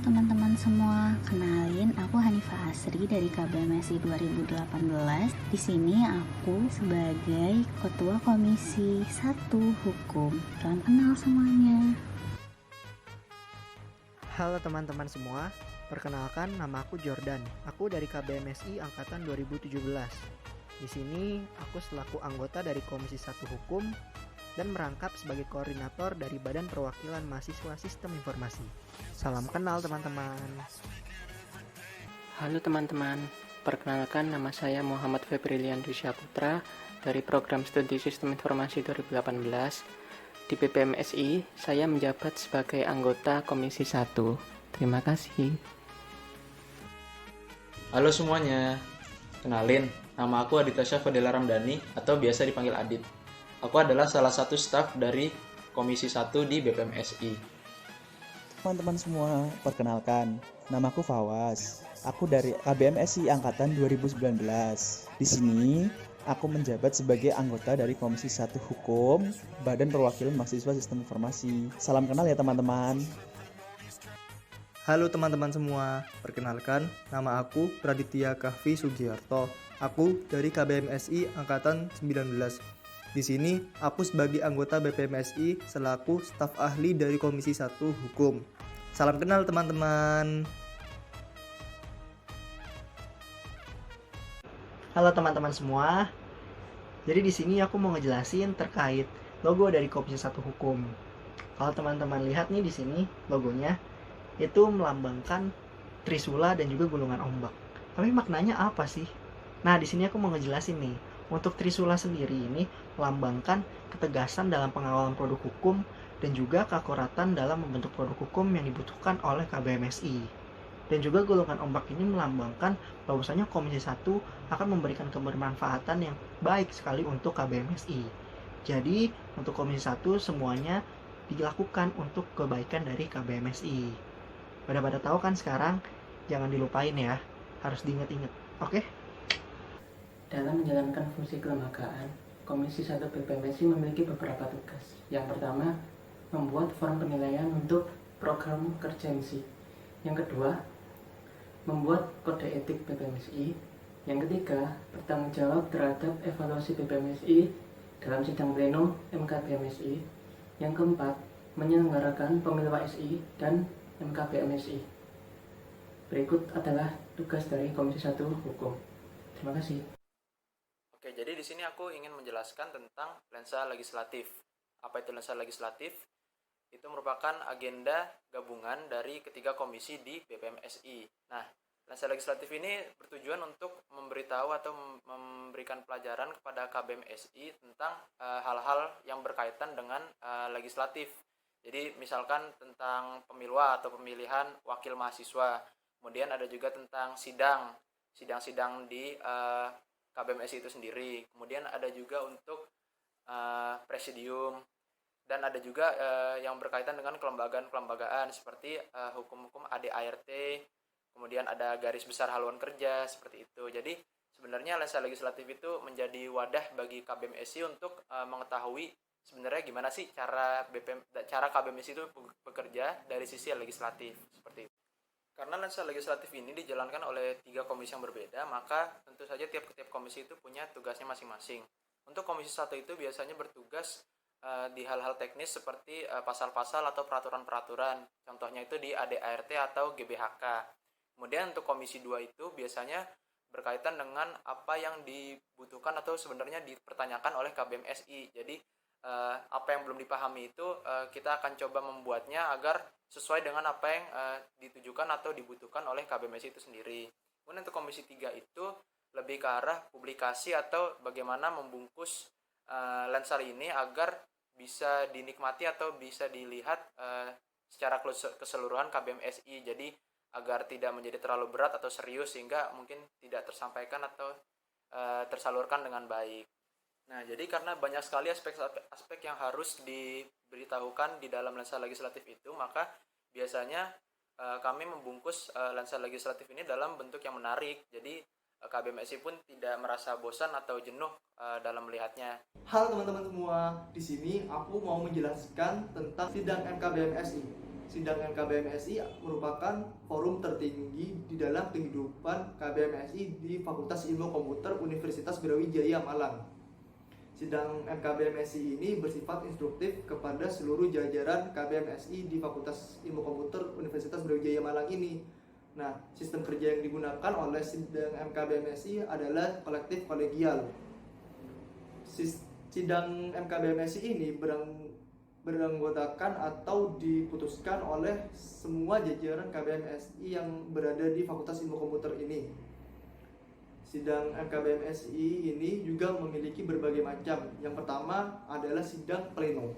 teman-teman semua, kenalin aku Hanifah Asri dari KBMSI 2018. Di sini aku sebagai Ketua Komisi 1 Hukum. Salam kenal semuanya. Halo teman-teman semua, perkenalkan nama aku Jordan. Aku dari KBMSI angkatan 2017. Di sini aku selaku anggota dari Komisi 1 Hukum dan merangkap sebagai koordinator dari Badan Perwakilan Mahasiswa Sistem Informasi. Salam kenal teman-teman. Halo teman-teman, perkenalkan nama saya Muhammad Febrilian Dusyaputra dari Program Studi Sistem Informasi 2018. Di BPMSI, saya menjabat sebagai anggota Komisi 1. Terima kasih. Halo semuanya, kenalin, nama aku Aditya Fadila Ramdhani atau biasa dipanggil Adit. Aku adalah salah satu staf dari Komisi 1 di BPMSI. Teman-teman semua, perkenalkan, namaku Fawaz. Aku dari KBMSI angkatan 2019. Di sini, aku menjabat sebagai anggota dari Komisi 1 Hukum, Badan Perwakilan Mahasiswa Sistem Informasi. Salam kenal ya teman-teman. Halo teman-teman semua, perkenalkan nama aku Praditya Kahvi Sugiarto. Aku dari KBMSI angkatan 19. Di sini aku sebagai anggota BPMSI selaku staf ahli dari Komisi 1 Hukum. Salam kenal teman-teman. Halo teman-teman semua. Jadi di sini aku mau ngejelasin terkait logo dari Komisi 1 Hukum. Kalau teman-teman lihat nih di sini logonya itu melambangkan trisula dan juga gulungan ombak. Tapi maknanya apa sih? Nah, di sini aku mau ngejelasin nih. Untuk trisula sendiri ini melambangkan ketegasan dalam pengawalan produk hukum dan juga keakuratan dalam membentuk produk hukum yang dibutuhkan oleh KBMSI. Dan juga gulungan ombak ini melambangkan bahwasanya Komisi 1 akan memberikan kebermanfaatan yang baik sekali untuk KBMSI. Jadi, untuk Komisi 1 semuanya dilakukan untuk kebaikan dari KBMSI. Pada tahu kan sekarang, jangan dilupain ya, harus diingat-ingat, oke? Dalam menjalankan fungsi kelembagaan, Komisi 1 BPMSI memiliki beberapa tugas. Yang pertama, membuat form penilaian untuk program kerja MSI. Yang kedua, membuat kode etik BPMSI. Yang ketiga, bertanggung jawab terhadap evaluasi BPMSI dalam sidang pleno MKBMSI. Yang keempat, menyelenggarakan pemilu ASI dan MKBMSI. Berikut adalah tugas dari Komisi 1 Hukum. Terima kasih. Oke, jadi di sini aku ingin menjelaskan tentang lensa legislatif. Apa itu lensa legislatif? Itu merupakan agenda gabungan dari ketiga komisi di BPMSI. Nah, lensa legislatif ini bertujuan untuk memberitahu atau memberikan pelajaran kepada KBMSI tentang hal-hal yang berkaitan dengan legislatif. Jadi misalkan tentang pemilu atau pemilihan wakil mahasiswa. Kemudian ada juga tentang sidang-sidang di KBMSI itu sendiri. Kemudian ada juga untuk presidium, dan ada juga yang berkaitan dengan kelembagaan seperti hukum-hukum ADART. Kemudian ada garis besar haluan kerja seperti itu. Jadi sebenarnya lensa legislatif itu menjadi wadah bagi KBMSI untuk mengetahui sebenarnya gimana sih cara KBMSI itu bekerja dari sisi legislatif seperti itu. Karena lensa legislatif ini dijalankan oleh 3 komisi yang berbeda, maka tentu saja tiap komisi itu punya tugasnya masing-masing. Untuk komisi 1 itu biasanya bertugas di hal-hal teknis seperti pasal-pasal atau peraturan-peraturan. Contohnya itu di ADART atau GBHK. Kemudian untuk komisi 2 itu biasanya berkaitan dengan apa yang dibutuhkan atau sebenarnya dipertanyakan oleh KBMSI. Jadi apa yang belum dipahami itu kita akan coba membuatnya agar sesuai dengan apa yang ditujukan atau dibutuhkan oleh KBMSI itu sendiri. Kemudian untuk komisi 3 itu lebih ke arah publikasi atau bagaimana membungkus lensa ini agar bisa dinikmati atau bisa dilihat secara keseluruhan KBMSI. Jadi agar tidak menjadi terlalu berat atau serius sehingga mungkin tidak tersampaikan atau tersalurkan dengan baik. Nah, jadi karena banyak sekali aspek yang harus diberitahukan di dalam lensa legislatif itu, maka biasanya kami membungkus lensa legislatif ini dalam bentuk yang menarik. Jadi KBMSI pun tidak merasa bosan atau jenuh dalam melihatnya. Halo teman-teman semua, di sini aku mau menjelaskan tentang sidang MKBMSI. sidang MKBMSI merupakan forum tertinggi di dalam kehidupan KBMSI di Fakultas Ilmu Komputer Universitas Brawijaya Malang. Sidang MKBMSI ini bersifat instruktif kepada seluruh jajaran KBMSI di Fakultas Ilmu Komputer Universitas Brawijaya Malang ini. Nah, sistem kerja yang digunakan oleh sidang MKBMSI adalah kolektif kolegial. Sidang MKBMSI ini beranggotakan atau diputuskan oleh semua jajaran KBMSI yang berada di Fakultas Ilmu Komputer ini. Sidang MKBMSI ini juga memiliki berbagai macam. Yang pertama adalah sidang pleno.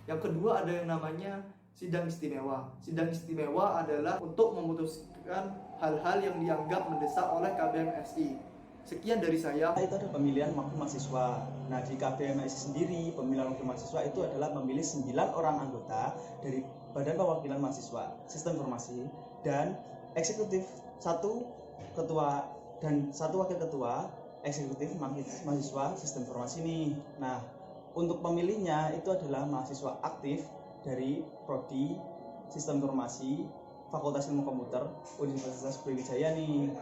Yang kedua ada yang namanya sidang istimewa. Sidang istimewa adalah untuk memutuskan hal-hal yang dianggap mendesak oleh KBMSI. Sekian dari saya. Itu ada pemilihan wakil mahasiswa. Nah, di KBMSI sendiri, pemilihan wakil mahasiswa itu adalah memilih 9 orang anggota dari Badan Perwakilan Mahasiswa, Sistem Informasi, dan eksekutif 1 ketua dan 1 wakil ketua eksekutif mahasiswa Sistem Informasi ini. Nah, untuk pemilihnya itu adalah mahasiswa aktif dari Prodi Sistem Informasi Fakultas Ilmu Komputer Universitas Brawijaya nih.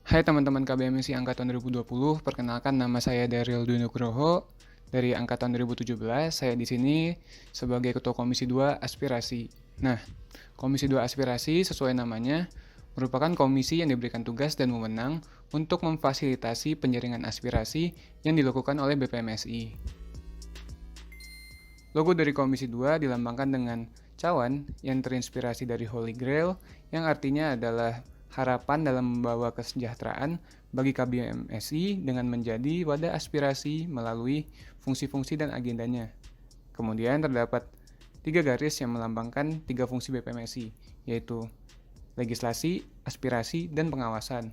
Hai teman-teman KBMSI Angkatan 2020, perkenalkan nama saya Daryl Dwi Nugroho dari Angkatan 2017. Saya di sini sebagai Ketua Komisi 2 Aspirasi. Nah, Komisi 2 Aspirasi sesuai namanya merupakan komisi yang diberikan tugas dan wewenang untuk memfasilitasi penjaringan aspirasi yang dilakukan oleh BPMSI. Logo dari Komisi 2 dilambangkan dengan cawan yang terinspirasi dari Holy Grail, yang artinya adalah harapan dalam membawa kesejahteraan bagi KBMSI dengan menjadi wadah aspirasi melalui fungsi-fungsi dan agendanya. Kemudian terdapat 3 garis yang melambangkan 3 fungsi BPMSI, yaitu legislasi, aspirasi, dan pengawasan.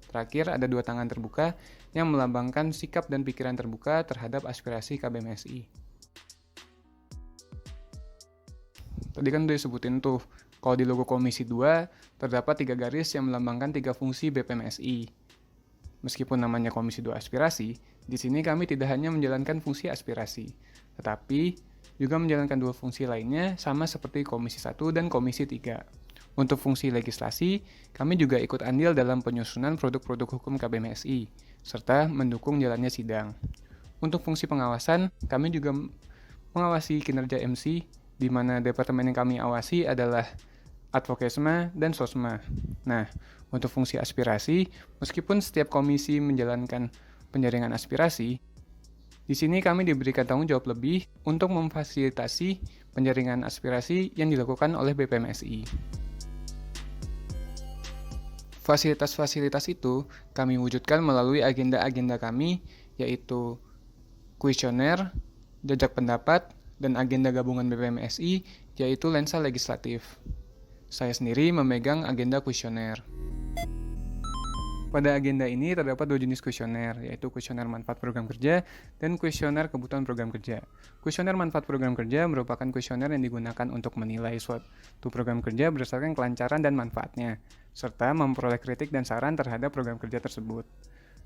Terakhir ada 2 tangan terbuka yang melambangkan sikap dan pikiran terbuka terhadap aspirasi KBMSI. Tadi kan udah disebutin tuh, kalau di logo Komisi 2, terdapat 3 garis yang melambangkan 3 fungsi BPMSI. Meskipun namanya Komisi 2 Aspirasi, di sini kami tidak hanya menjalankan fungsi aspirasi, tetapi juga menjalankan 2 fungsi lainnya sama seperti Komisi 1 dan Komisi 3. Untuk fungsi legislasi, kami juga ikut andil dalam penyusunan produk-produk hukum KBMSI, serta mendukung jalannya sidang. Untuk fungsi pengawasan, kami juga mengawasi kinerja MC, di mana departemen yang kami awasi adalah Advokesma dan Sosma. Nah, untuk fungsi aspirasi, meskipun setiap komisi menjalankan penjaringan aspirasi, di sini kami diberikan tanggung jawab lebih untuk memfasilitasi penjaringan aspirasi yang dilakukan oleh BPMSI. Fasilitas-fasilitas itu kami wujudkan melalui agenda-agenda kami, yaitu kuesioner, jajak pendapat, dan agenda gabungan BPMSI, yaitu lensa legislatif. Saya sendiri memegang agenda kuesioner. Pada agenda ini terdapat 2 jenis kuesioner, yaitu kuesioner manfaat program kerja dan kuesioner kebutuhan program kerja. Kuesioner manfaat program kerja merupakan kuesioner yang digunakan untuk menilai suatu program kerja berdasarkan kelancaran dan manfaatnya, serta memperoleh kritik dan saran terhadap program kerja tersebut.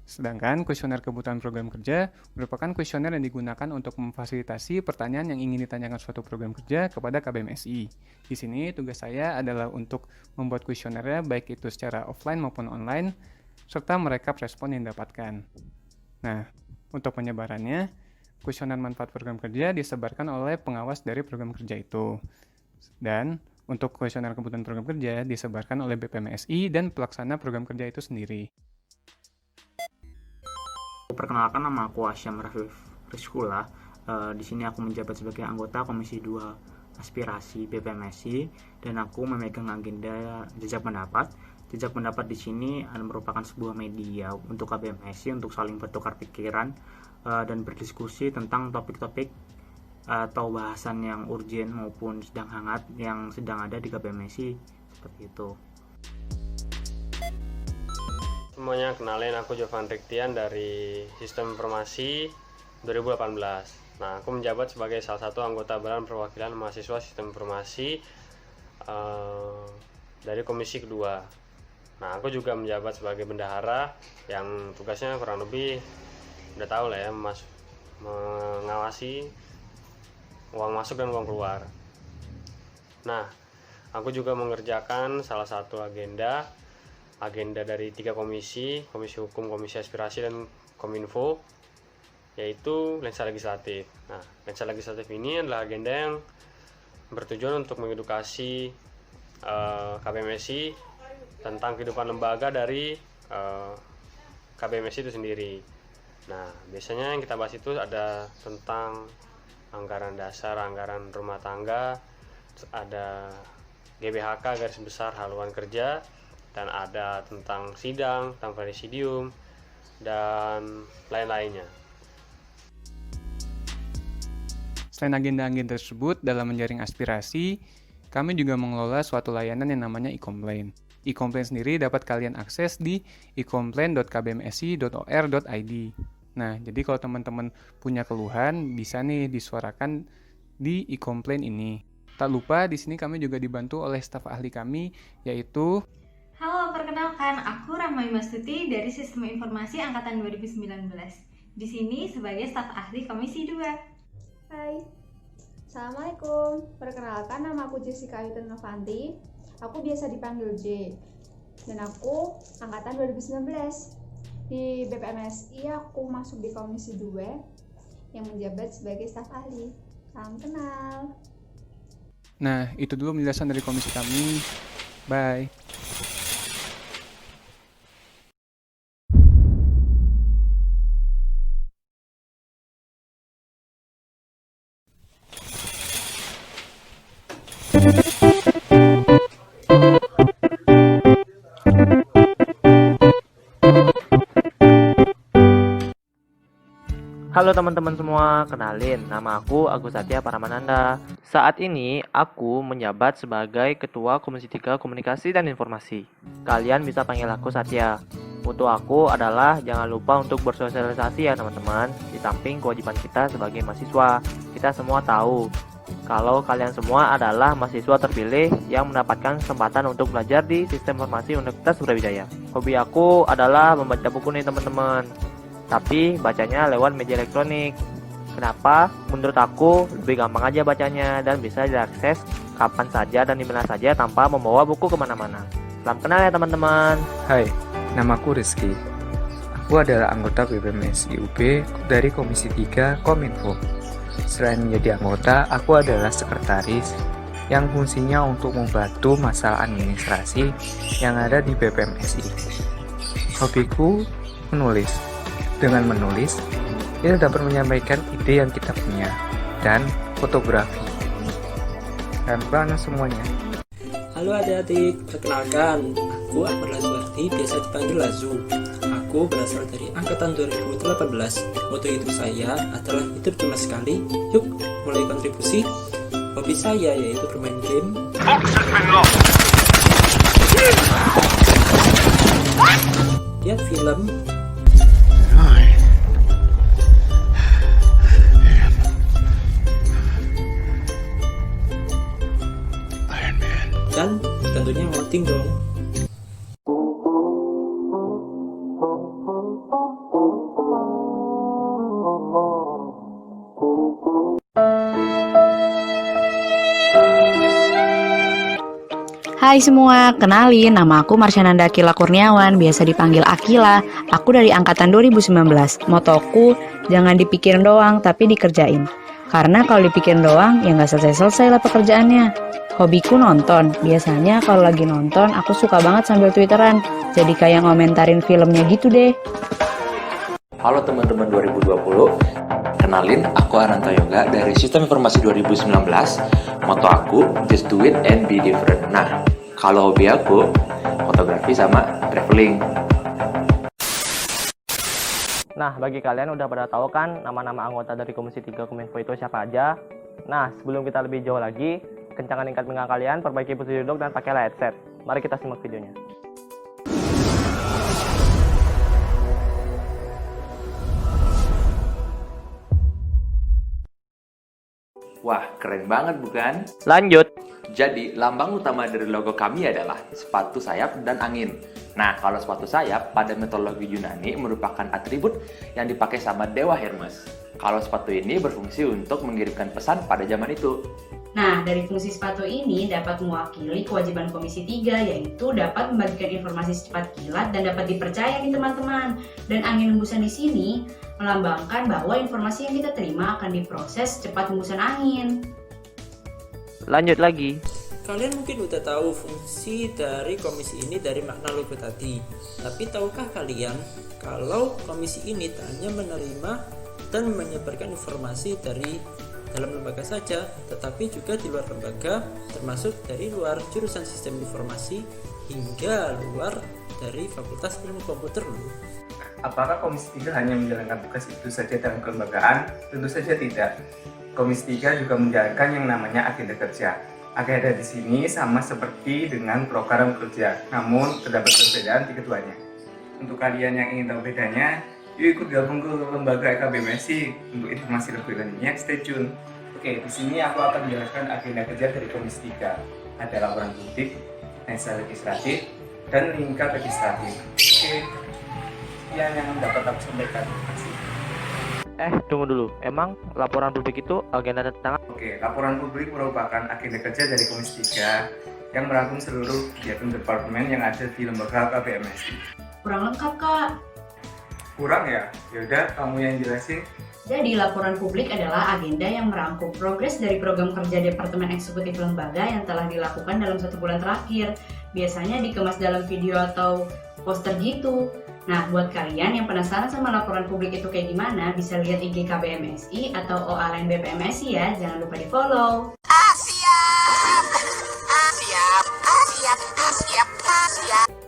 Sedangkan kuesioner kebutuhan program kerja merupakan kuesioner yang digunakan untuk memfasilitasi pertanyaan yang ingin ditanyakan suatu program kerja kepada KBMSI. Di sini tugas saya adalah untuk membuat kuesionernya baik itu secara offline maupun online, serta merekap respon yang didapatkan. Nah, untuk penyebarannya, kuesioner manfaat program kerja disebarkan oleh pengawas dari program kerja itu. Dan untuk kuesioner kebutuhan program kerja disebarkan oleh BPMSI dan pelaksana program kerja itu sendiri. Perkenalkan, nama aku Asyam Rafif Rizkula. Di sini aku menjabat sebagai anggota Komisi 2 Aspirasi BPMSI dan aku memegang agenda jejak pendapat. Jejak pendapat di sini merupakan sebuah media untuk KBMSI untuk saling bertukar pikiran dan berdiskusi tentang topik-topik atau bahasan yang urgen maupun sedang hangat yang sedang ada di KBMSI, seperti itu. Semuanya, kenalin, aku Jovan Riktian dari Sistem Informasi 2018. Nah, aku menjabat sebagai salah satu anggota Badan Perwakilan Mahasiswa Sistem Informasi dari Komisi kedua. Nah, aku juga menjabat sebagai bendahara yang tugasnya kurang lebih udah tahu lah ya, mengawasi uang masuk dan uang keluar. Nah, aku juga mengerjakan salah satu agenda dari 3 komisi hukum, komisi aspirasi, dan kominfo, yaitu lensa legislatif. Nah, lensa legislatif ini adalah agenda yang bertujuan untuk mengedukasi KBMSI tentang kehidupan lembaga dari KBMSI itu sendiri. Nah, biasanya yang kita bahas itu ada tentang anggaran dasar, anggaran rumah tangga, ada GBHK garis besar haluan kerja, dan ada tentang sidang, tentang presidium, dan lain-lainnya. Selain agenda-agenda tersebut, dalam menjaring aspirasi, kami juga mengelola suatu layanan yang namanya e-complaint. E-complaint sendiri dapat kalian akses di e-complaint.kbmsi.or.id. Nah, jadi kalau teman-teman punya keluhan, bisa nih disuarakan di e-complaint ini. Tak lupa, di sini kami juga dibantu oleh staf ahli kami, yaitu... Halo, perkenalkan, aku Rahma Mastuti dari Sistem Informasi Angkatan 2019. Di sini sebagai staf ahli Komisi 2. Hai, Assalamualaikum. Perkenalkan, nama aku Jessica Ayutan Novanti. Aku biasa dipanggil J. Dan aku Angkatan 2019. Di BPMSI aku masuk di Komisi 2 yang menjabat sebagai staf ahli. Salam kenal. Nah, itu dulu penjelasan dari komisi kami. Bye. Halo teman-teman semua, kenalin, nama aku Agus Satya Paramananda. Saat ini aku menjabat sebagai Ketua Komisi 3 Komunikasi dan Informasi. Kalian bisa panggil aku Satya. Mutu aku adalah jangan lupa untuk bersosialisasi ya teman-teman. Di samping kewajiban kita sebagai mahasiswa, kita semua tahu kalau kalian semua adalah mahasiswa terpilih yang mendapatkan kesempatan untuk belajar di Sistem Informasi Universitas Brawijaya. Hobi aku adalah membaca buku nih teman-teman. Tapi bacanya lewat media elektronik. Kenapa? Menurut aku lebih gampang aja bacanya dan bisa diakses kapan saja dan dimana saja tanpa membawa buku kemana-mana. Salam kenal ya teman-teman. Hai, namaku Rizky. Aku adalah anggota BPMSI UB dari Komisi 3 Kominfo. Selain menjadi anggota, aku adalah sekretaris yang fungsinya untuk membantu masalah administrasi yang ada di BPMSI. Hobiku menulis. Dengan menulis, kita dapat menyampaikan ide yang kita punya, dan fotografi. Gampang semuanya. Halo adik-adik, perkenalkan, aku Akbar Lazwarti, biasa dipanggil Lazu. Aku berasal dari Angkatan 2018. Moto hidup saya adalah hidup cuma sekali. Yuk, mulai kontribusi. Hobi saya yaitu bermain game. Lihat film. Dan tentunya voting dong. Hai semua, kenalin nama aku Marsyananda Akila Kurniawan, biasa dipanggil Akila. Aku dari angkatan 2019. Motoku, jangan dipikirin doang tapi dikerjain. Karena kalau dipikirin doang, ya nggak selesai-selesai lah pekerjaannya. Hobiku nonton. Biasanya kalau lagi nonton, aku suka banget sambil twitteran. Jadi kayak ngomentarin filmnya gitu deh. Halo teman-teman 2020. Kenalin, aku Ananta Yoga dari Sistem Informasi 2019. Moto aku, just do it and be different. Nah, kalau hobi aku, fotografi sama traveling. Nah, bagi kalian udah pada tahu kan nama-nama anggota dari Komisi 3 Kominfo itu siapa aja? Nah, sebelum kita lebih jauh lagi, kencangkan tingkat pinggang kalian, perbaiki posisi duduk dan pakailah headset. Mari kita simak videonya. Wah, keren banget bukan? Lanjut. Jadi, lambang utama dari logo kami adalah sepatu sayap dan angin. Nah, kalau sepatu sayap pada mitologi Yunani merupakan atribut yang dipakai sama Dewa Hermes. Kalau sepatu ini berfungsi untuk mengirimkan pesan pada zaman itu. Nah, dari fungsi sepatu ini dapat mewakili kewajiban Komisi 3, yaitu dapat membagikan informasi secepat kilat dan dapat dipercaya nih teman-teman. Dan angin hembusan di sini melambangkan bahwa informasi yang kita terima akan diproses cepat hembusan angin. Lanjut lagi. Kalian mungkin udah tahu fungsi dari komisi ini dari makna logo tadi. Tapi tahukah kalian kalau komisi ini tak hanya menerima dan menyebarkan informasi dari dalam lembaga saja, tetapi juga di luar lembaga, termasuk dari luar jurusan sistem informasi hingga luar dari Fakultas Ilmu Komputer loh. Apakah Komisi 3 hanya menjalankan tugas itu saja dalam kelembagaan? Tentu saja tidak. Komisi 3 juga menjalankan yang namanya agenda kerja. Agenda di sini sama seperti dengan program kerja, namun terdapat perbedaan di keduanya. Untuk kalian yang ingin tahu bedanya, yuk ikut gabung ke lembaga KBMSI. Untuk informasi lebih lanjutnya, stay tune. Oke, di sini aku akan menjelaskan agenda kerja dari Komisi 3. Ada laporan publik, lensa legislatif, dan lingkar legislatif. Oke, sekian yang dapat aku sampaikan. Terima kasih. Tunggu dulu. Emang laporan publik itu agenda tentang? Oke, laporan publik merupakan agenda kerja dari Komisi 3 yang merangkum seluruh kegiatan departemen yang ada di lembaga KBMSI. Kurang lengkap, Kak. Kurang ya? Yaudah, kamu yang jelasin. Jadi, laporan publik adalah agenda yang merangkum progres dari program kerja Departemen Eksekutif Lembaga yang telah dilakukan dalam 1 bulan terakhir. Biasanya dikemas dalam video atau poster gitu. Nah, buat kalian yang penasaran sama laporan publik itu kayak gimana, bisa lihat IG KBMSI atau OA lain BPMSI ya. Jangan lupa di-follow.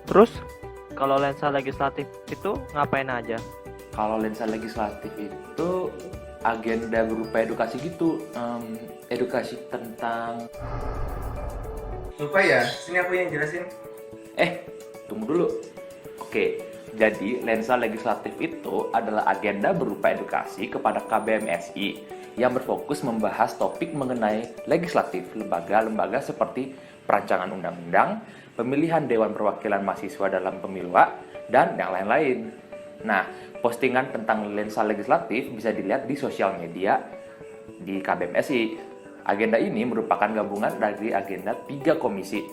Terus, kalau lensa legislatif itu ngapain aja? Kalau lensa legislatif itu agenda berupa edukasi gitu, edukasi tentang... Lupa ya, sini aku yang jelasin. Tunggu dulu. Oke, jadi lensa legislatif itu adalah agenda berupa edukasi kepada KBMSI yang berfokus membahas topik mengenai legislatif, lembaga-lembaga seperti perancangan undang-undang, pemilihan Dewan Perwakilan Mahasiswa dalam Pemilu, dan yang lain-lain. Nah, postingan tentang lensa legislatif bisa dilihat di sosial media di KBMSI. Agenda ini merupakan gabungan dari agenda 3 komisi,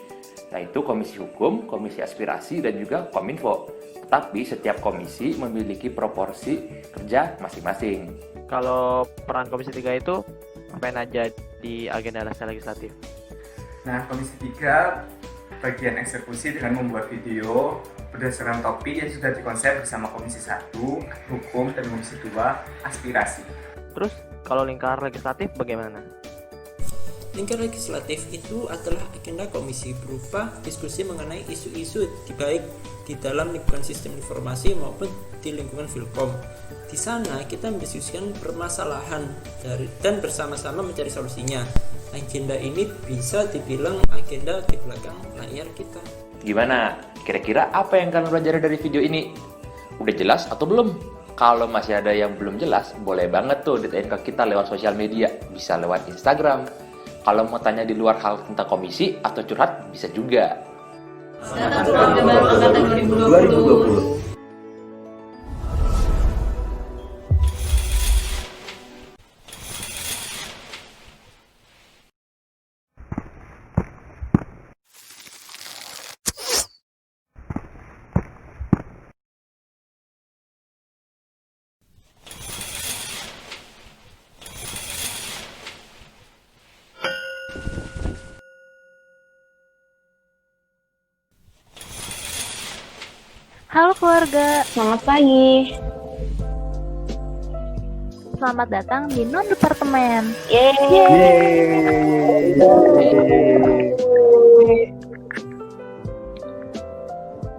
yaitu Komisi Hukum, Komisi Aspirasi, dan juga Kominfo. Tapi setiap komisi memiliki proporsi kerja masing-masing. Kalau peran Komisi 3 itu ngapain aja di agenda lensa legislatif? Nah, Komisi 3 bagian eksekusi dengan membuat video berdasarkan topik yang sudah dikonsep bersama Komisi 1, Hukum, dan Komisi 2, Aspirasi. Terus, kalau lingkar legislatif bagaimana? Lingkar legislatif itu adalah agenda komisi berupa diskusi mengenai isu-isu baik di dalam lingkungan sistem informasi maupun di lingkungan Filkom. Di sana kita mendiskusikan permasalahan dan bersama-sama mencari solusinya. Agenda ini bisa dibilang agenda di belakang layar kita. Gimana? Kira-kira apa yang kalian pelajari dari video ini? Udah jelas atau belum? Kalau masih ada yang belum jelas, boleh banget tuh ditanyain ke kita lewat sosial media. Bisa lewat Instagram. Kalau mau tanya di luar hal tentang komisi atau curhat, bisa juga. Datang ke Orde Baru Angkatan 2020. Halo keluarga, selamat pagi. Selamat datang di non-departemen.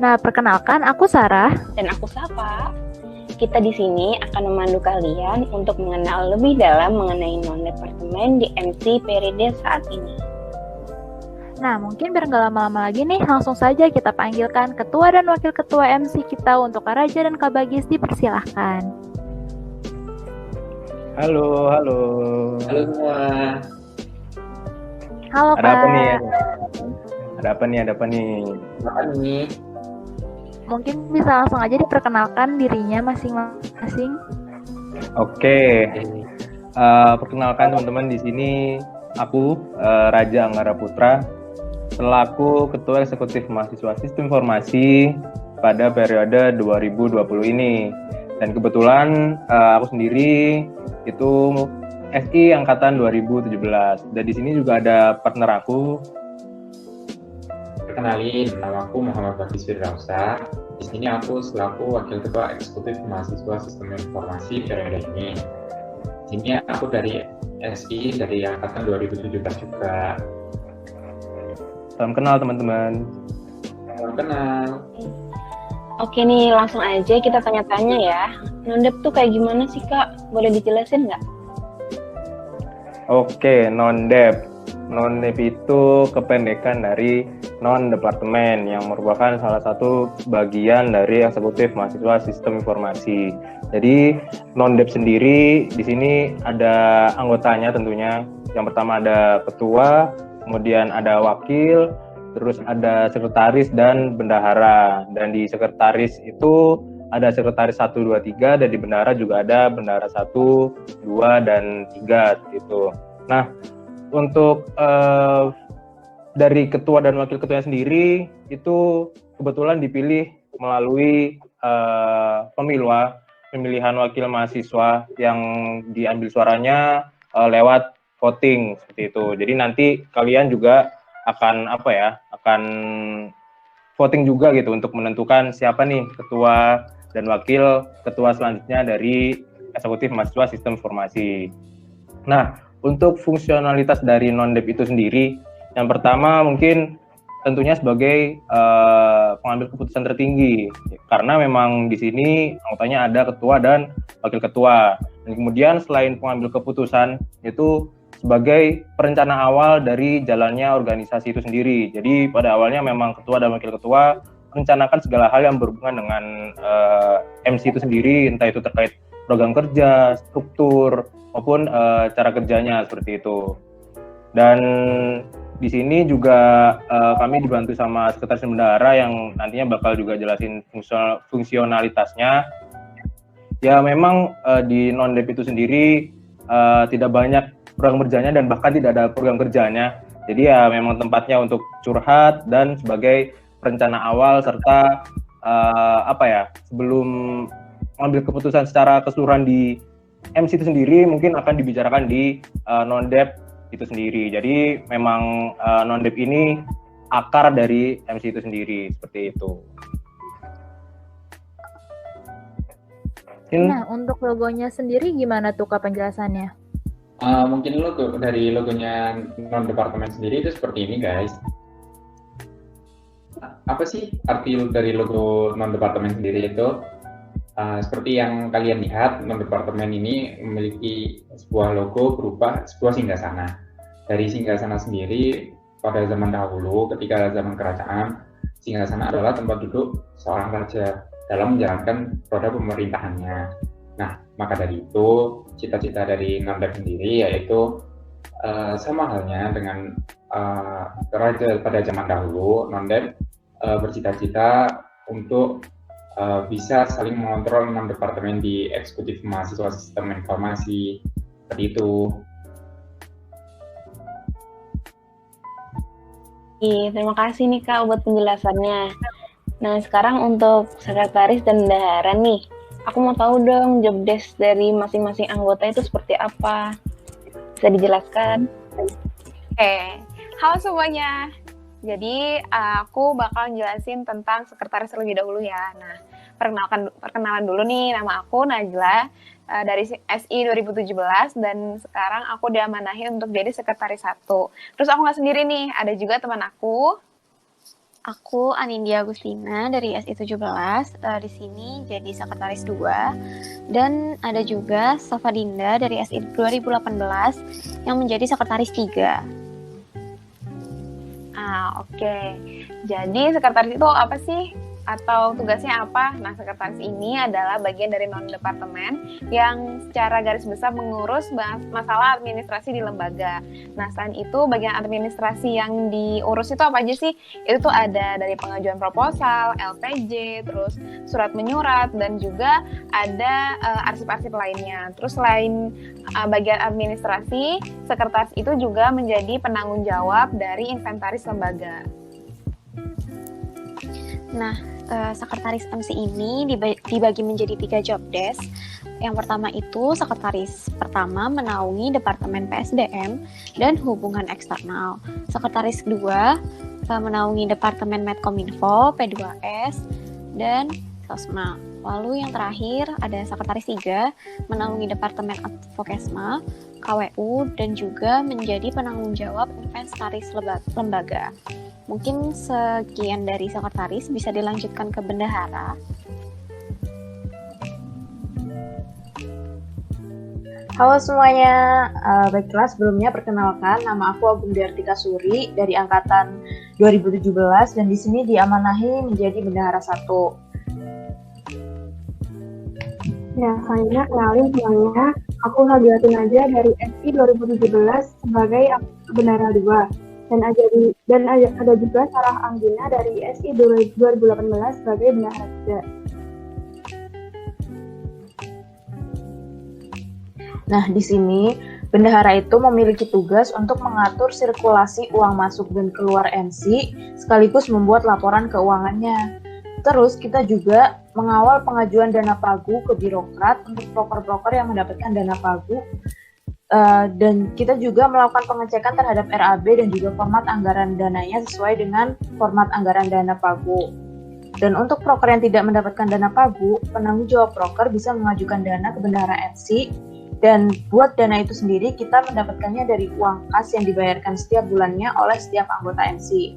Nah, perkenalkan aku Sarah dan aku Safa. Kita di sini akan memandu kalian untuk mengenal lebih dalam mengenai non-departemen di MC periode saat ini. Nah, mungkin biar nggak lama-lama lagi nih, langsung saja kita panggilkan Ketua dan Wakil Ketua MC kita untuk Kak Raja dan Kak Bagis, dipersilahkan. Halo. Halo semua. Halo, Ada apa Kak. nih? Ada apa nih? Apa nih? Mungkin bisa langsung aja diperkenalkan dirinya masing-masing. Oke. Perkenalkan teman-teman, di sini aku Raja Anggara Putra selaku Ketua Eksekutif Mahasiswa Sistem Informasi pada periode 2020 ini. Dan kebetulan aku sendiri itu SI angkatan 2017. Dan di sini juga ada partner aku. Kenalin, nama aku Muhammad Bakis Firdausa. Di sini aku selaku Wakil Ketua Eksekutif Mahasiswa Sistem Informasi periode ini. Di sini aku dari SI dari angkatan 2017 juga. Salam kenal teman-teman. Salam kenal. Oke nih, langsung aja kita tanya-tanya ya. Non-Dep tuh kayak gimana sih Kak? Boleh dijelasin nggak? Oke, non-Dep. Non-Dep itu kependekan dari non-departemen yang merupakan salah satu bagian dari eksekutif mahasiswa sistem informasi. Jadi non-Dep sendiri di sini ada anggotanya tentunya. Yang pertama ada ketua, kemudian ada wakil, terus ada sekretaris dan bendahara. Dan di sekretaris itu ada sekretaris 1, 2, 3, dan di bendahara juga ada bendahara 1, 2, dan 3 gitu. Nah, untuk dari ketua dan wakil ketuanya sendiri itu kebetulan dipilih melalui pemilihan wakil mahasiswa yang diambil suaranya lewat voting seperti itu. Jadi nanti kalian juga akan akan voting juga gitu untuk menentukan siapa nih ketua dan wakil ketua selanjutnya dari eksekutif mahasiswa sistem informasi. Nah, untuk fungsionalitas dari non-Dep itu sendiri, yang pertama mungkin tentunya sebagai pengambil keputusan tertinggi, karena memang di sini anggotanya ada ketua dan wakil ketua. Dan kemudian selain pengambil keputusan itu sebagai perencana awal dari jalannya organisasi itu sendiri. Jadi pada awalnya memang ketua dan wakil ketua merencanakan segala hal yang berhubungan dengan MC itu sendiri, entah itu terkait program kerja, struktur, maupun cara kerjanya seperti itu. Dan di sini juga kami dibantu sama sekretaris bendahara yang nantinya bakal juga jelasin fungsionalitasnya. Ya memang di non-Dep itu sendiri tidak banyak program kerjanya dan bahkan tidak ada program kerjanya. Jadi ya memang tempatnya untuk curhat dan sebagai perencana awal serta sebelum mengambil keputusan secara keseluruhan di MC itu sendiri mungkin akan dibicarakan di non-Dep itu sendiri. Jadi memang non-Dep ini akar dari MC itu sendiri, seperti itu. Nah, untuk logonya sendiri gimana tuh Kak penjelasannya? Mungkin dari logonya non-departemen sendiri itu seperti ini guys. Apa sih arti dari logo non-departemen sendiri itu? Seperti yang kalian lihat, non-departemen ini memiliki sebuah logo berupa sebuah singgasana. Dari singgasana sendiri, pada zaman dahulu, ketika zaman kerajaan, singgasana adalah tempat duduk seorang raja dalam menjalankan roda pemerintahannya. Nah, maka dari itu, cita-cita dari non-Dep sendiri yaitu sama halnya dengan raja pada zaman dahulu, non-Dep bercita-cita untuk bisa saling mengontrol 6 departemen di eksekutif mahasiswa sistem informasi seperti itu. Terima kasih nih Kak buat penjelasannya. Nah sekarang untuk sekretaris dan bendahara nih, aku mau tahu dong job desk dari masing-masing anggota itu seperti apa. Bisa dijelaskan? Oke, halo semuanya. Jadi aku bakal jelasin tentang sekretaris terlebih dahulu ya. Nah, perkenalan dulu nih, nama aku Najla dari SI 2017 dan sekarang aku diamanahi untuk jadi sekretaris 1. Terus aku nggak sendiri nih, ada juga teman aku. Aku Anindya Agustina dari SI 17, di sini jadi sekretaris 2. Dan ada juga Safa Dinda dari SI 2018 yang menjadi sekretaris 3. Oke. Jadi sekretaris itu apa sih? atau tugasnya apa? Nah, sekretaris ini adalah bagian dari non-departemen yang secara garis besar mengurus masalah administrasi di lembaga. Nah, selain itu bagian administrasi yang diurus itu apa aja sih? Itu tuh ada dari pengajuan proposal, LPJ, terus surat menyurat, dan juga ada arsip-arsip lainnya. Terus selain bagian administrasi, sekretaris itu juga menjadi penanggung jawab dari inventaris lembaga. Nah, sekretaris MC ini dibagi menjadi 3 job desk. Yang pertama itu sekretaris pertama menaungi Departemen PSDM dan Hubungan Eksternal. Sekretaris kedua menaungi Departemen Medkominfo, P2S, dan Sosma. Lalu yang terakhir ada sekretaris 3 menaungi Departemen Advokesma, KWU, dan juga menjadi penanggung jawab inventaris lembaga. Mungkin sekian dari sekretaris, bisa dilanjutkan ke bendahara. Halo semuanya, baiklah sebelumnya perkenalkan, nama aku Agung Diartika Suri dari angkatan 2017 dan di sini diamanahi menjadi bendahara 1. Ya, saya kenalin semuanya. Aku Habiatin aja dari SI 2017 sebagai bendahara 2. Dan ada juga Sarah Anggina dari SI 2018 sebagai bendahara 3. Nah, di sini bendahara itu memiliki tugas untuk mengatur sirkulasi uang masuk dan keluar MC, sekaligus membuat laporan keuangannya. Terus kita juga mengawal pengajuan dana pagu ke birokrat untuk broker-broker yang mendapatkan dana pagu. Dan kita juga melakukan pengecekan terhadap RAB dan juga format anggaran dananya sesuai dengan format anggaran dana pagu. Dan untuk broker yang tidak mendapatkan dana pagu, penanggung jawab broker bisa mengajukan dana ke bendahara MC. Dan buat dana itu sendiri kita mendapatkannya dari uang kas yang dibayarkan setiap bulannya oleh setiap anggota MC.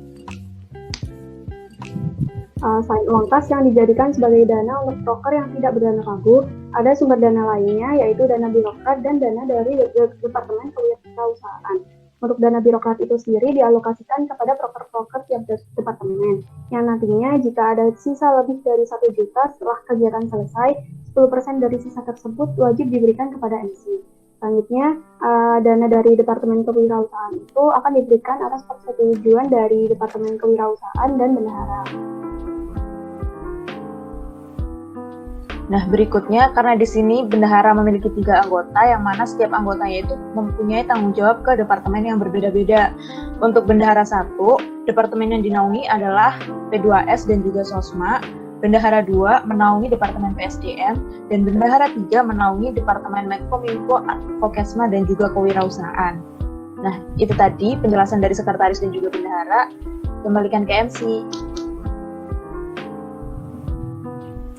Selain uang kas yang dijadikan sebagai dana untuk broker yang tidak berdana pagu, ada sumber dana lainnya yaitu dana birokrat dan dana dari Departemen Kewirausahaan. Untuk dana birokrat itu sendiri dialokasikan kepada broker-broker tiap departemen, yang nantinya jika ada sisa lebih dari 1 juta setelah kegiatan selesai, 10% dari sisa tersebut wajib diberikan kepada MC. Selanjutnya, dana dari Departemen Kewirausahaan itu akan diberikan atas persetujuan dari Departemen Kewirausahaan dan bendahara. Nah, berikutnya karena di sini bendahara memiliki 3 anggota yang mana setiap anggotanya itu mempunyai tanggung jawab ke departemen yang berbeda-beda. Untuk bendahara 1, departemen yang dinaungi adalah P2S dan juga Sosma. Bendahara 2 menaungi Departemen PSDM dan bendahara 3 menaungi Departemen Medkominfo, Advokesma dan juga Kewirausahaan. Nah, itu tadi penjelasan dari sekretaris dan juga bendahara. Kembalikan ke MC.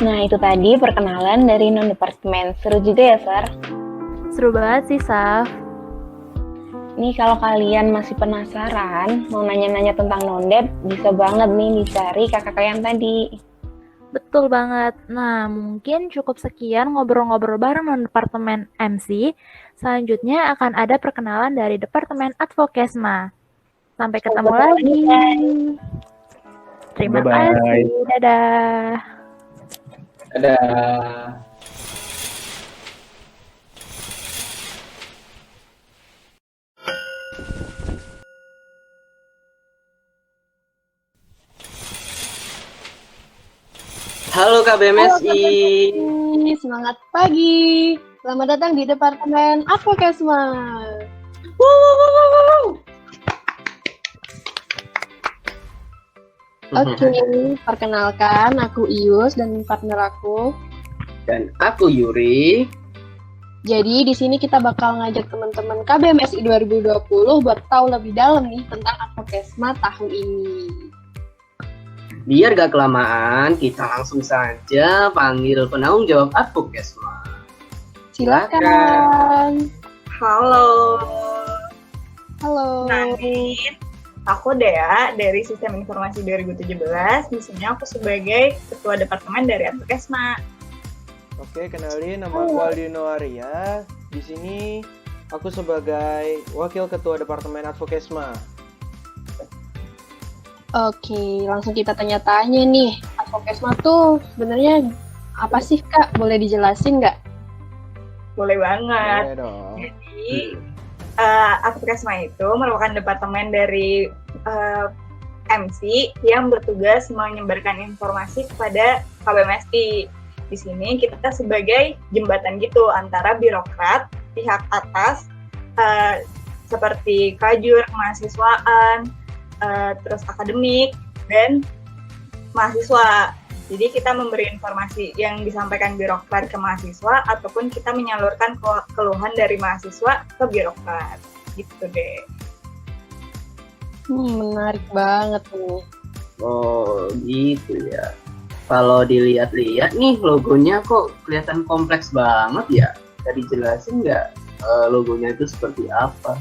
Nah, itu tadi perkenalan dari non-departemen. Seru juga ya, Sar? Seru banget sih, Saf. Nih, kalau kalian masih penasaran, mau nanya-nanya tentang non-dep, bisa banget nih dicari kakak yang tadi. Betul banget. Nah, mungkin cukup sekian ngobrol-ngobrol bareng non-departemen MC. Selanjutnya akan ada perkenalan dari Departemen Advokesma. Sampai ketemu lagi. Terima kasih. Dadah. Dadah. Halo KBMSI. Semangat pagi. Selamat datang di Departemen Advokesma. Oke, perkenalkan aku Ius dan partner aku. Dan aku Yuri. Jadi di sini kita bakal ngajak teman-teman KBMSI 2020 buat tahu lebih dalam nih tentang Advokesma tahun ini. Biar gak kelamaan, kita langsung saja panggil penanggung jawab Advokesma. Silakan. Halo. Halo. Kenalin, aku Dea dari Sistem Informasi 2017. Di sini aku sebagai Ketua Departemen dari Advokesma. Oke, kenalin, nama aku Aldino Arya. Di sini aku sebagai Wakil Ketua Departemen Advokesma. Oke, langsung kita tanya-tanya nih. Advokesma tuh sebenarnya apa sih, Kak? Boleh dijelasin nggak? Boleh banget. Boleh dong. Jadi, Advokesma itu merupakan departemen dari MC yang bertugas menyebarkan informasi kepada KBMSI. Di sini kita sebagai jembatan gitu antara birokrat, pihak atas, seperti kajur, kemahasiswaan, terus akademik, dan mahasiswa. Jadi kita memberi informasi yang disampaikan birokrat ke mahasiswa, ataupun kita menyalurkan keluhan dari mahasiswa ke birokrat. Gitu deh. Menarik banget nih. Oh gitu ya. Kalau dilihat-lihat nih logonya kok kelihatan kompleks banget ya. Bisa dijelasin nggak logonya itu seperti apa?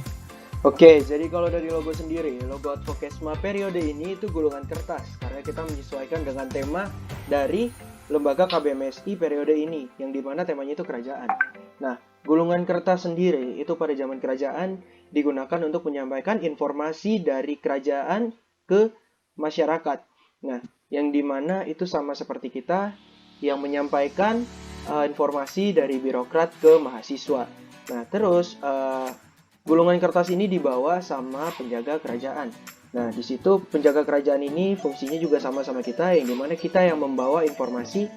Oke, jadi kalau dari logo sendiri, logo Advokesma periode ini itu gulungan kertas karena kita menyesuaikan dengan tema dari lembaga KBMSI periode ini, yang dimana temanya itu kerajaan. Nah, gulungan kertas sendiri itu pada zaman kerajaan digunakan untuk menyampaikan informasi dari kerajaan ke masyarakat. Nah, yang dimana itu sama seperti kita yang menyampaikan informasi dari birokrat ke mahasiswa. Nah, terus gulungan kertas ini dibawa sama penjaga kerajaan. Nah, di situ penjaga kerajaan ini fungsinya juga sama-sama kita, yang dimana kita yang membawa informasi,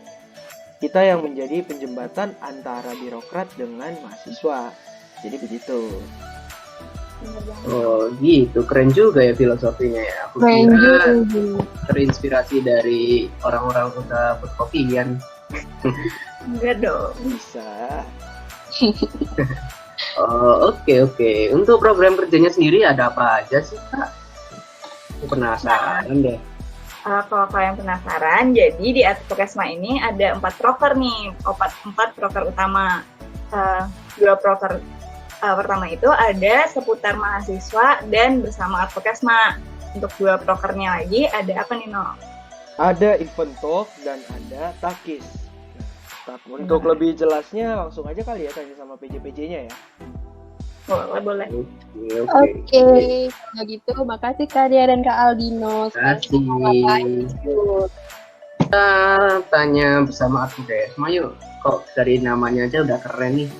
kita yang menjadi penjembatan antara birokrat dengan mahasiswa. Jadi begitu. Oh gitu, keren juga ya filosofinya ya. Aku Keren kira juga. terinspirasi dari orang-orang usaha perkopian. Enggak dong. Bisa. Oh, oke. Untuk program kerjanya sendiri ada apa aja sih, Kak? Aku penasaran deh. Kalau kalian penasaran, jadi di Advokesma ini ada 4 proker nih, 4 proker utama. 2 proker pertama itu ada seputar mahasiswa dan bersama Advokesma. Untuk 2 prokernya lagi ada apa nih, No? Ada event talk dan ada takis. Untuk lebih jelasnya langsung aja kali ya tanya sama PJ-PJ-nya ya. Boleh. Oke, kalau gitu makasih Kak Dia dan Kak Aldino. Kasih. Kita tanya bersama Advokesma yuk. Kok dari namanya aja udah keren nih.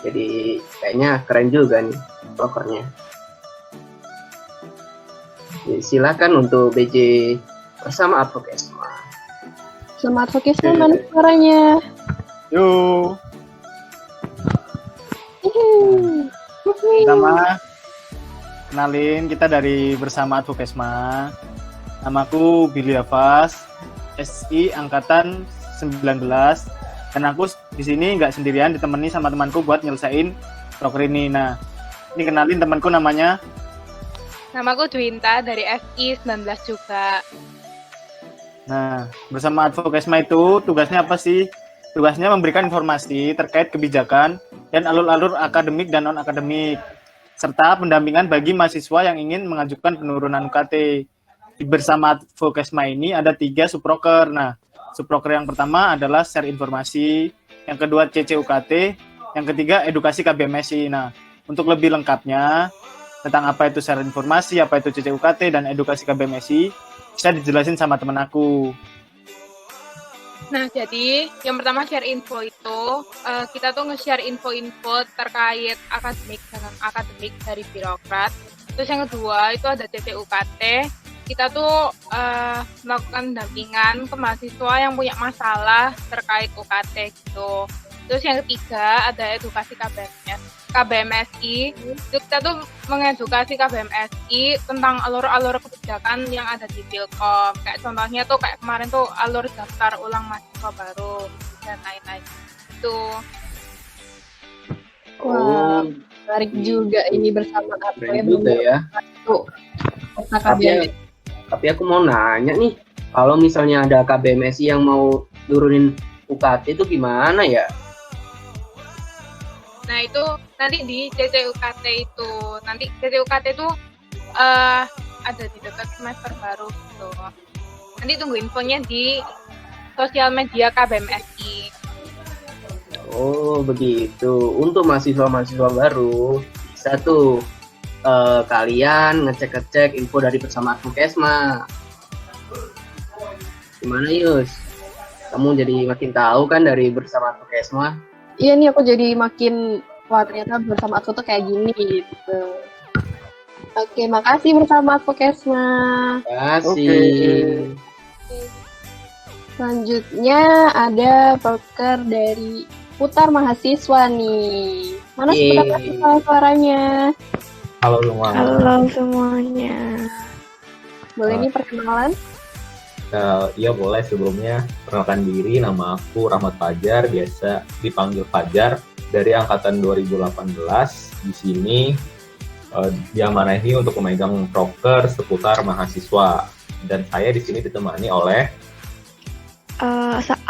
Jadi kayaknya keren juga nih prokernya. Silakan untuk BJ bersama Advokesma. Sama Advokesma mana suaranya? Yuk. Pertama, kenalin kita dari bersama Advokesma. Namaku Billy Hafaz, SI Angkatan 19. Dan aku di sini nggak sendirian, ditemani sama temanku buat nyelesain proker ini. Nah, ini kenalin temanku namanya. Namaku Dwinta dari FI 19 juga. Nah, bersama Advokesma itu tugasnya apa sih? Tugasnya memberikan informasi terkait kebijakan dan alur-alur akademik dan non-akademik, serta pendampingan bagi mahasiswa yang ingin mengajukan penurunan UKT. Bersama Advokesma ini ada 3 subproker. Nah, subproker yang pertama adalah share informasi, yang kedua CCUKT, yang ketiga edukasi KBMSI. Nah, untuk lebih lengkapnya tentang apa itu share informasi, apa itu CCUKT, dan edukasi KBMSI, bisa dijelasin sama temen aku. Nah, jadi yang pertama share info itu, kita tuh nge-share info-info terkait akademik dengan akademik dari birokrat. Terus yang kedua itu ada CCUKT, kita tuh melakukan dampingan ke mahasiswa yang punya masalah terkait UKT gitu. Terus yang ketiga ada edukasi KBMSI. Kita tuh mengedukasi KBMSI tentang alur-alur kebijakan yang ada di Pilkom. Kayak contohnya tuh kayak kemarin tuh alur daftar ulang mahasiswa baru dan lain-lain. Itu. Wah, menarik juga ini bersama aku Keren juga ya. Tapi aku mau nanya nih, kalau misalnya ada KBMSI yang mau turunin UKT itu gimana ya? Nah itu nanti di CCUKT itu, nanti CCUKT itu ada di dekat semester baru gitu. Nanti tunggu infonya di sosial media KBMSI. Oh begitu. Untuk mahasiswa-mahasiswa baru bisa tuh kalian ngecek-ngecek info dari bersama Advokesma. Gimana Yus? Kamu jadi makin tahu kan dari bersama Advokesma? Iya nih, aku jadi makin, wah ternyata bersama aku tuh kayak gini gitu. Oke, makasih bersama Advokesma. Makasih. Selanjutnya ada proker dari Putar Mahasiswa nih. Mana Putar Mahasiswa suaranya? Halo semua. Halo semuanya. Boleh nih perkenalan? Iya boleh, sebelumnya perkenalkan diri, nama aku Rahmat Fajar, biasa dipanggil Fajar, dari angkatan 2018. Di sini diamanahi untuk memegang proker seputar mahasiswa, dan saya di sini ditemani oleh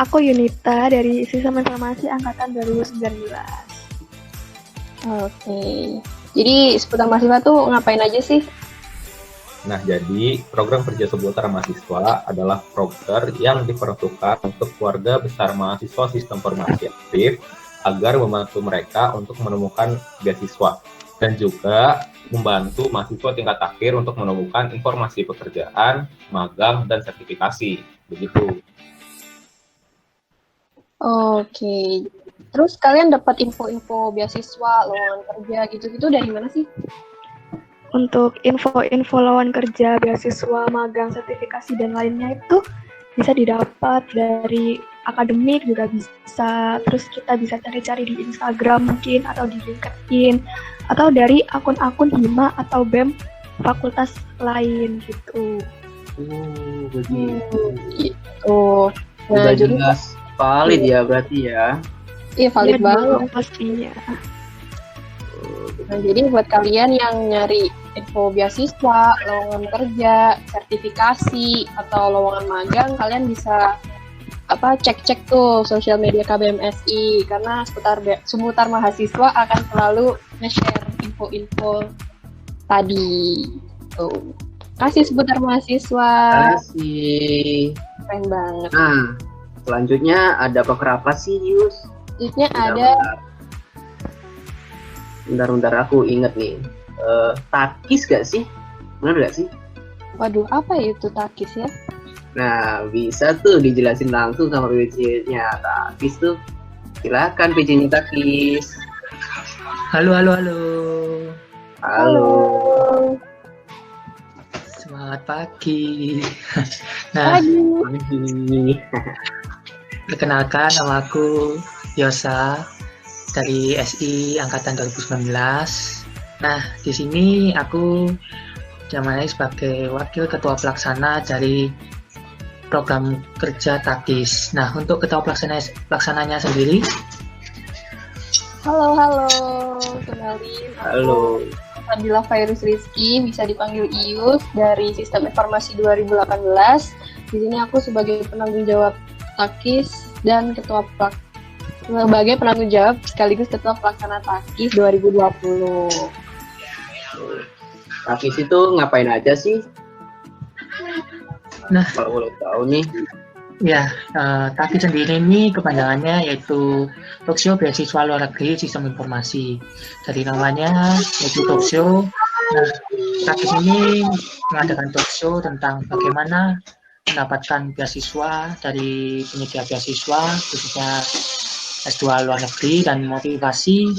Aku Yunita dari Sistem Informasi angkatan 2019. Oke. Jadi seputar mahasiswa tuh ngapain aja sih? Nah, jadi program kerja seputar mahasiswa adalah proker yang diperuntukkan untuk keluarga besar mahasiswa sistem informasi aktif agar membantu mereka untuk menemukan beasiswa dan juga membantu mahasiswa tingkat akhir untuk menemukan informasi pekerjaan, magang, dan sertifikasi. Begitu. Oke. Terus kalian dapat info-info beasiswa, lowongan kerja gitu-gitu dari mana sih? Untuk info-info lowongan kerja, beasiswa, magang, sertifikasi, dan lainnya itu bisa didapat dari akademik juga bisa. Terus kita bisa cari-cari di Instagram mungkin, atau di LinkedIn, atau dari akun-akun HIMA atau BEM fakultas lain gitu. Begitu. Gitu. Udah jelas valid ya berarti ya. Iya, valid banget pastinya. Nah, jadi buat kalian yang nyari info beasiswa, lowongan kerja, sertifikasi, atau lowongan magang, kalian bisa cek-cek tuh sosial media KBMSI, karena seputar mahasiswa akan selalu nge-share info-info tadi. Tuh. Kasih seputar mahasiswa. Kasih. Keren banget. Nah, selanjutnya ada proker apa sih, Yus? Selanjutnya ada. Bentar aku inget nih. Takis gak sih? Bener gak sih? Waduh, apa itu takis ya? Nah, bisa tuh dijelasin langsung sama PJ-nya Takis tuh. Silakan PJ-nya Takis. Halo. Halo. Semangat pagi. Pagi. Perkenalkan, nama aku Yosa dari SI angkatan 2019. Nah, di sini aku diamanai sebagai wakil ketua pelaksana dari program kerja Takis. Nah, untuk ketua pelaksananya sendiri. Halo, kenalin. Halo. Fadila Fairuz Rizky, bisa dipanggil Ius, dari Sistem Informasi 2018. Di sini aku sebagai penanggung jawab Takis dan sebagai penanggung jawab sekaligus ketua pelaksana Takis 2020. Takis itu ngapain aja sih? Nah, kalau boleh tahu nih. Ya, Takis sendiri ini kepanjangannya yaitu Talkshow Beasiswa Luar Negeri Sistem Informasi. Dari namanya yaitu Talkshow. Nah, Takis ini mengadakan talkshow tentang bagaimana mendapatkan beasiswa dari penyedia beasiswa, khususnya S2 luar negeri, dan motivasi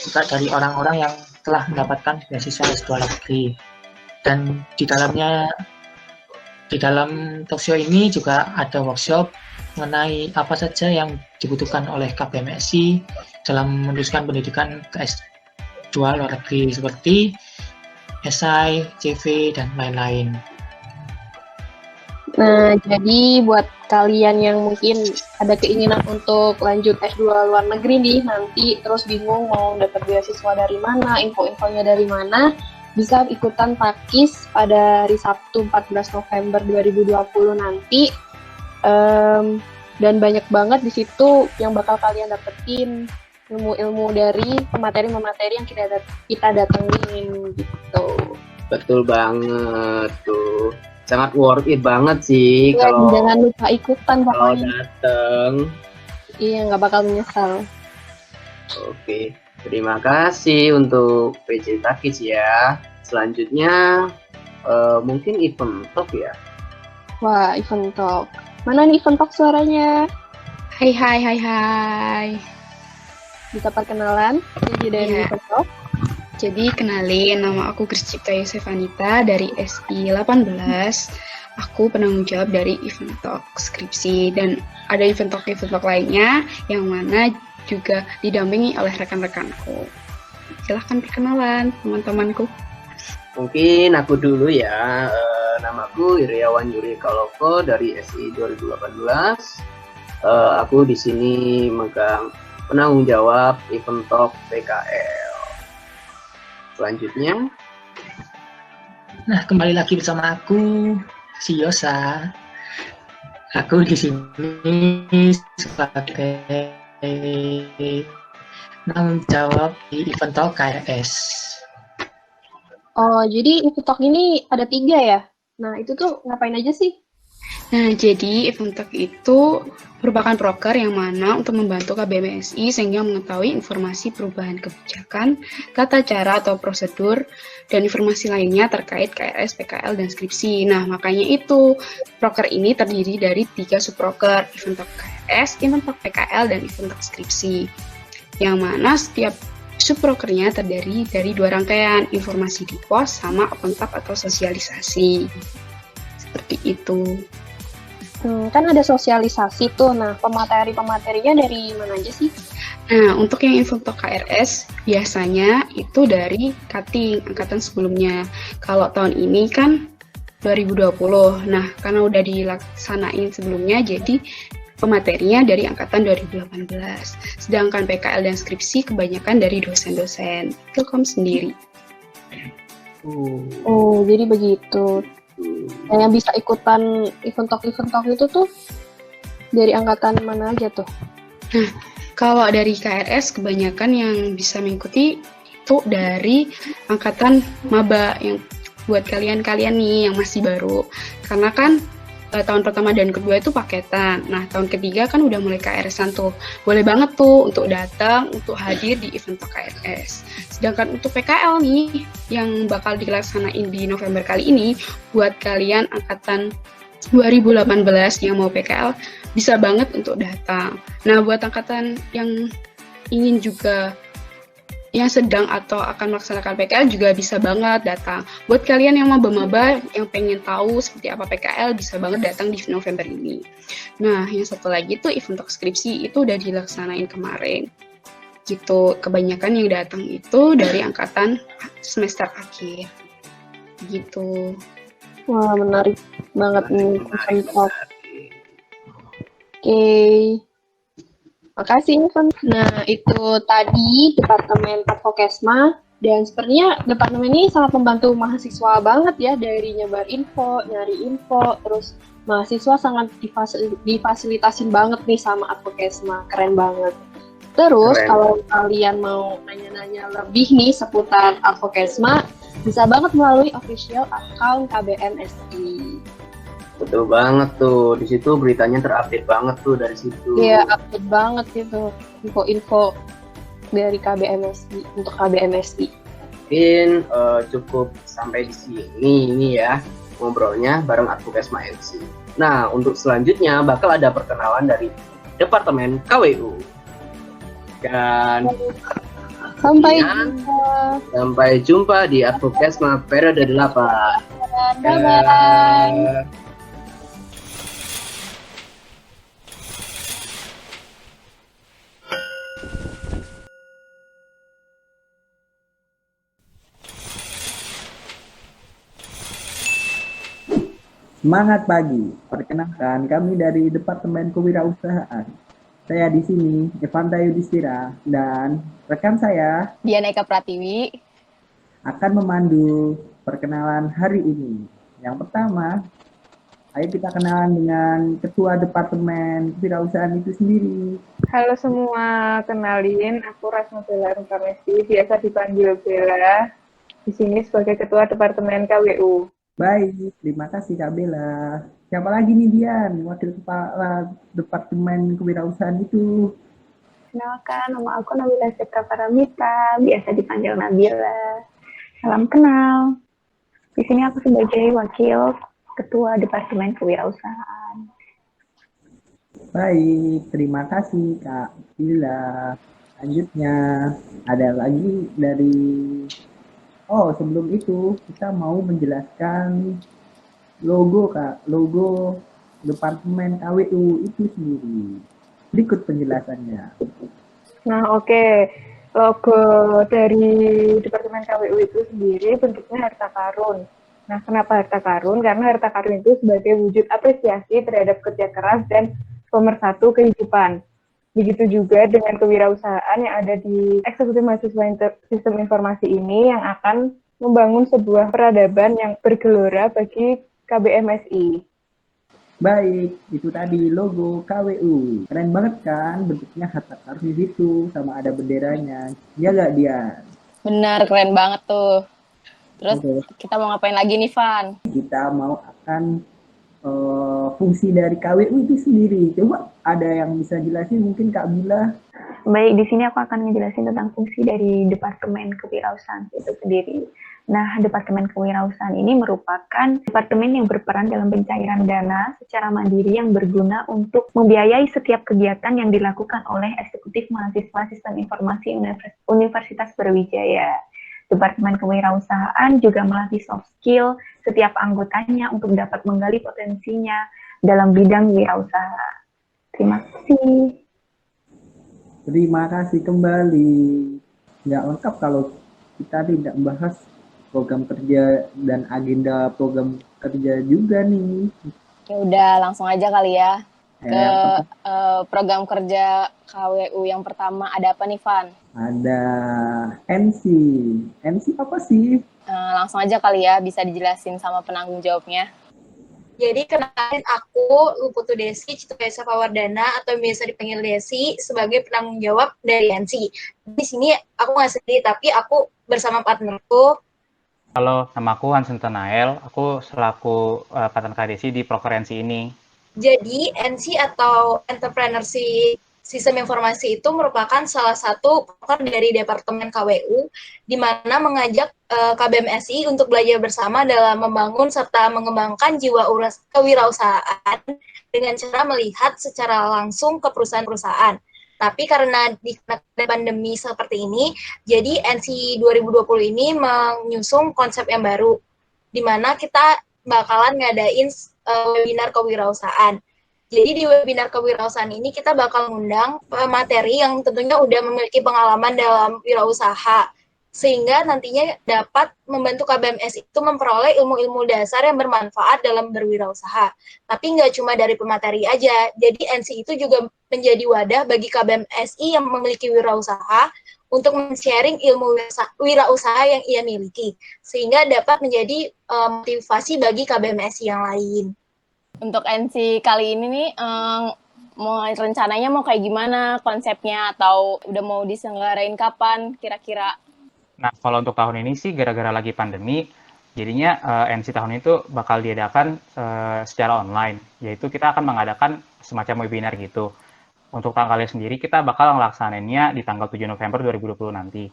juga dari orang-orang yang telah mendapatkan beasiswa S2 luar negeri. Dan di dalam talkshow ini juga ada workshop mengenai apa saja yang dibutuhkan oleh KBMSI dalam meneruskan pendidikan ke S2 luar negeri, seperti esai, CV, dan lain-lain. Nah, jadi buat kalian yang mungkin ada keinginan untuk lanjut S2 luar negeri nih, nanti terus bingung mau dapat beasiswa dari mana, info-infonya dari mana, bisa ikutan Takis pada hari Sabtu 14 November 2020 nanti. Dan banyak banget di situ yang bakal kalian dapetin ilmu-ilmu dari pemateri-pemateri yang kita datengin gitu. Betul banget tuh. Sangat worth it banget sih Ya, kalau jangan lupa ikutan kalau pokoknya. dateng. Iya, nggak bakal menyesal. Oke, terima kasih untuk PJ Takis ya. Selanjutnya mungkin event talk ya. Wah, event talk. Mana nih event talk suaranya? Hai hai hai hai. Bisa perkenalan jadi dari Iya. event talk? Jadi kenalin, nama aku Kriscipta Yosefanita dari SI 18. Aku penanggung jawab dari event talk skripsi dan ada event talk lainnya yang mana juga didampingi oleh rekan-rekanku. Silahkan perkenalan teman-temanku. Mungkin aku dulu ya. Namaku Iriawan Yuri Kaloko dari SI 2018. Aku di sini megang penanggung jawab event talk PKL. Selanjutnya, Nah, kembali lagi bersama aku, si Yosa. Aku di sini sebagai penanggung jawab di event talk KRS. Oh, jadi event talk ini ada 3 ya? Nah, itu tuh ngapain aja sih? Nah, jadi event talk itu merupakan proker yang mana untuk membantu KBMSI sehingga mengetahui informasi perubahan kebijakan, tata cara atau prosedur, dan informasi lainnya terkait KRS, PKL, dan skripsi. Nah, makanya itu proker ini terdiri dari 3 subproker, event talk KRS, event talk PKL, dan event talk skripsi. Yang mana setiap subprokernya terdiri dari 2 rangkaian, informasi di pos sama open tab atau sosialisasi. Seperti itu. Kan ada sosialisasi tuh. Nah, pemateri-pematerinya dari mana aja sih? Nah, untuk yang event talk KRS biasanya itu dari cutting angkatan sebelumnya. Kalau tahun ini kan 2020. Nah, karena udah dilaksanain sebelumnya jadi pematerinya dari angkatan 2018. Sedangkan PKL dan skripsi kebanyakan dari dosen-dosen Ilkom sendiri. Oh, jadi begitu. Yang bisa ikutan event talk itu tuh dari angkatan mana aja tuh? Nah, kalau dari KRS kebanyakan yang bisa mengikuti itu dari angkatan maba yang buat kalian-kalian nih yang masih baru. Karena kan tahun pertama dan kedua itu paketan. Nah, tahun ketiga kan udah mulai KRS-an tuh. Boleh banget tuh untuk datang, untuk hadir di event talk KRS. Sedangkan untuk PKL nih, yang bakal dilaksanain di November kali ini, buat kalian angkatan 2018 yang mau PKL, bisa banget untuk datang. Nah, buat angkatan yang ingin juga yang sedang atau akan melaksanakan PKL juga bisa banget datang. Buat kalian yang maba-maba yang pengen tahu seperti apa PKL bisa banget datang di November ini. Nah, yang satu lagi tuh event talk skripsi itu udah dilaksanain kemarin. Gitu, kebanyakan yang datang itu dari angkatan semester akhir. Gitu. Wah, menarik banget nih event talk. Oke. Makasih, Evan. Nah, itu tadi Departemen Advokesma, dan sepertinya departemen ini sangat membantu mahasiswa banget ya, dari nyebar info, nyari info, terus mahasiswa sangat difasilitasin banget nih sama Advokesma, keren banget. Terus, Keren. kalau kalian mau nanya-nanya lebih nih seputar Advokesma, bisa banget melalui official account KBMSI. betul banget tuh. Di situ beritanya terupdate banget tuh dari situ. Iya, update banget gitu info-info dari KBMSI untuk KBMSI. Mungkin cukup sampai di sini ini ya ngobrolnya bareng Advokesma MC. Nah, untuk selanjutnya bakal ada perkenalan dari Departemen KWU. Dan sampai jumpa di Advokesma periode 8. Bye-bye. Semangat pagi. Perkenalkan, kami dari Departemen Kewirausahaan. Saya di sini, Evanta Yudhistira, dan rekan saya Diana Eka Pratiwi akan memandu perkenalan hari ini. Yang pertama, ayo kita kenalan dengan Ketua Departemen Kewirausahaan itu sendiri. Halo semua, kenalin aku Rasma Bella Rungkamesti, biasa dipanggil Bella. Di sini sebagai Ketua Departemen KWU. Baik, terima kasih Kak Bella. Siapa lagi nih Dian, Wakil Kepala Departemen Kewirausahaan itu? Kenalkan, nama aku Nabila Citra Paramita, biasa dipanggil Nabila. Salam kenal. Di sini aku sebagai wakil Ketua Departemen Kewirausahaan. Baik, terima kasih Kak Bila. Selanjutnya ada lagi dari sebelum itu kita mau menjelaskan logo Kak, logo Departemen KWU itu sendiri. Berikut penjelasannya. Nah, oke. Logo dari Departemen KWU itu sendiri bentuknya harta karun. Nah, kenapa harta karun? Karena harta karun itu sebagai wujud apresiasi terhadap kerja keras dan pemersatu kehidupan. Begitu juga dengan kewirausahaan yang ada di Eksekutif Mahasiswa Sistem Informasi ini yang akan membangun sebuah peradaban yang bergelora bagi KBMSI. Baik, itu tadi logo KWU. Keren banget kan bentuknya harta karun di situ sama ada benderanya. Iya nggak dia? Benar, keren banget tuh. Terus kita mau ngapain lagi nih, Van? Kita mau akan fungsi dari KWU itu sendiri. Coba ada yang bisa jelasin mungkin Kak Bila? Baik, di sini aku akan ngejelasin tentang fungsi dari Departemen Kewirausahaan itu sendiri. Nah, Departemen Kewirausahaan ini merupakan departemen yang berperan dalam pencairan dana secara mandiri yang berguna untuk membiayai setiap kegiatan yang dilakukan oleh Eksekutif Mahasiswa Sistem Informasi Universitas Brawijaya. Departemen Kewirausahaan juga melatih soft skill setiap anggotanya untuk dapat menggali potensinya dalam bidang wirausaha. Terima kasih. Terima kasih kembali. Nggak lengkap kalau kita tidak membahas program kerja dan agenda program kerja juga nih. Ya udah, langsung aja kali ya ke program kerja KWU yang pertama. Ada apa nih, Van? Ada NC. NC apa sih? Langsung aja kali ya, bisa dijelasin sama penanggung jawabnya. Jadi kenalin aku Luputu Desi Citayasa Pawardana atau biasa dipanggil Desi sebagai penanggung jawab dari NC. Di sini aku nggak sendiri, tapi aku bersama partnerku. Halo, nama aku Hansen Tenael. Aku selaku partner KDC di Prokerensi ini. Jadi NC atau Entrepreneurship Sistem Informasi itu merupakan salah satu proker dari Departemen KWU, di mana mengajak KBMSI untuk belajar bersama dalam membangun serta mengembangkan jiwa kewirausahaan dengan cara melihat secara langsung ke perusahaan-perusahaan. Tapi karena di pandemi seperti ini, jadi NC 2020 ini menyusung konsep yang baru, di mana kita bakalan ngadain webinar kewirausahaan. Jadi di webinar kewirausahaan ini kita bakal mengundang materi yang tentunya udah memiliki pengalaman dalam wirausaha, sehingga nantinya dapat membantu KBMSI itu memperoleh ilmu-ilmu dasar yang bermanfaat dalam berwirausaha. Tapi nggak cuma dari pemateri aja, jadi NC itu juga menjadi wadah bagi KBMSI yang memiliki wirausaha untuk men-sharing ilmu wirausaha yang ia miliki, sehingga dapat menjadi motivasi bagi KBMSI yang lain. Untuk NC kali ini nih, rencananya mau kayak gimana konsepnya, atau udah mau diselenggarain kapan kira-kira? Nah, kalau untuk tahun ini sih gara-gara lagi pandemi, jadinya NC tahun itu bakal diadakan secara online, yaitu kita akan mengadakan semacam webinar gitu. Untuk tanggalnya sendiri kita bakal ngelaksanainnya di tanggal 7 November 2020 nanti.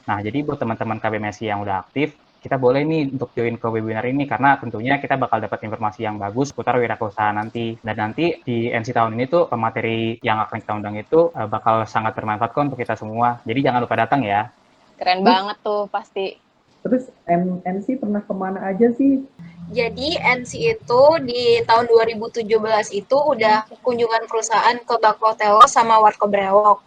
Nah, jadi buat teman-teman KBMSI yang udah aktif, kita boleh nih untuk join ke webinar ini karena tentunya kita bakal dapat informasi yang bagus seputar wirausaha nanti. Dan nanti di NC tahun ini tuh materi yang akan kita undang itu bakal sangat bermanfaat kok untuk kita semua. Jadi jangan lupa datang ya. Keren banget tuh pasti. Terus NC pernah kemana aja sih? Jadi NC itu di tahun 2017 itu udah kunjungan perusahaan ke Baklotelo sama Warko Brewok.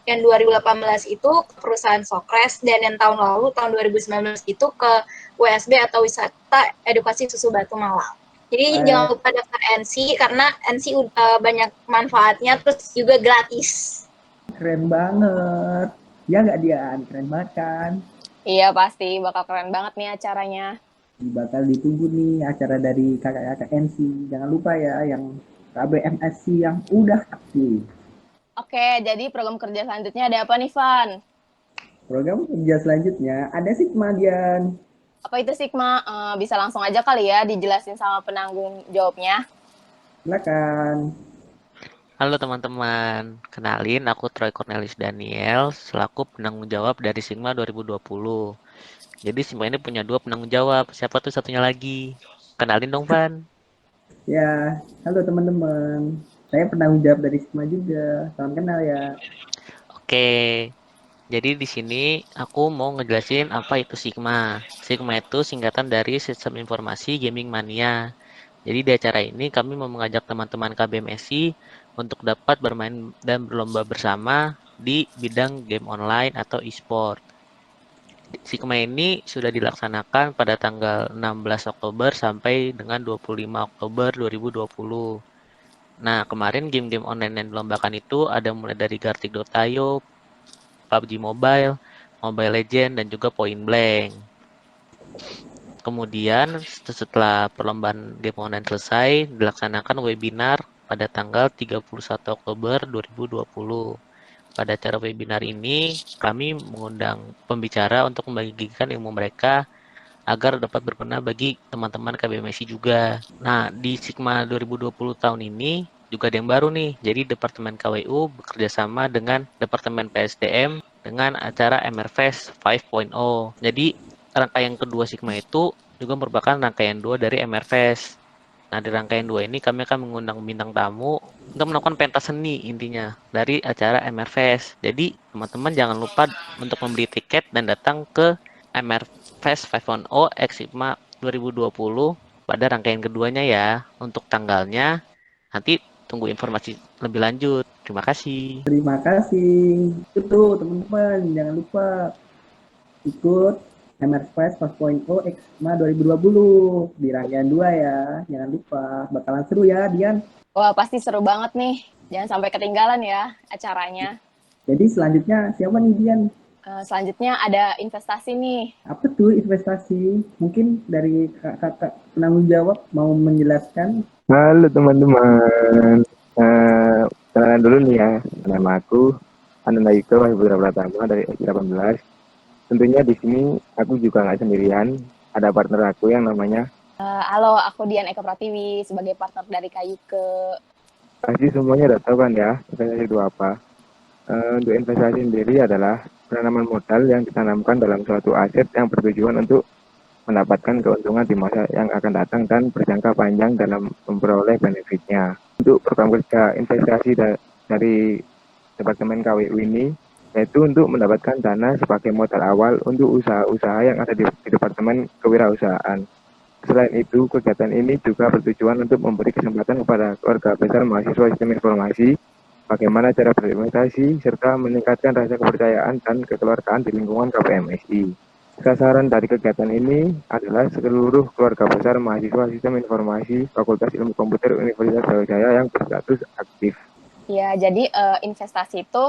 Yang 2018 itu ke perusahaan Sokres, dan yang tahun lalu, tahun 2019 itu ke WSB atau Wisata Edukasi Susu Batu Malang. Jadi jangan lupa daftar NC, karena NC udah banyak manfaatnya, terus juga gratis. Keren banget. Ya nggak Dian? Keren banget kan? Iya pasti, bakal keren banget nih acaranya. Bakal ditunggu nih acara dari kakak-kakak NC. Jangan lupa ya yang KBMSI yang udah aktif. Oke, jadi program kerja selanjutnya ada apa nih, Van? Program kerja selanjutnya ada Sigma, Dian. Apa itu Sigma? Bisa langsung aja kali ya dijelasin sama penanggung jawabnya. Silakan. Halo teman-teman, kenalin aku Troy Cornelis Daniel selaku penanggung jawab dari Sigma 2020. Jadi Sigma ini punya 2 penanggung jawab. Siapa tuh satunya lagi? Kenalin dong, Van. Ya, halo teman-teman. Saya penanggung jawab dari Sigma juga. Salam kenal ya. Oke. Jadi di sini aku mau ngejelasin apa itu Sigma. Sigma itu singkatan dari Sistem Informasi Gaming Mania. Jadi di acara ini kami mau mengajak teman-teman KBMSI untuk dapat bermain dan berlomba bersama di bidang game online atau e-sport. Sigma ini sudah dilaksanakan pada tanggal 16 Oktober sampai dengan 25 Oktober 2020. Nah, kemarin game-game online yang dilombakan itu ada mulai dari Gartic.io, PUBG Mobile, Mobile Legends, dan juga Point Blank. Kemudian setelah perlombaan game online selesai, dilaksanakan webinar pada tanggal 31 Oktober 2020. Pada acara webinar ini, kami mengundang pembicara untuk membagikan ilmu mereka agar dapat berguna bagi teman-teman KBMSI juga. Nah, di Sigma 2020 tahun ini juga ada yang baru nih. Jadi Departemen KWU bekerja sama dengan Departemen PSDM dengan acara MRFest 5.0. Jadi rangkaian kedua Sigma itu juga merupakan rangkaian 2 dari MRFest. Nah, di rangkaian 2 ini kami akan mengundang bintang tamu untuk melakukan pentas seni intinya dari acara MRFest. Jadi, teman-teman jangan lupa untuk membeli tiket dan datang ke MRFest 5.0 X Sigma 2020 pada rangkaian keduanya ya. Untuk tanggalnya nanti tunggu informasi lebih lanjut. Terima kasih. Terima kasih. Itu teman-teman, jangan lupa ikut MRFest 4.0 Xma 2020 di rangkaian 2 ya. Jangan lupa, bakalan seru ya, Dian. Wah, pasti seru banget nih. Jangan sampai ketinggalan ya acaranya. Jadi selanjutnya siapa nih, Dian? Selanjutnya ada investasi nih. Apa tuh investasi? Mungkin dari kakak penanggung jawab mau menjelaskan. Halo teman-teman. Kenalan dulu nih ya. Nama aku Ananda Yiko Putra Pratama dari S18. Tentunya di sini aku juga nggak sendirian. Ada partner aku yang namanya. Halo, aku Dian Eka Pratiwi sebagai partner dari Kayuke. Pasti semuanya udah tahu kan ya investasi itu apa. Untuk investasi sendiri adalah penanaman modal yang ditanamkan dalam suatu aset yang bertujuan untuk mendapatkan keuntungan di masa yang akan datang dan berjangka panjang dalam memperoleh benefitnya. Untuk program kerja investasi dari Departemen KWU ini, yaitu untuk mendapatkan dana sebagai modal awal untuk usaha-usaha yang ada di Departemen Kewirausahaan. Selain itu, kegiatan ini juga bertujuan untuk memberi kesempatan kepada keluarga besar mahasiswa sistem informasi bagaimana cara berinvestasi, serta meningkatkan rasa kepercayaan dan kekeluargaan di lingkungan KPMSI. Sasaran dari kegiatan ini adalah seluruh keluarga besar mahasiswa sistem informasi Fakultas Ilmu Komputer Universitas Brawijaya yang berstatus aktif. Ya, jadi investasi itu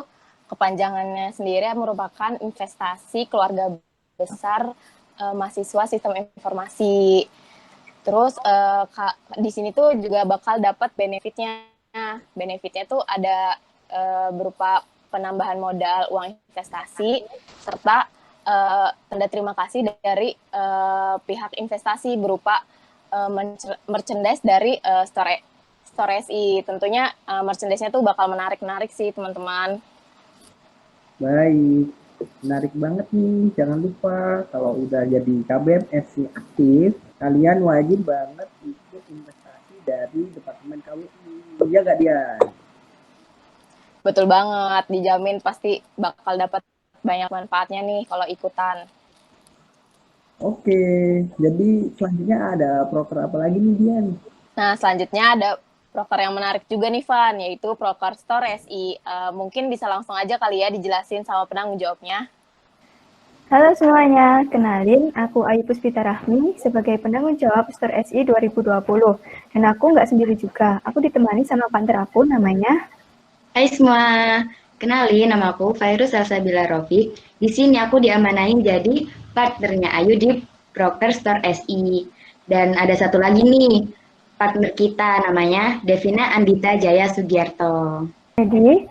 kepanjangannya sendiri merupakan investasi keluarga besar mahasiswa sistem informasi. Terus di sini tuh juga bakal dapat benefitnya. Benefitnya tuh ada berupa penambahan modal uang investasi serta tanda terima kasih dari pihak investasi berupa merchandise dari Store SI. Tentunya merchandise-nya tuh bakal menarik sih teman-teman. Baik, menarik banget nih. Jangan lupa kalau udah jadi KBMSI aktif, kalian wajib banget ikut investasi dari Departemen KWU. Iya nggak, Dian? Betul banget, dijamin pasti bakal dapat banyak manfaatnya nih kalau ikutan. Oke, jadi selanjutnya ada proker apa lagi nih, Dian? Nah, selanjutnya ada proker yang menarik juga nih, Van, yaitu proker Store SI. Mungkin bisa langsung aja kali ya dijelasin sama penanggung jawabnya. Halo semuanya, kenalin aku Ayu Puspita Rahmi sebagai penanggung jawab Store SI 2020. Dan aku nggak sendiri juga, aku ditemani sama partner aku namanya. Hai semua, kenalin nama aku Fairuz Salsabila Rafiq. Di sini aku diamanain jadi partnernya Ayu di proker Store SI. Dan ada satu lagi nih, partner kita namanya Devina Andita Jaya Sugiarto. Jadi,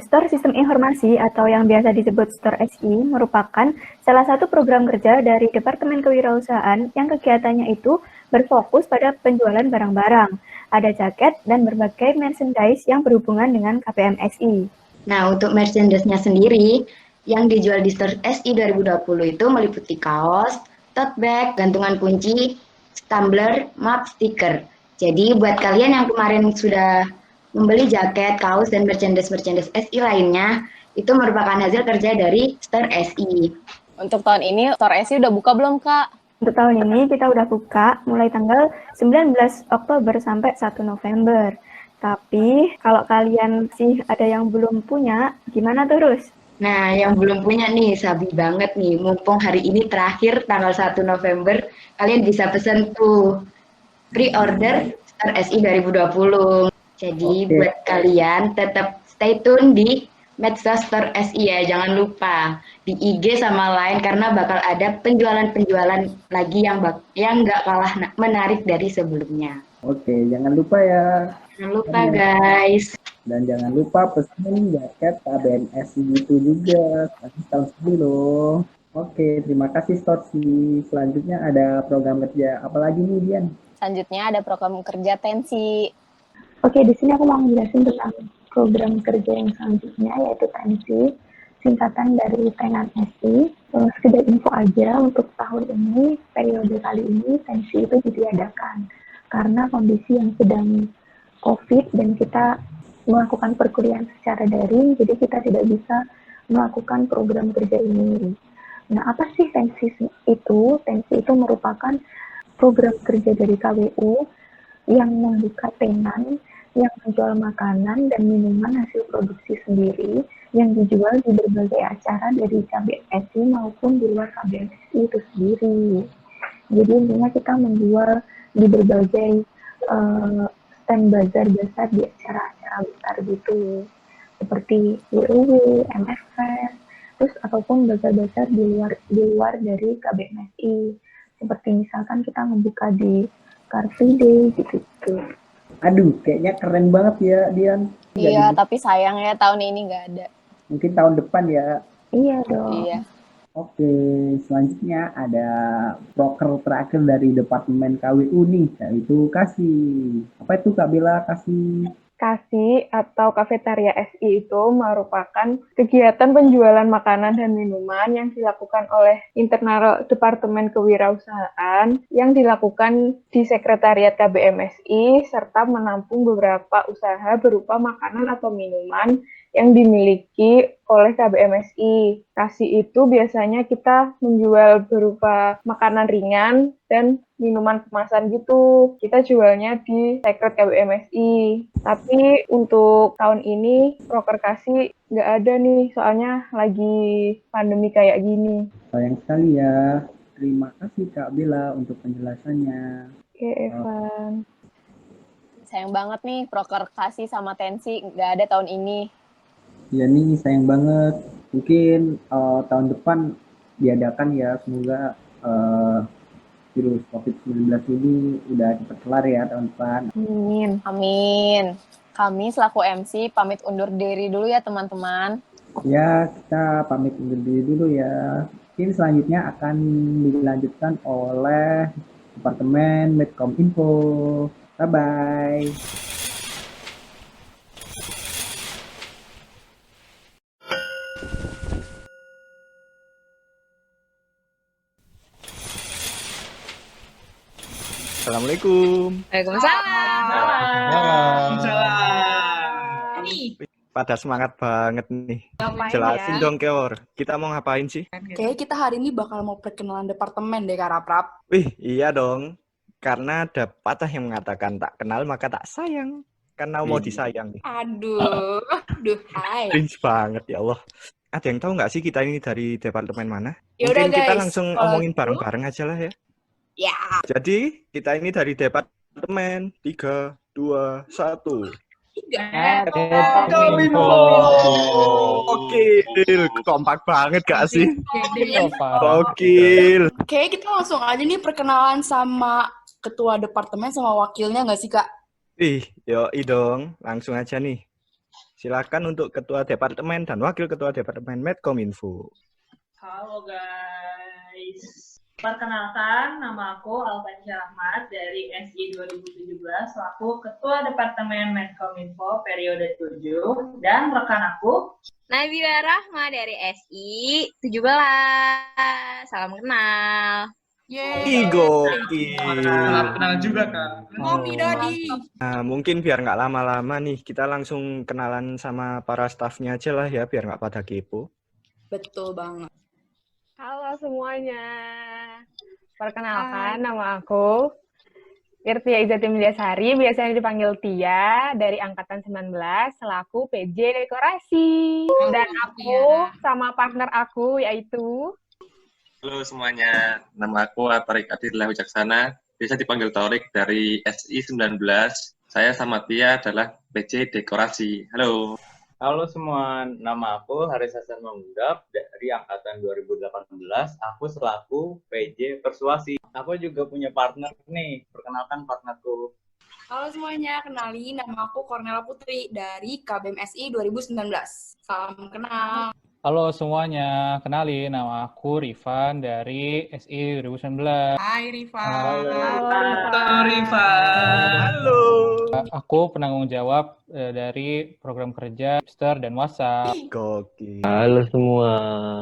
Store Sistem Informasi atau yang biasa disebut Store SI merupakan salah satu program kerja dari Departemen Kewirausahaan yang kegiatannya itu berfokus pada penjualan barang-barang. Ada jaket dan berbagai merchandise yang berhubungan dengan KPMSI. Nah, untuk merchandise-nya sendiri, yang dijual di Store SI 2020 itu meliputi kaos, tote bag, gantungan kunci, tumbler, map, stiker. Jadi buat kalian yang kemarin sudah membeli jaket, kaos, dan merchandise SI lainnya, itu merupakan hasil kerja dari Store SI. Untuk tahun ini, Store SI udah buka belum, Kak? Untuk tahun ini kita udah buka mulai tanggal 19 Oktober sampai 1 November. Tapi kalau kalian sih ada yang belum punya, gimana terus? Nah, yang belum punya nih, sabi banget nih. Mumpung hari ini terakhir, tanggal 1 November, kalian bisa pesen tuh pre-order Store SI 2020. Jadi buat kalian tetap stay tune di medsos Store SI ya, jangan lupa. Di IG sama lain, karena bakal ada penjualan-penjualan lagi yang nggak kalah menarik dari sebelumnya. Oke, jangan lupa ya. Jangan lupa guys. Dan jangan lupa pesen jaket KBMSI gitu juga. Kasih tahu sendiri loh. Oke, terima kasih Storsi. Selanjutnya ada program kerja apa lagi nih, Dian? Selanjutnya ada program kerja Tensi. Oke, di sini aku mau menjelaskan tentang program kerja yang selanjutnya, yaitu Tensi, singkatan dari Tenan SI. Sekedar info aja, untuk tahun ini, periode kali ini, Tensi itu ditiadakan. Karena kondisi yang sedang COVID dan kita melakukan perkuliahan secara daring, jadi kita tidak bisa melakukan program kerja ini. Nah, apa sih Tensi itu? Tensi itu merupakan program kerja dari KWU yang membuka tenan, yang menjual makanan dan minuman hasil produksi sendiri, yang dijual di berbagai acara dari KBMSI maupun di luar KBMSI itu sendiri. Jadi intinya kita menjual di berbagai stand bazar-bazar di acara-acara besar gitu, seperti WUW, MFS, terus ataupun bazar-bazar di luar dari KBMSI, seperti misalkan kita membuka di Car Free Day gitu. Aduh, kayaknya keren banget ya, Dian. Iya, tapi sayang ya tahun ini nggak ada. Mungkin tahun depan ya. Iya dong. Iya. Oke, selanjutnya ada proker terakhir dari Departemen KWU nih, yaitu KASI. Apa itu Kak Bella, KASI? KASI atau Kafetaria SI itu merupakan kegiatan penjualan makanan dan minuman yang dilakukan oleh internal Departemen Kewirausahaan yang dilakukan di Sekretariat KBMSI serta menampung beberapa usaha berupa makanan atau minuman yang dimiliki oleh KBMSI. KASI itu biasanya kita menjual berupa makanan ringan dan minuman kemasan gitu. Kita jualnya di Sekret KBMSI. Tapi untuk tahun ini proker KASI nggak ada nih, soalnya lagi pandemi kayak gini. Sayang sekali ya. Terima kasih Kak Bella untuk penjelasannya. Oke, Evan. Sayang banget nih proker KASI sama Tensi nggak ada tahun ini. Ya nih, sayang banget. Mungkin tahun depan diadakan ya. Semoga virus COVID-19 ini udah cepat kelar ya tahun depan. Amin. Amin. Kami selaku MC pamit undur diri dulu ya teman-teman. Ya, kita pamit undur diri dulu ya. Mungkin selanjutnya akan dilanjutkan oleh Departemen Medcominfo. Bye-bye. Assalamualaikum. Waalaikumsalam. Pada semangat banget nih. Ngapain Jelasin ya? dong, Keor. Kita mau ngapain sih? Kayaknya kita hari ini bakal mau perkenalan departemen deh, Kak Raprap. Wih, iya dong. Karena ada patah yang mengatakan tak kenal maka tak sayang. Karena mau disayang nih. Aduh, hai. Cringe banget ya Allah. Ada yang tahu nggak sih kita ini dari departemen mana? Yaudah, Mungkin kita guys, langsung kalau omongin gitu- bareng-bareng aja lah ya. Ya. Jadi, kita ini dari departemen 3, 2, 1. Kominfo. Gokil, kompak banget gak sih? Gokil. Oke, kita langsung aja nih perkenalan sama ketua departemen sama wakilnya nggak sih, Kak? Ih, yoi dong, langsung aja nih. Silakan untuk ketua departemen dan wakil ketua departemen Medcominfo. Halo guys. Perkenalkan, nama aku Alfansya Ahmad dari SI 2017 selaku Ketua Departemen Menkominfo periode 7 dan rekan aku Nabila Rahma dari SI 17. Salam kenal. Gokil. Salam kenal juga, Kak. Mommy Daddy. Nah, mungkin biar nggak lama-lama nih, kita langsung kenalan sama para staffnya aja lah ya, biar nggak pada kepo. Betul banget. Halo semuanya. Perkenalkan, nama aku Irtia Izati Mulyasari, biasanya dipanggil Tia, dari Angkatan 19, selaku PJ Dekorasi. Dan aku sama partner aku, yaitu... Halo semuanya, nama aku Tarik Adillah Wijaksana, biasa dipanggil Torik dari SI 19. Saya sama Tia adalah PJ Dekorasi. Halo. Halo semua, nama aku Haris Hasan Mangudap dari Angkatan 2018. Aku selaku PJ Persuasi. Aku juga punya partner nih, perkenalkan partnerku. Halo semuanya, kenalin nama aku Cornela Putri dari KBMSI 2019. Salam kenal. Halo semuanya, kenalin nama aku Rifan dari SI 2019. Hai Rifan. Halo Rifan. Halo. Aku penanggung jawab dari program kerja Hipster dan WhatsApp. Gokil. Halo semua,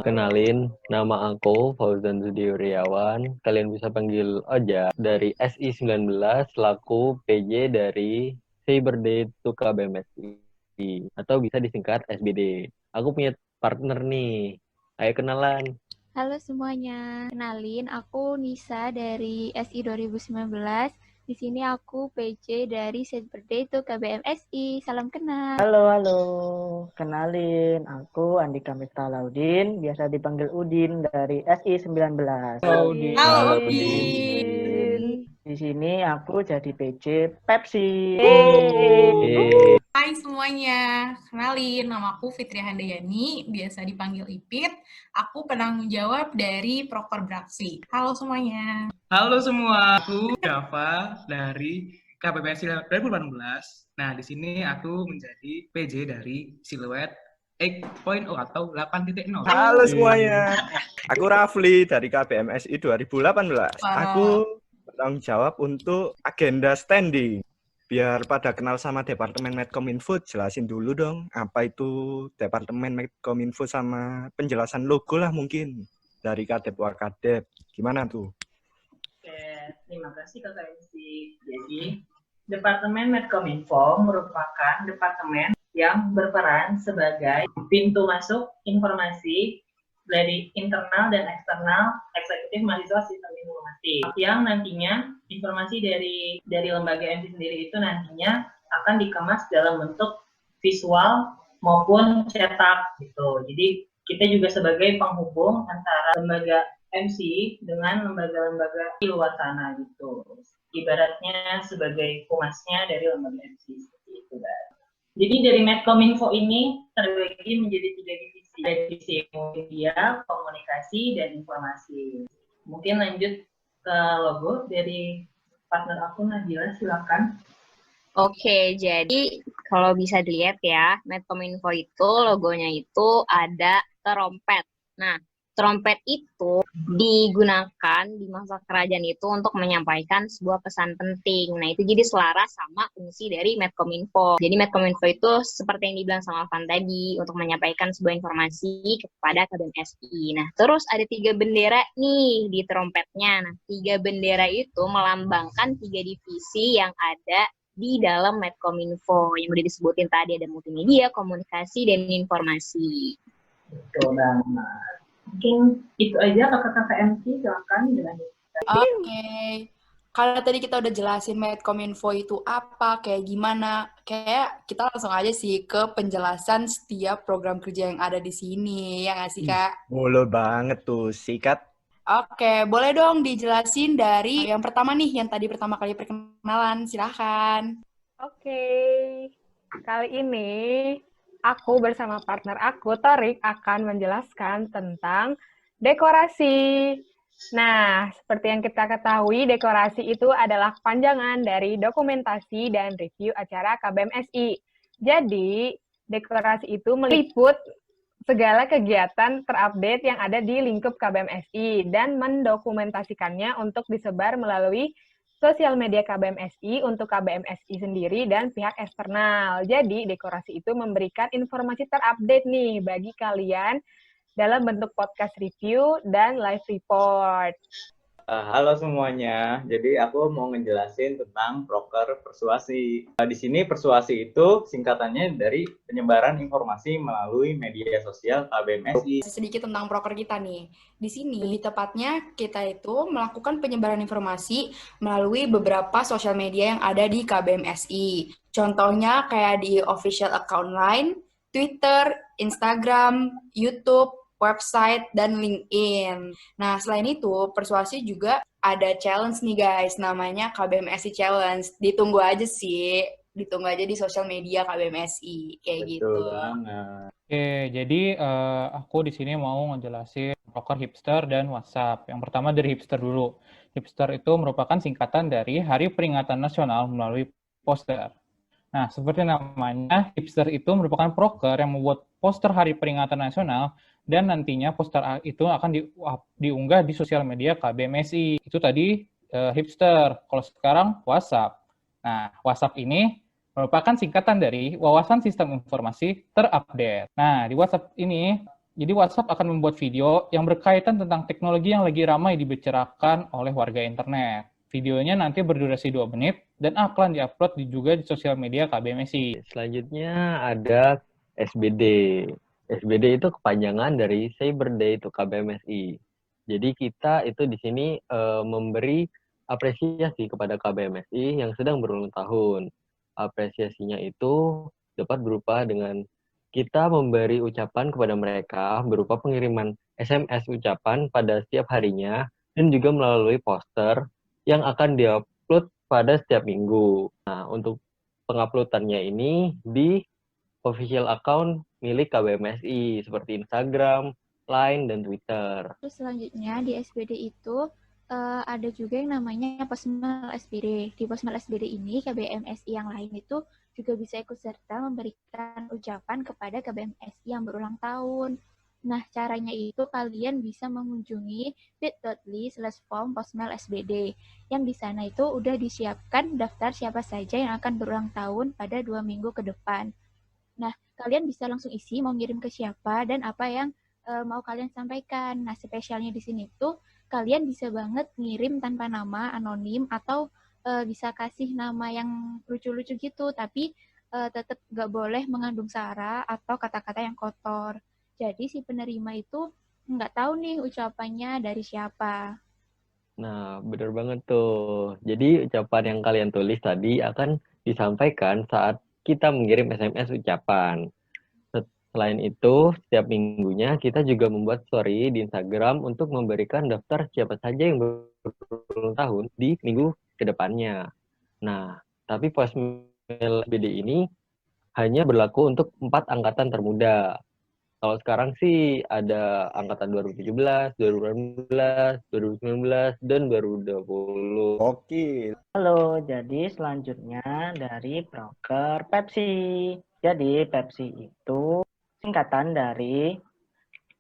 kenalin nama aku Fauzan Zudi Uriawan. Kalian bisa panggil Oja dari SI 19 selaku PJ dari Cyberday to KBMSI atau bisa disingkat SBD. Aku punya partner nih. Ayo kenalan. Halo semuanya, kenalin aku Nisa dari SI 2019. Di sini aku PJ dari Cyberday to KBMSI. Salam kenal. Halo, kenalin aku Andika Mifta Laudin, biasa dipanggil Udin dari SI 19. Halo Udin. Halo Udin. Di sini aku jadi PJ Pepsi. Hai semuanya, kenalin nama aku Fitri Handayani, biasa dipanggil Ipit. Aku penanggung jawab dari Proker Braksi. Halo semuanya. Halo semua, aku Java dari KBMSI 2018. Nah, di sini aku menjadi PJ dari Silhouette 8.0 atau 8.0. Halo semuanya, aku Rafli dari KBMSI 2018. Aku bertanggung jawab untuk agenda standing. Biar pada kenal sama Departemen Medcominfo, jelasin dulu dong, apa itu Departemen Medcominfo sama penjelasan logo lah mungkin dari Kadep Wakadep. Gimana tuh? Oke, terima kasih Kakak MC. Jadi, Departemen Medcominfo merupakan departemen yang berperan sebagai pintu masuk informasi dari internal dan eksternal eksekutif mahasiswa sistem informasi, yang nantinya informasi dari lembaga MC sendiri itu nantinya akan dikemas dalam bentuk visual maupun cetak gitu. Jadi kita juga sebagai penghubung antara lembaga MC dengan lembaga-lembaga di luar sana gitu. Ibaratnya sebagai humasnya dari lembaga MC seperti itu, guys. Jadi dari Medcominfo ini terbagi menjadi 3 divisi. Divisi media, komunikasi, dan informasi. Mungkin lanjut ke logo dari partner aku, Nabila, silakan. Oke, jadi kalau bisa dilihat ya, Medcominfo itu logonya itu ada trompet. Nah, trompet itu digunakan di masa kerajaan itu untuk menyampaikan sebuah pesan penting. Nah, itu jadi selaras sama fungsi dari Medcominfo. Jadi Medcominfo itu seperti yang dibilang sama Van tadi, untuk menyampaikan sebuah informasi kepada KBMSI. Nah, terus ada 3 bendera nih di trompetnya. Nah, 3 bendera itu melambangkan 3 divisi yang ada di dalam Medcominfo. Yang udah disebutin tadi, ada multimedia, komunikasi, dan informasi. Betul banget. Mungkin itu aja kakak-kakak MC, silakan dilanjutkan. Oke. Karena tadi kita udah jelasin Medcominfo itu apa, kayak gimana, kayak kita langsung aja sih ke penjelasan setiap program kerja yang ada di sini, ya nggak sih, Kak? Boleh banget tuh, sikat. Oke, boleh dong dijelasin dari yang pertama nih, yang tadi pertama kali perkenalan, silahkan. Oke, kali ini aku bersama partner aku, Torik, akan menjelaskan tentang dekorasi. Nah, seperti yang kita ketahui, dekorasi itu adalah kepanjangan dari dokumentasi dan review acara KBMSI. Jadi, dekorasi itu meliput segala kegiatan terupdate yang ada di lingkup KBMSI dan mendokumentasikannya untuk disebar melalui sosial media KBMSI untuk KBMSI sendiri dan pihak eksternal. Jadi, dekorasi itu memberikan informasi terupdate nih bagi kalian dalam bentuk podcast review dan live report. Halo semuanya, jadi aku mau ngejelasin tentang proker persuasi. Di sini persuasi itu singkatannya dari penyebaran informasi melalui media sosial KBMSI. Sedikit tentang proker kita nih. Di sini, lebih tepatnya kita itu melakukan penyebaran informasi melalui beberapa sosial media yang ada di KBMSI. Contohnya kayak di official account line, Twitter, Instagram, YouTube, website, dan LinkedIn. Nah, selain itu, Persuasi juga ada challenge nih guys, namanya KBMSI Challenge. Ditunggu aja sih, ditunggu aja di sosial media KBMSI, kayak gitu. Oke, jadi aku di sini mau ngejelasin proker hipster dan WhatsApp. Yang pertama dari hipster dulu. Hipster itu merupakan singkatan dari Hari Peringatan Nasional melalui poster. Nah, seperti namanya, hipster itu merupakan proker yang membuat poster Hari Peringatan Nasional dan nantinya poster itu akan diunggah di sosial media KBMSI. Itu tadi hipster. Kalau sekarang WhatsApp. Nah, WhatsApp ini merupakan singkatan dari Wawasan Sistem Informasi Terupdate. Nah, di WhatsApp ini, jadi WhatsApp akan membuat video yang berkaitan tentang teknologi yang lagi ramai dibicarakan oleh warga internet. Videonya nanti berdurasi 2 menit dan akan diupload juga di sosial media KBMSI. Selanjutnya ada SBD. SBD itu kepanjangan dari Cyber Day to KBMSI. Jadi kita itu di sini memberi apresiasi kepada KBMSI yang sedang berulang tahun. Apresiasinya itu dapat berupa dengan kita memberi ucapan kepada mereka berupa pengiriman SMS ucapan pada setiap harinya dan juga melalui poster yang akan diupload pada setiap minggu. Nah, untuk penguploadannya ini di official account milik KBMSI seperti Instagram, Line, dan Twitter. Terus selanjutnya di SBD itu ada juga yang namanya Posmel SBD. Di Posmel SBD ini KBMSI yang lain itu juga bisa ikut serta memberikan ucapan kepada KBMSI yang berulang tahun. Nah, caranya itu kalian bisa mengunjungi bit.ly/form Posmel SBD. Yang di sana itu udah disiapkan daftar siapa saja yang akan berulang tahun pada 2 minggu ke depan. Nah, kalian bisa langsung isi mau ngirim ke siapa dan apa yang mau kalian sampaikan. Nah, spesialnya di sini tuh kalian bisa banget ngirim tanpa nama, anonim, atau bisa kasih nama yang lucu-lucu gitu, tapi tetap nggak boleh mengandung sara atau kata-kata yang kotor. Jadi si penerima itu nggak tahu nih ucapannya dari siapa. Nah, benar banget tuh. Jadi ucapan yang kalian tulis tadi akan disampaikan saat kita mengirim SMS ucapan. Selain itu, setiap minggunya kita juga membuat story di Instagram untuk memberikan daftar siapa saja yang berulang tahun di minggu ke depannya. Nah, tapi Posmel SBD ini hanya berlaku untuk 4 angkatan termuda. Kalau sekarang sih ada angkatan 2017, 2018, 2019, dan 2020. Oke. Halo, jadi selanjutnya dari proker Pepsi. Jadi Pepsi itu singkatan dari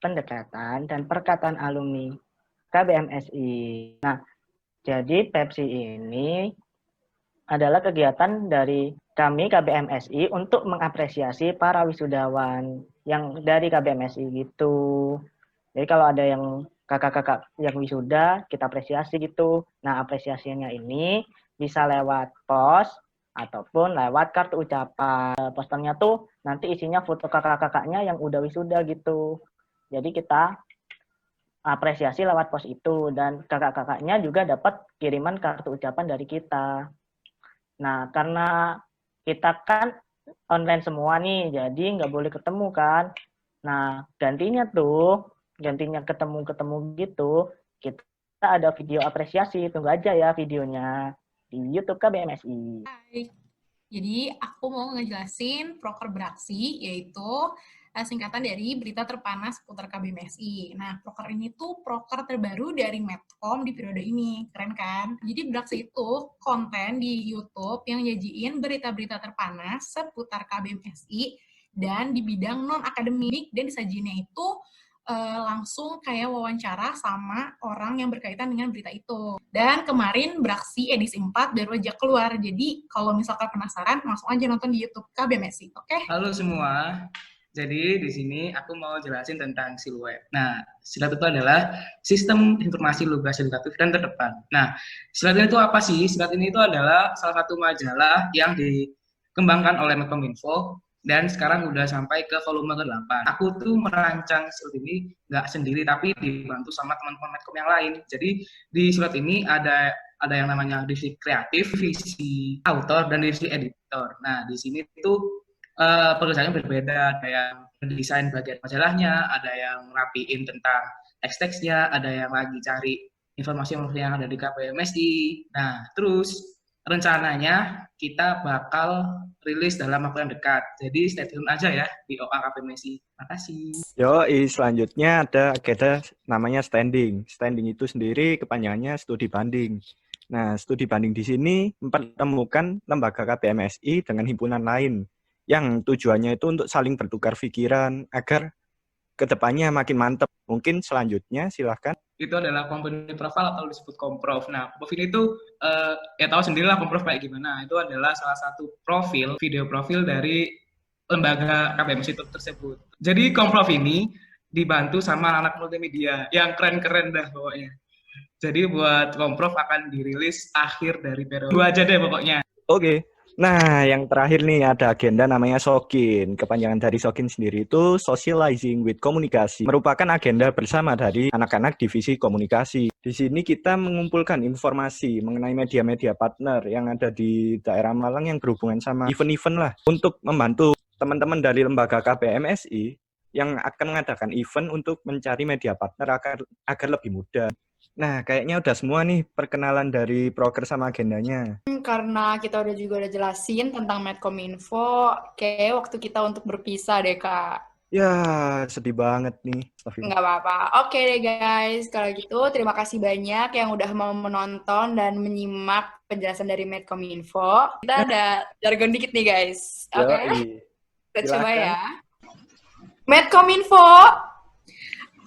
pendekatan dan perkataan alumni KBMSI. Nah, jadi Pepsi ini adalah kegiatan dari kami KBMSI untuk mengapresiasi para wisudawan yang dari KBMSI gitu. Jadi kalau ada yang kakak-kakak yang wisuda, kita apresiasi gitu. Nah, apresiasinya ini bisa lewat pos ataupun lewat kartu ucapan. Posternya tuh nanti isinya foto kakak-kakaknya yang udah wisuda gitu. Jadi kita apresiasi lewat pos itu dan kakak-kakaknya juga dapat kiriman kartu ucapan dari kita. Nah, karena kita kan online semua nih, jadi nggak boleh ketemu kan. Nah, gantinya ketemu-ketemu gitu, kita ada video apresiasi, tunggu aja ya videonya di YouTube KBMSI. Hai. Jadi aku mau ngejelasin proker beraksi, yaitu singkatan dari berita terpanas seputar KBMSI. Nah, proker ini tuh proker terbaru dari Medcom di periode ini. Keren kan? Jadi beraksi itu konten di YouTube yang nyajiin berita-berita terpanas seputar KBMSI dan di bidang non-akademik, dan disajiinnya itu langsung kayak wawancara sama orang yang berkaitan dengan berita itu. Dan kemarin Beraksi edisi 4 baru aja keluar, jadi kalau misalkan penasaran, langsung aja nonton di YouTube KBMSI, oke? Halo semua, jadi di sini aku mau jelasin tentang Siluet. Nah, Siluet itu adalah sistem informasi lugas edukatif dan terdepan. Nah, Siluet itu apa sih? Siluet ini itu adalah salah satu majalah yang dikembangkan oleh Medcominfo dan sekarang udah sampai ke volume ke-8. Aku tuh merancang Siluet ini nggak sendiri, tapi dibantu sama teman-teman Medcom yang lain. Jadi di Siluet ini ada yang namanya divisi kreatif, divisi autor, dan divisi editor. Nah, di sini tuh pekerjaannya berbeda, ada yang mendesain bagian majalahnya, ada yang rapiin tentang teks-teksnya, ada yang lagi cari informasi-informasi yang ada di KBMSI. Nah, terus rencananya kita bakal rilis dalam waktu yang dekat. Jadi stay tune aja ya di OA KBMSI. Makasih. Selanjutnya ada agenda namanya standing. Standing itu sendiri kepanjangannya studi banding. Nah, studi banding di sini mempertemukan lembaga KBMSI dengan himpunan lain yang tujuannya itu untuk saling bertukar pikiran agar kedepannya makin mantap. Mungkin selanjutnya silahkan. Itu adalah company profile atau disebut komprov. Nah, komprov ini tuh ya tahu sendirilah komprov kayak gimana. Itu adalah salah satu profil, video profil dari lembaga KBMSI tersebut. Jadi komprov ini dibantu sama anak multimedia yang keren-keren dah pokoknya. Jadi buat komprov akan dirilis akhir dari periode 2 aja deh pokoknya. Oke. Nah, yang terakhir nih ada agenda namanya SOKIN. Kepanjangan dari SOKIN sendiri itu Socializing with Komunikasi. Merupakan agenda bersama dari anak-anak divisi komunikasi. Di sini kita mengumpulkan informasi mengenai media-media partner yang ada di daerah Malang yang berhubungan sama event-event lah. Untuk membantu teman-teman dari lembaga KBMSI yang akan mengadakan event untuk mencari media partner agar lebih mudah. Nah, kayaknya udah semua nih perkenalan dari proker sama agendanya. Karena kita udah jelasin tentang Medcominfo, kayak waktu kita untuk berpisah deh, Kak. Ya, sedih banget nih. Nggak apa-apa. Oke deh, guys. Kalau gitu, terima kasih banyak yang udah mau menonton dan menyimak penjelasan dari Medcominfo. Kita ada jargon dikit nih, guys. Oke? Kita coba ya. Medcominfo.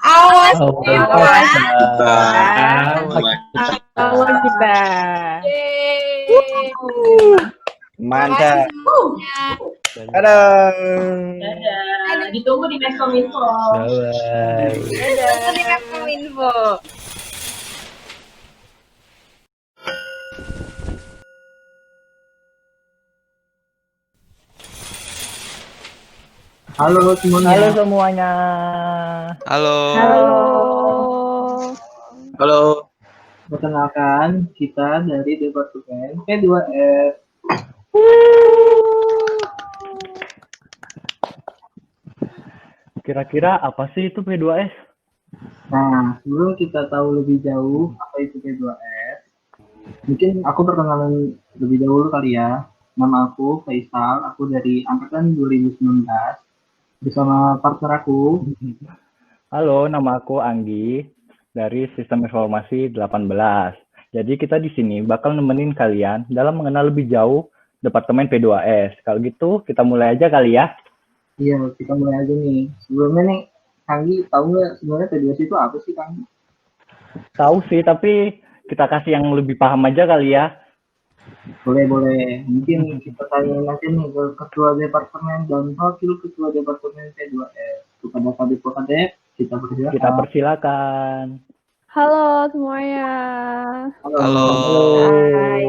Awas kita. Mantap. Dadah. Ditunggu di Medcominfo. Dadah. Di Medcominfo. Halo semuanya. Halo semuanya. Halo. Halo. Perkenalkan, kita dari Departemen P2S. Kira-kira apa sih itu P2S? Nah, sebelum kita tahu lebih jauh apa itu P2S, mungkin aku perkenalan lebih dahulu kali ya. Nama aku Faisal, aku dari angkatan 2019 bersama partner aku. Halo, nama aku Anggi dari Sistem Informasi 18. Jadi kita di sini bakal nemenin kalian dalam mengenal lebih jauh Departemen P2S. Kalau gitu kita mulai aja kali ya. Iya, kita mulai aja nih. Sebelumnya nih, Anggi tahu nggak sebenarnya P2S itu apa sih, Kang? Tahu sih, tapi kita kasih yang lebih paham aja kali ya. Boleh. Mungkin kita tanya aja nih ke Ketua Departemen dan Wakil Ketua Departemen P2S. Kepada Kadep Kadep, kita persilakan. Halo semuanya. Halo. Hai.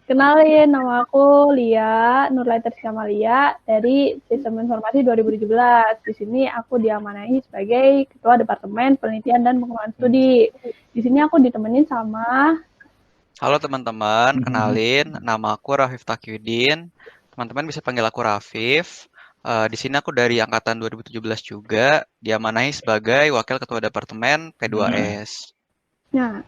Kenalin, nama aku Lia, Nurlaiter Kamalia dari Sistem Informasi 2017. Di sini aku diamanahi sebagai Ketua Departemen Penelitian dan Pengembangan Studi. Di sini aku ditemenin sama. Halo teman-teman, kenalin, nama aku Rafif Takyudin. Teman-teman bisa panggil aku Rafif. Di sini aku dari angkatan 2017 juga, diamanahi sebagai Wakil Ketua Departemen P2S. Nah,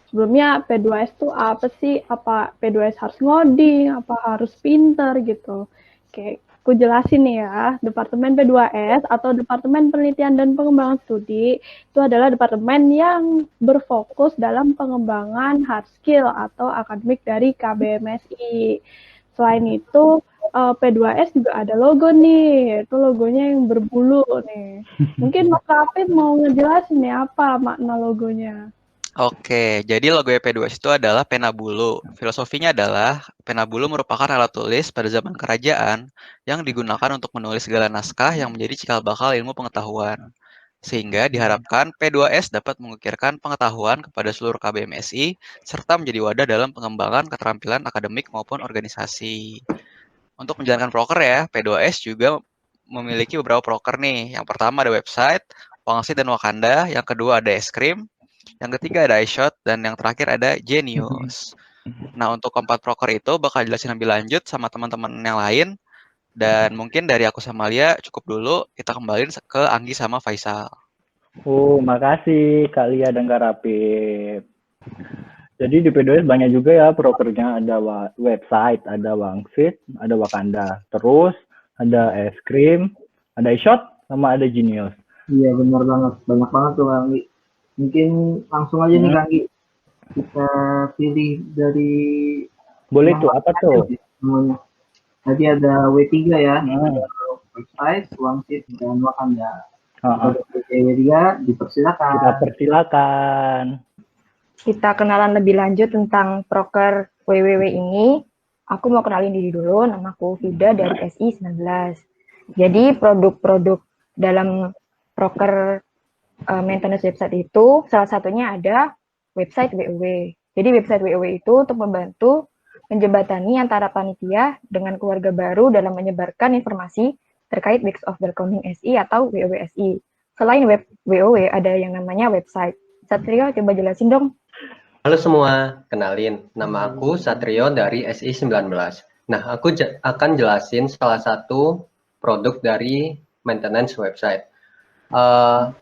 sebelumnya P2S itu apa sih? Apa P2S harus ngoding? Apa harus pinter gitu? Oke, aku jelasin nih ya. Departemen P2S atau Departemen Penelitian dan Pengembangan Studi itu adalah departemen yang berfokus dalam pengembangan hard skill atau akademik dari KBMSI. Selain itu, P2S juga ada logo nih, itu logonya yang berbulu nih. Mungkin Mas Rafid mau ngejelasin nih apa makna logonya. Oke, jadi logo P2S itu adalah pena bulu. Filosofinya adalah pena bulu merupakan alat tulis pada zaman kerajaan yang digunakan untuk menulis segala naskah yang menjadi cikal bakal ilmu pengetahuan. Sehingga diharapkan P2S dapat mengukirkan pengetahuan kepada seluruh KBMSI serta menjadi wadah dalam pengembangan keterampilan akademik maupun organisasi. Untuk menjalankan proker ya, P2S juga memiliki beberapa proker nih. Yang pertama ada website, Wangsit dan Wakanda. Yang kedua ada es krim. Yang ketiga ada iShot. Dan yang terakhir ada Genius. Nah, untuk keempat proker itu bakal jelasin lebih lanjut sama teman-teman yang lain. Dan mungkin dari aku sama Lia cukup dulu. Kita kembaliin ke Anggi sama Faisal. Makasih Kak Lia dan Kak Rapid. Jadi di P2S banyak juga ya prokernya, ada website, ada Wangsit, ada Wakanda. Terus ada es krim, ada iShot, sama ada Genius. Iya benar banget, banyak banget tuh Kang Gi. Mungkin langsung aja nih Kang Gi, kita pilih dari Boleh tuh, apa tuh? namanya. Tadi ada W3 ya, ada website, Wangsit, dan Wakanda. Pada W3 dipersilakan. Kita persilakan. Kita kenalan lebih lanjut tentang proker WWW ini. Aku mau kenalin diri dulu, namaku Vida dari SI19. Jadi produk-produk dalam proker maintenance website itu, salah satunya ada website WWW. Jadi website WWW itu untuk membantu menjembatani antara panitia dengan keluarga baru dalam menyebarkan informasi terkait Weeks of Welcoming SI atau WWSI. Selain web WOW, ada yang namanya website. Satrio, coba jelasin dong. Halo semua, kenalin. Nama aku Satrio dari SI19. Nah, aku akan jelasin salah satu produk dari maintenance website.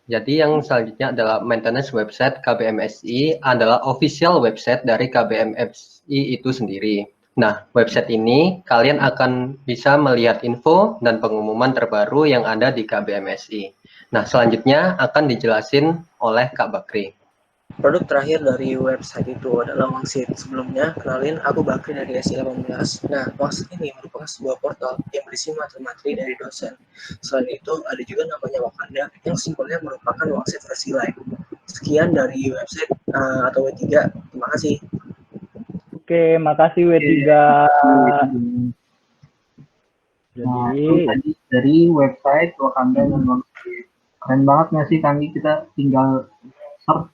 Jadi yang selanjutnya adalah maintenance website KBMSI adalah official website dari KBMSI itu sendiri. Nah, website ini kalian akan bisa melihat info dan pengumuman terbaru yang ada di KBMSI. Nah, selanjutnya akan dijelasin oleh Kak Bakri. Produk terakhir dari website itu adalah Wangsit. Sebelumnya, kenalin aku Bakri dari SI18. Nah, Wangsit ini merupakan sebuah portal yang berisi materi-materi dari dosen. Selain itu, ada juga namanya Wakanda yang simpelnya merupakan Wangsit versi live. Sekian dari website atau W3. Terima kasih. Oke, makasih W3. Nah, itu tadi dari website Wakanda dan Wangsit. Keren banget nggak sih Kang Gi? Kita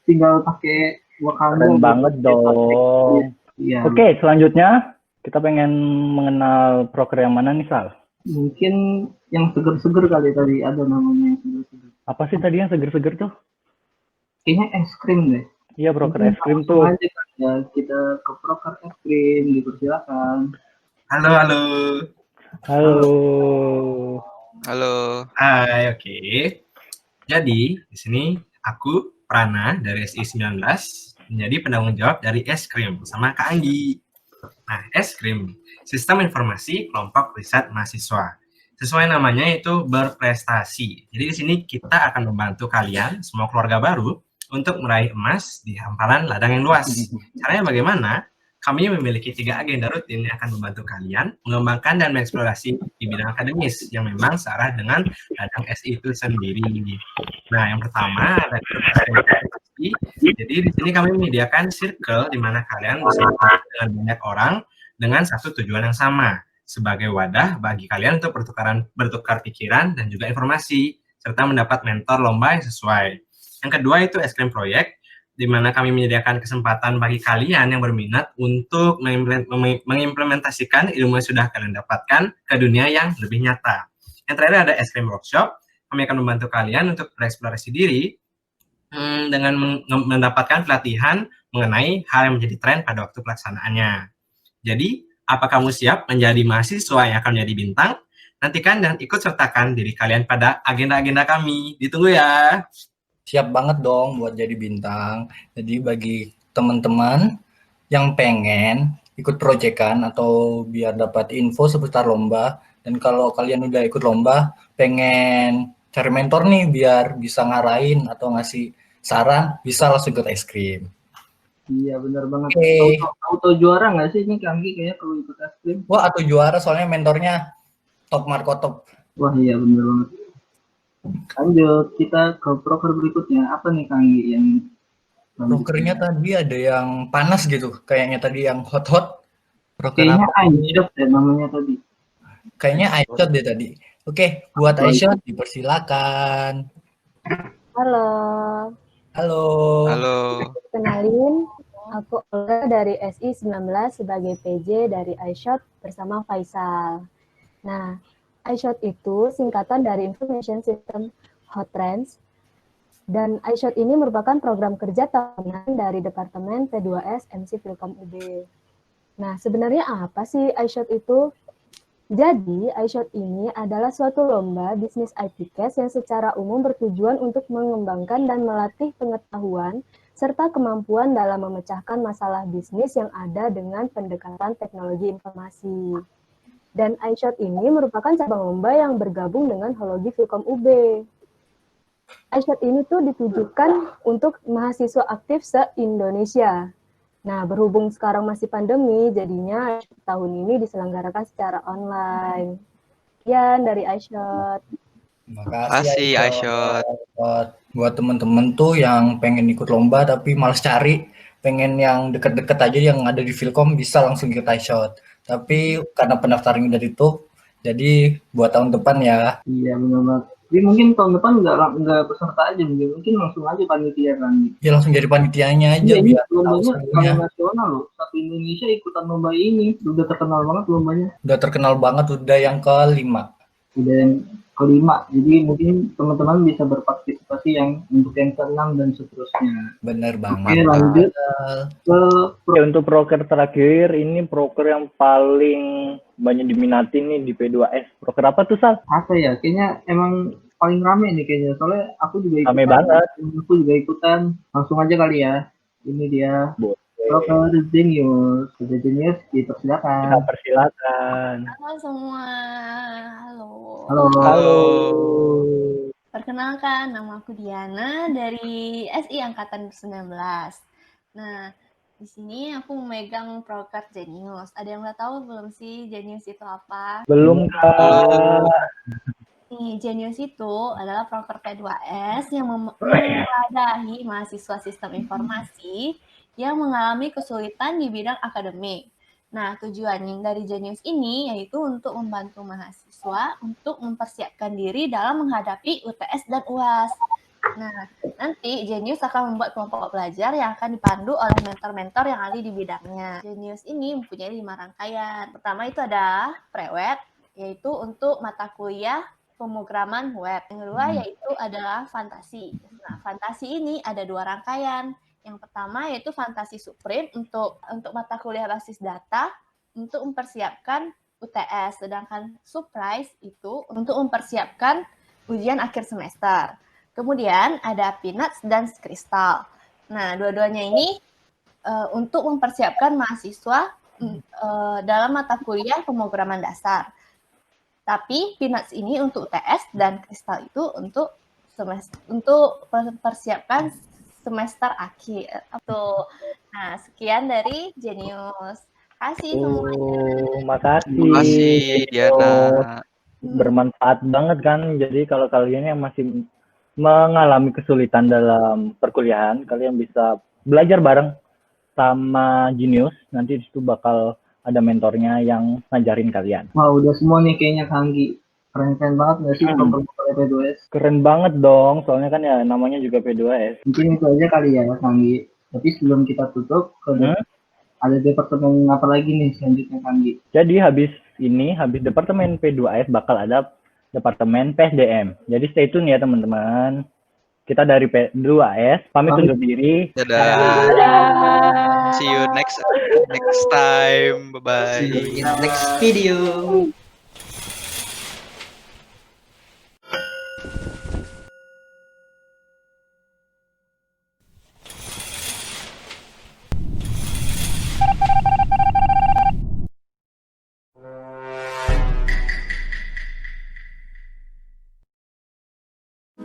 tinggal pakai Wakanda. Keren banget dong. Iya. Oke, selanjutnya kita pengen mengenal proker yang mana nih, Sal? Mungkin yang seger-seger kali tadi, ada namanya yang seger-seger. Apa sih tadi yang seger-seger tuh? Kayaknya es krim deh. Iya, proker es krim Langsung tuh. aja kan ya, kita ke proker es krim, dipersilakan. Halo, halo. Halo. Halo. Hai, oke. Jadi, di sini aku Prana dari SI19 menjadi penanggung jawab dari es krim sama Kak Anggi. Nah, es krim, Sistem Informasi Kelompok Riset Mahasiswa. Sesuai namanya itu berprestasi. Jadi di sini kita akan membantu kalian, semua keluarga baru, untuk meraih emas di hamparan ladang yang luas. Caranya bagaimana? Kami memiliki 3 agenda rutin yang akan membantu kalian mengembangkan dan mengeksplorasi di bidang akademis yang memang searah dengan ladang SI itu sendiri. Nah, yang pertama ada presentasi. Jadi di sini kami menyediakan circle di mana kalian bisa bertemu dengan banyak orang dengan satu tujuan yang sama sebagai wadah bagi kalian untuk bertukar pikiran dan juga informasi serta mendapat mentor lomba yang sesuai. Yang kedua itu es krim proyek, di mana kami menyediakan kesempatan bagi kalian yang berminat untuk mengimplementasikan ilmu yang sudah kalian dapatkan ke dunia yang lebih nyata. Yang terakhir ada es krim workshop, kami akan membantu kalian untuk bereksplorasi diri dengan mendapatkan pelatihan mengenai hal yang menjadi tren pada waktu pelaksanaannya. Jadi, apa kamu siap menjadi mahasiswa yang akan menjadi bintang? Nantikan dan ikut sertakan diri kalian pada agenda-agenda kami. Ditunggu ya. Siap banget dong buat jadi bintang. Jadi bagi teman-teman yang pengen ikut proyekan atau biar dapat info seputar lomba, dan kalau kalian udah ikut lomba, pengen cari mentor nih biar bisa ngarahin atau ngasih saran, bisa langsung ikut es krim. Iya benar banget. Oke. Auto juara nggak sih ini Kanggi kayaknya kalau ikut Eskrim? Wah, atau juara soalnya mentornya top Marco top. Wah iya benar banget. Lanjut kita ke proker berikutnya. Apa nih Kanggi yang Prokernya tadi ada yang panas gitu, kayaknya tadi yang hot-hot. Proker kayaknya apa? iShot ya namanya tadi. Kayaknya iShot deh tadi. Oke, buat iShot dipersilakan. Halo. Halo. Halo. Kenalin, aku Olga dari SI19 sebagai PJ dari iShot bersama Faisal. Nah, iShot itu singkatan dari Information System Hot Trends, dan iShot ini merupakan program kerja tahunan dari Departemen P2S MC Filkom UB. Nah, sebenarnya apa sih iShot itu? Jadi, iShot ini adalah suatu lomba bisnis IPCast yang secara umum bertujuan untuk mengembangkan dan melatih pengetahuan serta kemampuan dalam memecahkan masalah bisnis yang ada dengan pendekatan teknologi informasi. Dan iShot ini merupakan cabang lomba yang bergabung dengan Hologi Filkom UB. iShot ini tuh ditujukan untuk mahasiswa aktif se-Indonesia. Nah, berhubung sekarang masih pandemi, jadinya tahun ini diselenggarakan secara online. Sekian dari iShot. Makasih iShot. Buat temen-temen tuh yang pengen ikut lomba tapi malas cari, pengen yang deket-deket aja yang ada di Filkom bisa langsung ikut iShot. Tapi karena pendaftaran udah ditutup, jadi buat tahun depan ya. Iya benar banget. Jadi mungkin tahun depan nggak peserta aja, mungkin langsung aja panitia kan. Ya langsung jadi panitianya aja Iya, biar lombanya skala nasional loh. Satu Indonesia ikutan lomba ini. Udah terkenal banget lombanya. Udah terkenal banget, udah yang ke-5. Udah yang ke-5. Jadi mungkin teman-teman bisa berpartisipasi yang untuk yang ke-6 dan seterusnya. Bener banget. Oke, lanjut Oke, untuk proker terakhir, ini proker yang paling banyak diminati nih di P2S. Proker apa tuh, Sal? Apa ya? Kayaknya emang paling rame nih kayaknya. Soalnya aku juga ikutan. Rame banget. Aku juga ikutan. Langsung aja kali ya. Ini dia. Proker Genius. Genius, dipersilakan. Persilakan. Halo semua. Halo. Halo. Halo. Perkenalkan, nama aku Diana dari SI Angkatan 19. Nah, di sini aku memegang proker Genius. Ada yang udah tahu belum sih Genius itu apa? Belum, Kak. Nih, Genius itu adalah proker P2S yang mewadahi mahasiswa sistem informasi yang mengalami kesulitan di bidang akademik. Nah, tujuan dari Genius ini yaitu untuk membantu mahasiswa untuk mempersiapkan diri dalam menghadapi UTS dan UAS. Nah, nanti Genius akan membuat kelompok belajar yang akan dipandu oleh mentor-mentor yang ahli di bidangnya. Genius ini mempunyai 5 rangkaian. Pertama itu ada pre-web, yaitu untuk mata kuliah pemrograman web. Yang kedua yaitu adalah fantasi. Nah, fantasi ini ada 2 rangkaian. Yang pertama yaitu fantasi supreme untuk mata kuliah basis data untuk mempersiapkan UTS, sedangkan surprise itu untuk mempersiapkan ujian akhir semester. Kemudian ada Peanuts dan Kristal. Nah, dua-duanya ini untuk mempersiapkan mahasiswa dalam mata kuliah pemrograman dasar. Tapi Peanuts ini untuk UTS dan Kristal itu untuk mempersiapkan semester akhir. Nah, sekian dari Genius. Kasih semuanya. Makasih. Makasih, Diana. Bermanfaat banget kan. Jadi kalau kalian yang masih mengalami kesulitan dalam perkuliahan, kalian bisa belajar bareng sama Genius. Nanti di situ bakal ada mentornya yang ngajarin kalian. Wah, udah semua nih kayaknya Kanggi. Keren-keren banget nggak sih proker P2S? Keren banget dong, soalnya kan ya namanya juga P2S. Mungkin itu aja kali ya Kanggi. Tapi sebelum kita tutup, ada departemen apa lagi nih selanjutnya Kanggi? Jadi habis departemen P2S bakal ada departemen PSDM. Jadi stay tune ya teman-teman. Kita dari P2S pamit undur diri. Dadah. See you next time. Bye bye. See you in next video.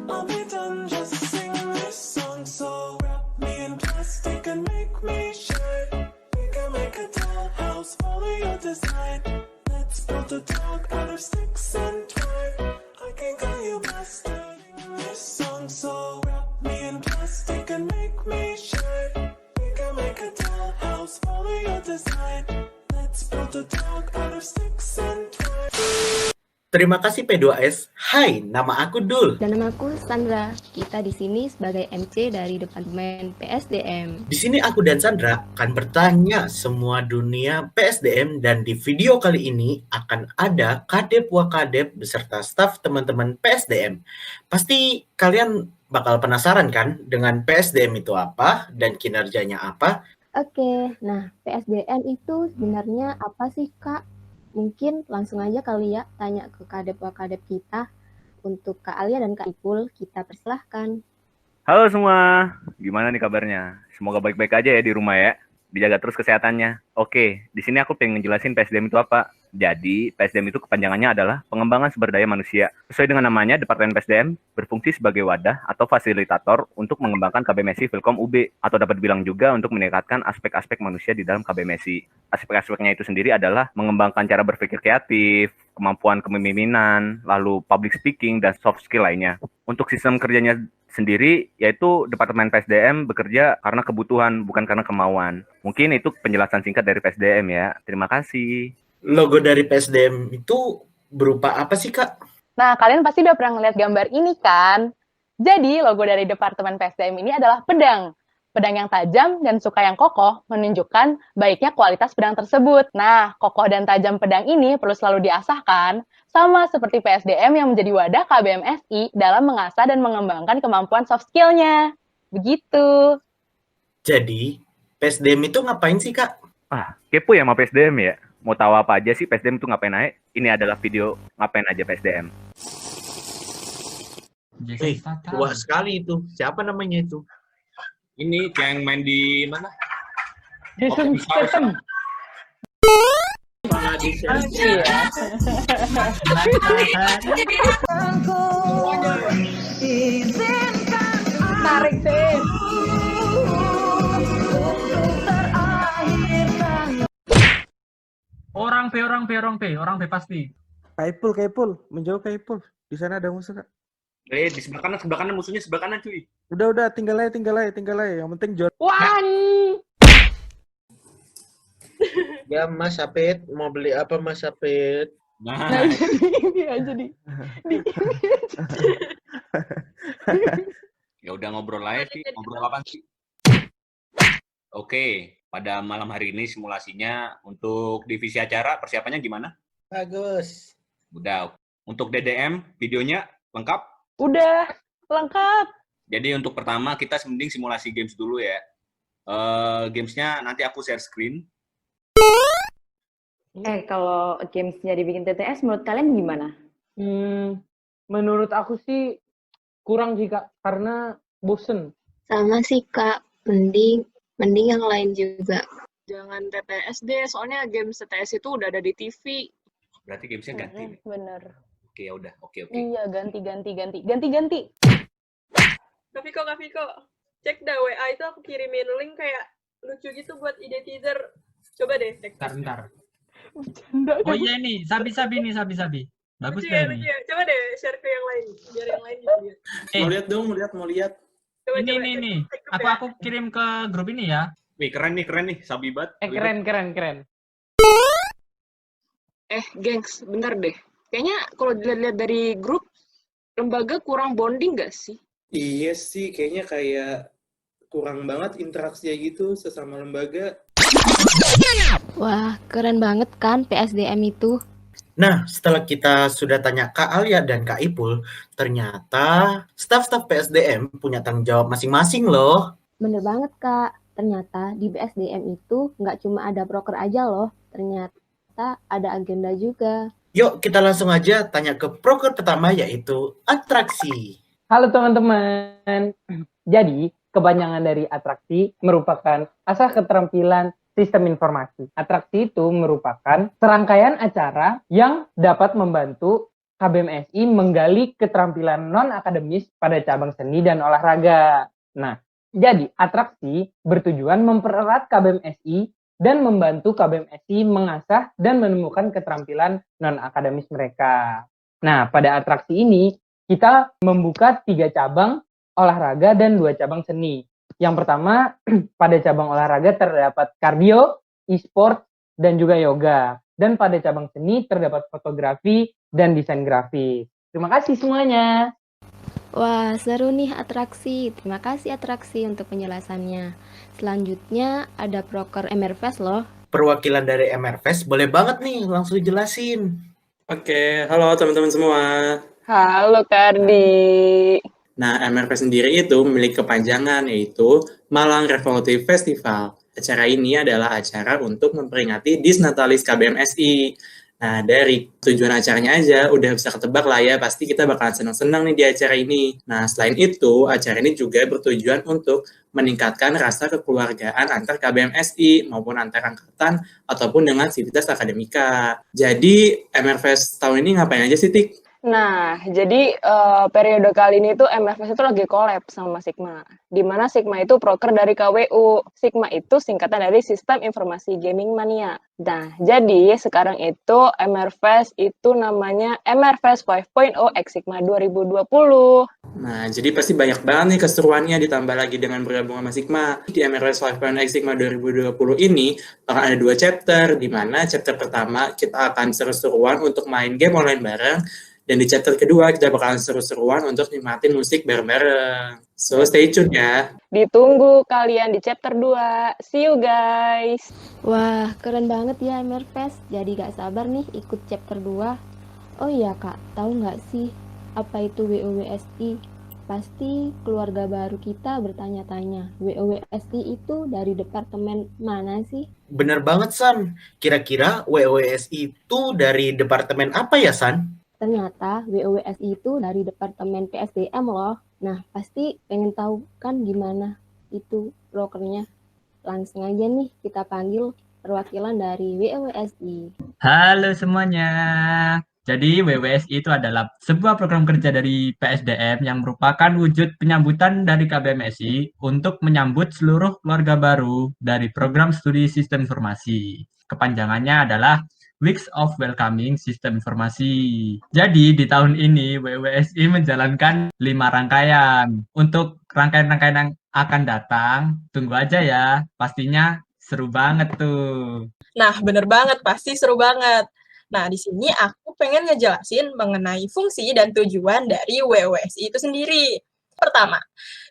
Are we done just singing this song? So wrap me in plastic and and make me shine. We can make a dollhouse, follow your design. Let's build a dog out of sticks and twine. I can call you master. This song so wrap me in plastic and make me shine. We can make a dollhouse, follow your design. Let's build a dog out of sticks and twine. Terima kasih P2S. Hai, nama aku Dul. Dan nama aku Sandra. Kita di sini sebagai MC dari Departemen PSDM. Di sini aku dan Sandra akan bertanya semua dunia PSDM dan di video kali ini akan ada Kadep Wakadep beserta staf teman-teman PSDM. Pasti kalian bakal penasaran kan dengan PSDM itu apa dan kinerjanya apa? Oke, nah PSDM itu sebenarnya apa sih Kak? Mungkin langsung aja kali ya tanya ke kadep-wakadep kita. Untuk Kak Alia dan Kak Ipul, kita persilahkan. Halo semua, gimana nih kabarnya? Semoga baik-baik aja ya di rumah ya. Dijaga terus kesehatannya. Oke, di sini aku pengen ngejelasin PSDM itu apa. Jadi, PSDM itu kepanjangannya adalah pengembangan sumber daya manusia. Sesuai dengan namanya, Departemen PSDM berfungsi sebagai wadah atau fasilitator untuk mengembangkan KBMSI Filkom UB, atau dapat dibilang juga untuk meningkatkan aspek-aspek manusia di dalam KBMSI. Aspek-aspeknya itu sendiri adalah mengembangkan cara berpikir kreatif, kemampuan kepemimpinan, lalu public speaking, dan soft skill lainnya. Untuk sistem kerjanya sendiri, yaitu Departemen PSDM bekerja karena kebutuhan, bukan karena kemauan. Mungkin itu penjelasan singkat dari PSDM ya. Terima kasih. Logo dari PSDM itu berupa apa sih, Kak? Nah, kalian pasti udah pernah ngeliat gambar ini kan? Jadi, logo dari Departemen PSDM ini adalah pedang. Pedang yang tajam dan suka yang kokoh menunjukkan baiknya kualitas pedang tersebut. Nah, kokoh dan tajam pedang ini perlu selalu diasahkan, sama seperti PSDM yang menjadi wadah KBMSI dalam mengasah dan mengembangkan kemampuan soft skill-nya. Begitu. Jadi, PSDM itu ngapain sih, Kak? Kepo ya sama PSDM ya? Mau tahu apa aja sih PSDM itu ngapain aja? Ini adalah video ngapain aja PSDM. Tua sekali itu. Siapa namanya itu? Ini yang main di mana? Jason Statham. Tarik sih. Orang B pasti. Kaipul, menjauh Kaipul. Di sana ada musuh, Kak. Di sebelah kanan musuhnya sebelah kanan cuy. Udah, tinggal aja. Yang penting John. Wani. Ya, Mas Sapit, mau beli apa Mas Sapit? Nah, ini aja di. Ya udah ngobrol aja sih. Ngobrol apa sih? Oke, pada malam hari ini simulasinya untuk divisi acara persiapannya gimana? Bagus. Udah. Untuk DDM videonya lengkap? Udah, lengkap. Jadi untuk pertama kita mending simulasi games dulu ya. Gamesnya nanti aku share screen. Kalau gamesnya dibikin TTS, menurut kalian gimana? Menurut aku sih kurang sih Kak, karena bosen. Sama sih Kak, mending yang lain juga. Jangan TTS deh, soalnya games TTS itu udah ada di TV. Berarti gamesnya ganti. Bener. Oke, ya udah. Oke. Iya, ganti. Kak Viko, cek dah WA itu aku kirimin link kayak lucu gitu buat ide teaser. Coba deh cek. Bentar. Oh iya ini, Sabi. Bagus lucu deh ya, ini. lucu ya. Coba deh share ke yang lain, biar yang lain juga lihat. Mau lihat. Coba, ini. Aku kirim ke grup ini ya. Wih, keren nih, Sabi banget. Keren. Gengs, bentar deh. Kayaknya kalau dilihat dari grup, lembaga kurang bonding gak sih? Iya sih, kayaknya kayak kurang banget interaksinya gitu sesama lembaga. Wah, keren banget kan PSDM itu. Nah, setelah kita sudah tanya Kak Alia dan Kak Ipul, ternyata staf-staf PSDM punya tanggung jawab masing-masing loh. Bener banget Kak, ternyata di PSDM itu nggak cuma ada proker aja loh, ternyata ada agenda juga. Yuk, kita langsung aja tanya ke proker pertama yaitu atraksi. Halo teman-teman. Jadi, kepanjangan dari atraksi merupakan asal keterampilan sistem informasi. Atraksi itu merupakan serangkaian acara yang dapat membantu KBMSI menggali keterampilan non-akademis pada cabang seni dan olahraga. Nah, Jadi, atraksi bertujuan mempererat KBMSI dan membantu KBMSI mengasah dan menemukan keterampilan non-akademis mereka. Nah, pada atraksi ini, kita membuka 3 cabang olahraga dan 2 cabang seni. Yang pertama, pada cabang olahraga terdapat kardio, e-sport, dan juga yoga. Dan pada cabang seni terdapat fotografi dan desain grafis. Terima kasih semuanya. Wah, seru nih atraksi. Terima kasih atraksi untuk penjelasannya. Selanjutnya ada proker MRFest loh. Perwakilan dari MRFest boleh banget nih langsung jelasin. Oke, halo teman-teman semua. Halo Kardi. Nah, MRFest sendiri itu memiliki kepanjangan yaitu Malang Revolutive Festival. Acara ini adalah acara untuk memperingati Disnatalis KBMSI. Nah, dari tujuan acaranya aja udah bisa ketebak lah ya, pasti kita bakalan senang-senang nih di acara ini. Nah, selain itu, acara ini juga bertujuan untuk meningkatkan rasa kekeluargaan antar KBMSI maupun antar angkatan ataupun dengan sivitas akademika. Jadi, MRFest tahun ini ngapain aja sih, Tik? Nah, jadi periode kali ini tuh MRFest itu lagi collab sama Sigma. Di mana Sigma itu proker dari KWU. Sigma itu singkatan dari Sistem Informasi Gaming Mania. Nah, jadi sekarang itu MRFest itu namanya MRFest 5.0 X Sigma 2020. Nah, jadi pasti banyak banget nih keseruannya ditambah lagi dengan bergabung sama Sigma. Di MRFest 5.0 X Sigma 2020 ini akan ada 2 chapter, di mana chapter pertama kita akan seru-seruan untuk main game online bareng. Dan di chapter kedua kita bakalan seru-seruan untuk nikmatin musik bareng-bareng. So, stay tune ya. Ditunggu kalian di chapter 2. See you guys. Wah, keren banget ya MRFest. Jadi gak sabar nih ikut chapter 2. Oh iya Kak, tahu nggak sih apa itu WOWSI? Pasti keluarga baru kita bertanya-tanya, WOWSI itu dari departemen mana sih? Bener banget, San. Kira-kira WOWSI itu dari departemen apa ya, San? Ternyata WOWSI itu dari Departemen PSDM loh. Nah, pasti pengen tahu kan gimana itu prokernya. Langsung aja nih kita panggil perwakilan dari WOWSI. Halo semuanya. Jadi WWSI itu adalah sebuah program kerja dari PSDM yang merupakan wujud penyambutan dari KBMSI untuk menyambut seluruh keluarga baru dari program studi sistem informasi. Kepanjangannya adalah Weeks of Welcoming Sistem Informasi. Jadi di tahun ini WWSI menjalankan 5 rangkaian. Untuk rangkaian-rangkaian yang akan datang, tunggu aja ya. Pastinya seru banget tuh. Nah, bener banget, pasti seru banget. Nah, di sini aku pengen ngejelasin mengenai fungsi dan tujuan dari WWSI itu sendiri. Pertama,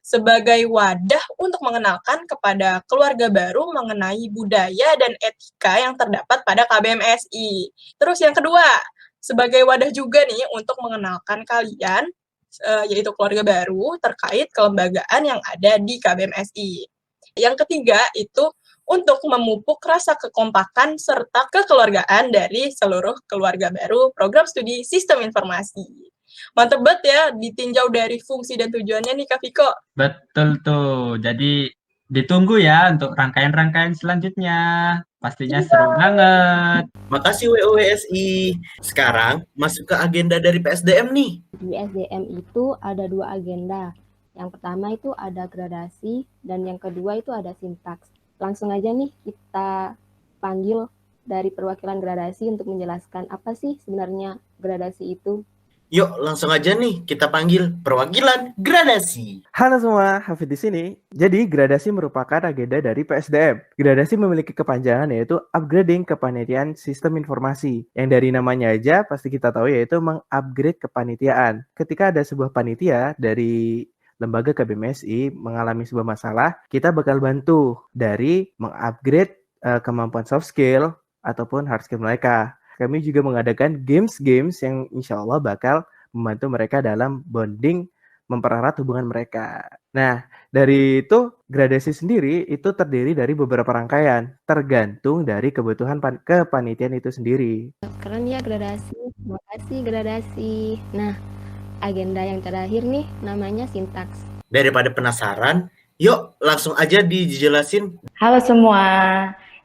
sebagai wadah untuk mengenalkan kepada keluarga baru mengenai budaya dan etika yang terdapat pada KBMSI. Terus yang kedua, sebagai wadah juga nih untuk mengenalkan kalian, yaitu keluarga baru, terkait kelembagaan yang ada di KBMSI. Yang ketiga, itu untuk memupuk rasa kekompakan serta kekeluargaan dari seluruh keluarga baru program studi sistem informasi. Mantep banget ya, ditinjau dari fungsi dan tujuannya nih Kak Viko. Betul tuh, jadi ditunggu ya untuk rangkaian-rangkaian selanjutnya. Pastinya seru banget. Makasih WOWSI. Sekarang masuk ke agenda dari PSDM nih. Di SDM itu ada 2 agenda. Yang pertama itu ada gradasi dan yang kedua itu ada sintaks. Langsung aja nih kita panggil dari perwakilan gradasi untuk menjelaskan apa sih sebenarnya gradasi itu. Yuk, langsung aja nih kita panggil perwakilan gradasi. Halo semua, Hafid di sini. Jadi, gradasi merupakan agenda dari PSDM. Gradasi memiliki kepanjangan yaitu Upgrading Kepanitiaan Sistem Informasi. Yang dari namanya aja pasti kita tahu yaitu mengupgrade kepanitiaan. Ketika ada sebuah panitia dari lembaga KBMSI mengalami sebuah masalah, kita bakal bantu dari mengupgrade kemampuan soft skill ataupun hard skill mereka. Kami juga mengadakan games-games yang insya Allah bakal membantu mereka dalam bonding, mempererat hubungan mereka. Nah, dari itu, gradasi sendiri itu terdiri dari beberapa rangkaian, tergantung dari kebutuhan kepanitiaan itu sendiri. Keren ya gradasi, terima kasih gradasi. Nah, agenda yang terakhir nih namanya sintaks. Daripada penasaran, yuk langsung aja dijelasin. Halo semua,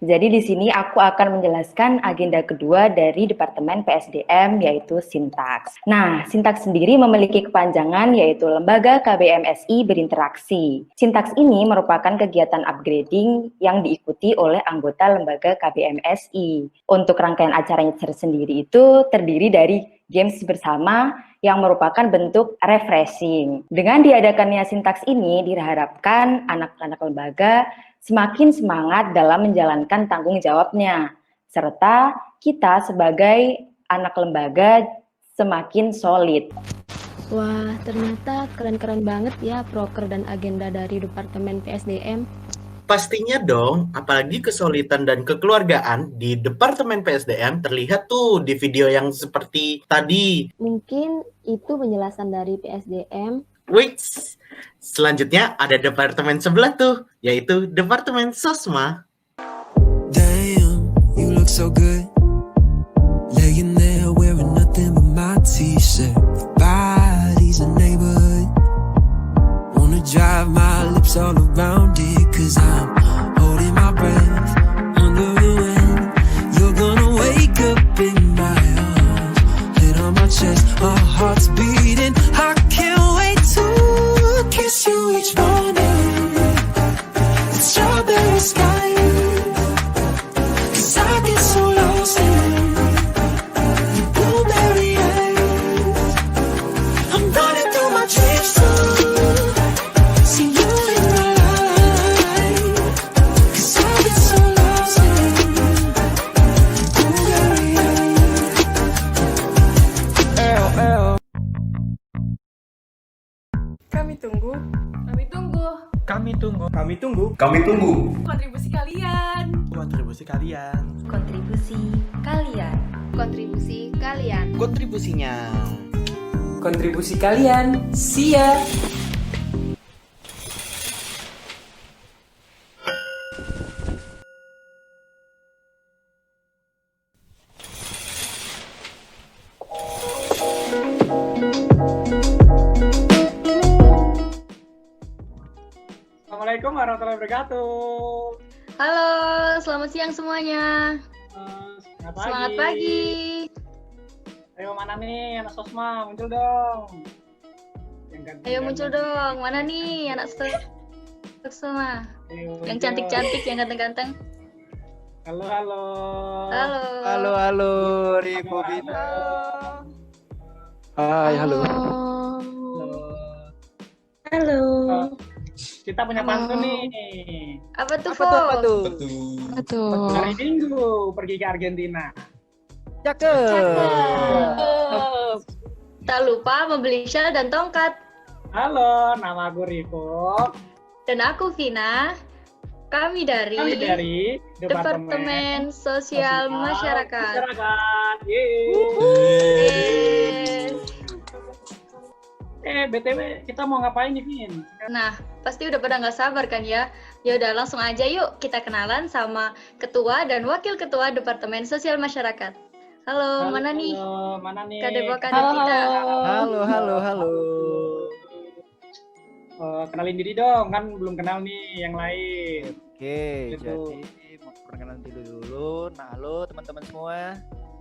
Jadi di sini aku akan menjelaskan agenda kedua dari Departemen PSDM yaitu sintaks. Nah, sintaks sendiri memiliki kepanjangan yaitu Lembaga KBMSI Berinteraksi. Sintaks ini merupakan kegiatan upgrading yang diikuti oleh anggota Lembaga KBMSI. Untuk rangkaian acaranya tersendiri itu terdiri dari games bersama yang merupakan bentuk refreshing. Dengan diadakannya sintaks ini diharapkan anak-anak lembaga semakin semangat dalam menjalankan tanggung jawabnya, serta kita sebagai anak lembaga semakin solid. Wah, ternyata keren-keren banget ya proker dan agenda dari Departemen PSDM. Pastinya dong, apalagi kesulitan dan kekeluargaan di Departemen PSDM terlihat tuh di video yang seperti tadi. Mungkin itu penjelasan dari PSDM. Wait, selanjutnya ada departemen sebelah tuh, yaitu Departemen Sosma. Damn, you look so good. Laying there wearing nothing but my t-shirt. Body's a neighborhood. Wanna drive my lips all around it, cause I'm holding my breath, wondering when you're gonna wake up in my arms. Head on my chest, our hearts beating. I can't wait to kiss you each morning. The strawberry sky, cause I get so lost in the blueberry eyes. I'm running through my dreams to see you in my life, cause I get so lost in the blueberry eyes. Kami tunggu. Kami tunggu. Kami tunggu. Kami tunggu. Kami tunggu. Kontribusi kalian. Kontribusi kalian. Kontribusi kalian. Kontribusi kalian. Kontribusinya. Kontribusi kalian, siap. Assalamualaikum warahmatullahi wabarakatuh. Halo, selamat siang semuanya. Selamat pagi. Ayo mana nih anak Sosma, muncul dong. Ayo muncul dong. Mana nih anak Sosma? Yang cantik-cantik, yang ganteng-ganteng. Halo, halo. Halo. Halo, halo, Ribu Bina. Hai, halo. Halo. Kita punya pantun nih. Apa tuh, Apa tuh? Apa tuh? Hari Minggu pergi ke Argentina. Cakep. Tak lupa membeli shawl dan tongkat. Halo, nama aku Riko. Dan aku Vina. Kami dari Departemen Sosial Masyarakat. BTW kita mau ngapain nih, Vin? Nah, pasti udah pada nggak sabar kan ya? Ya udah langsung aja yuk kita kenalan sama Ketua dan Wakil Ketua Departemen Sosial Masyarakat. Halo, mana nih? Mana nih? Kadep-kadep kita. Halo. Kenalin diri dong, kan belum kenal nih yang lain. Oke, Gitu. jadi mau perkenalan dulu. Nah, halo teman-teman semua.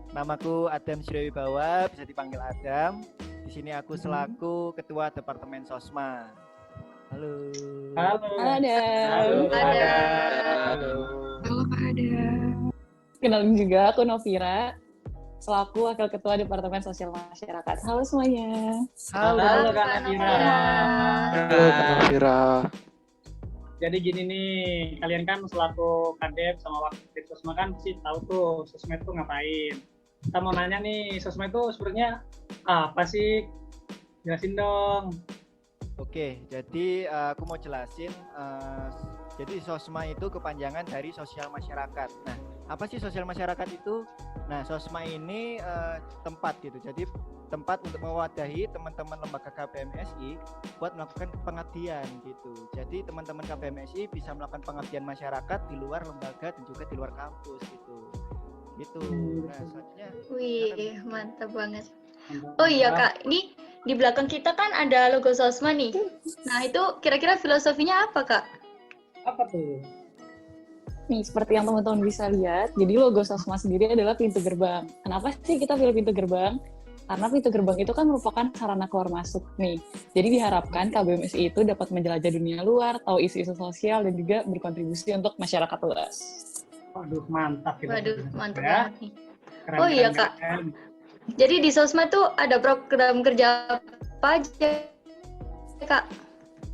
Namaku Adam Suryawibawa, bisa dipanggil Adam. Di sini aku selaku Ketua Departemen Sosma. Halo. Halo. Halo. Kak Ada. Kenalin juga, aku Novira, selaku Wakil Ketua Departemen Sosial Masyarakat. Halo semuanya. Halo Kak Novira. Halo Kak Novira. Jadi gini nih, kalian kan selaku Kadep sama Wakil Sosma kan pasti tahu tuh sosmed tuh ngapain. Kita mau nanya nih, sosmed itu sebenarnya apa sih? Jelasin dong. Oke, jadi aku mau jelasin. Jadi Sosma itu kepanjangan dari sosial masyarakat. Nah, apa sih sosial masyarakat itu? Nah, Sosma ini tempat gitu. Jadi tempat untuk mewadahi teman-teman lembaga KBMSI buat melakukan pengabdian gitu. Jadi teman-teman KBMSI bisa melakukan pengabdian masyarakat di luar lembaga dan juga di luar kampus gitu. Gitu. Nah, selanjutnya. Wih, mantap banget. Oh iya Kak, ini di belakang kita kan ada logo Sosma nih. Nah, itu kira-kira filosofinya apa Kak? Apa tuh? Nih, seperti yang teman-teman bisa lihat, jadi logo Sosma sendiri adalah pintu gerbang. Kenapa sih kita pilih pintu gerbang? Karena pintu gerbang itu kan merupakan sarana keluar masuk nih. Jadi diharapkan KBMSI itu dapat menjelajah dunia luar, tahu isu-isu sosial, dan juga berkontribusi untuk masyarakat luas. Waduh, mantap. Waduh, mantap ya. banget nih. Keren, Oh iya, keren, Kak. keren. Jadi di Sosma tuh ada program kerja apa aja, Kak?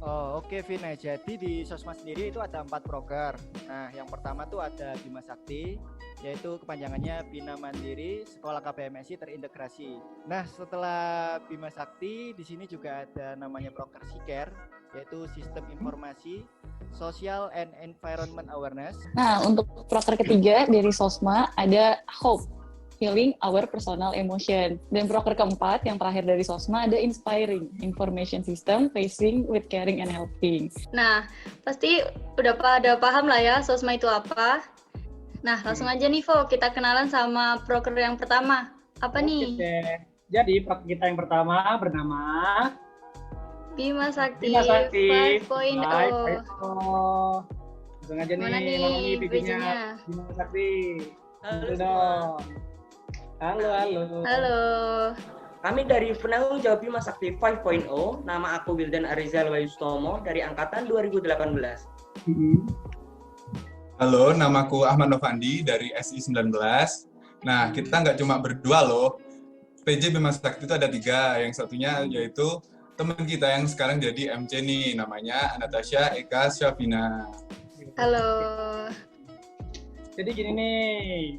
Oh, oke, Vina. Jadi di Sosma sendiri itu ada 4 proker. Nah, yang pertama tuh ada Bima Sakti, yaitu kepanjangannya Bina Mandiri Sekolah KBMSI Terintegrasi. Nah, setelah Bima Sakti, di sini juga ada namanya proker SIKER, yaitu Sistem Informasi Social and Environment Awareness. Nah, untuk proker ketiga dari Sosma ada HOPE, Healing Our Personal Emotion. Dan proker keempat yang terakhir dari Sosma ada Inspiring Information System Facing with Caring and Helping. Nah, pasti udah pada paham lah ya Sosma itu apa. Nah, langsung aja nih, Vo, kita kenalan sama proker yang pertama. Apa nih? Jadi proker kita yang pertama bernama Bima Sakti, Bima Sakti 5.0. Langsung aja Mana nih videonya bridge-nya? Bima Sakti. Halo Halo semua. dong. Halo. Halo. Kami dari penanggung jawab Bima Sakti 5.0. Nama aku Wildan Arizal Wayustomo dari angkatan 2018. Halo, namaku Ahmad Novandi dari SI 19. Nah, kita nggak cuma berdua loh. PJ Bima Sakti itu ada 3. Yang satunya yaitu teman kita yang sekarang jadi MC nih, namanya Anastasia Eka Syafina. Halo. Jadi gini nih,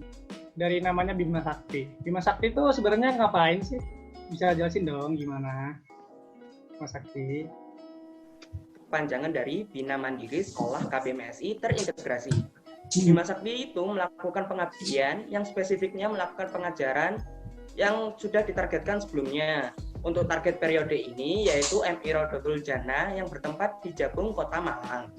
dari namanya Bima Sakti. Bima Sakti itu sebenarnya ngapain sih? Bisa jelasin dong gimana? Bima Sakti. Panjangan dari Bina Mandiri Sekolah KBMSI Terintegrasi. Bima Sakti itu melakukan pengabdian yang spesifiknya melakukan pengajaran yang sudah ditargetkan sebelumnya. Untuk target periode ini yaitu MI Rodotul Jannah yang bertempat di Jabung, Kota Malang.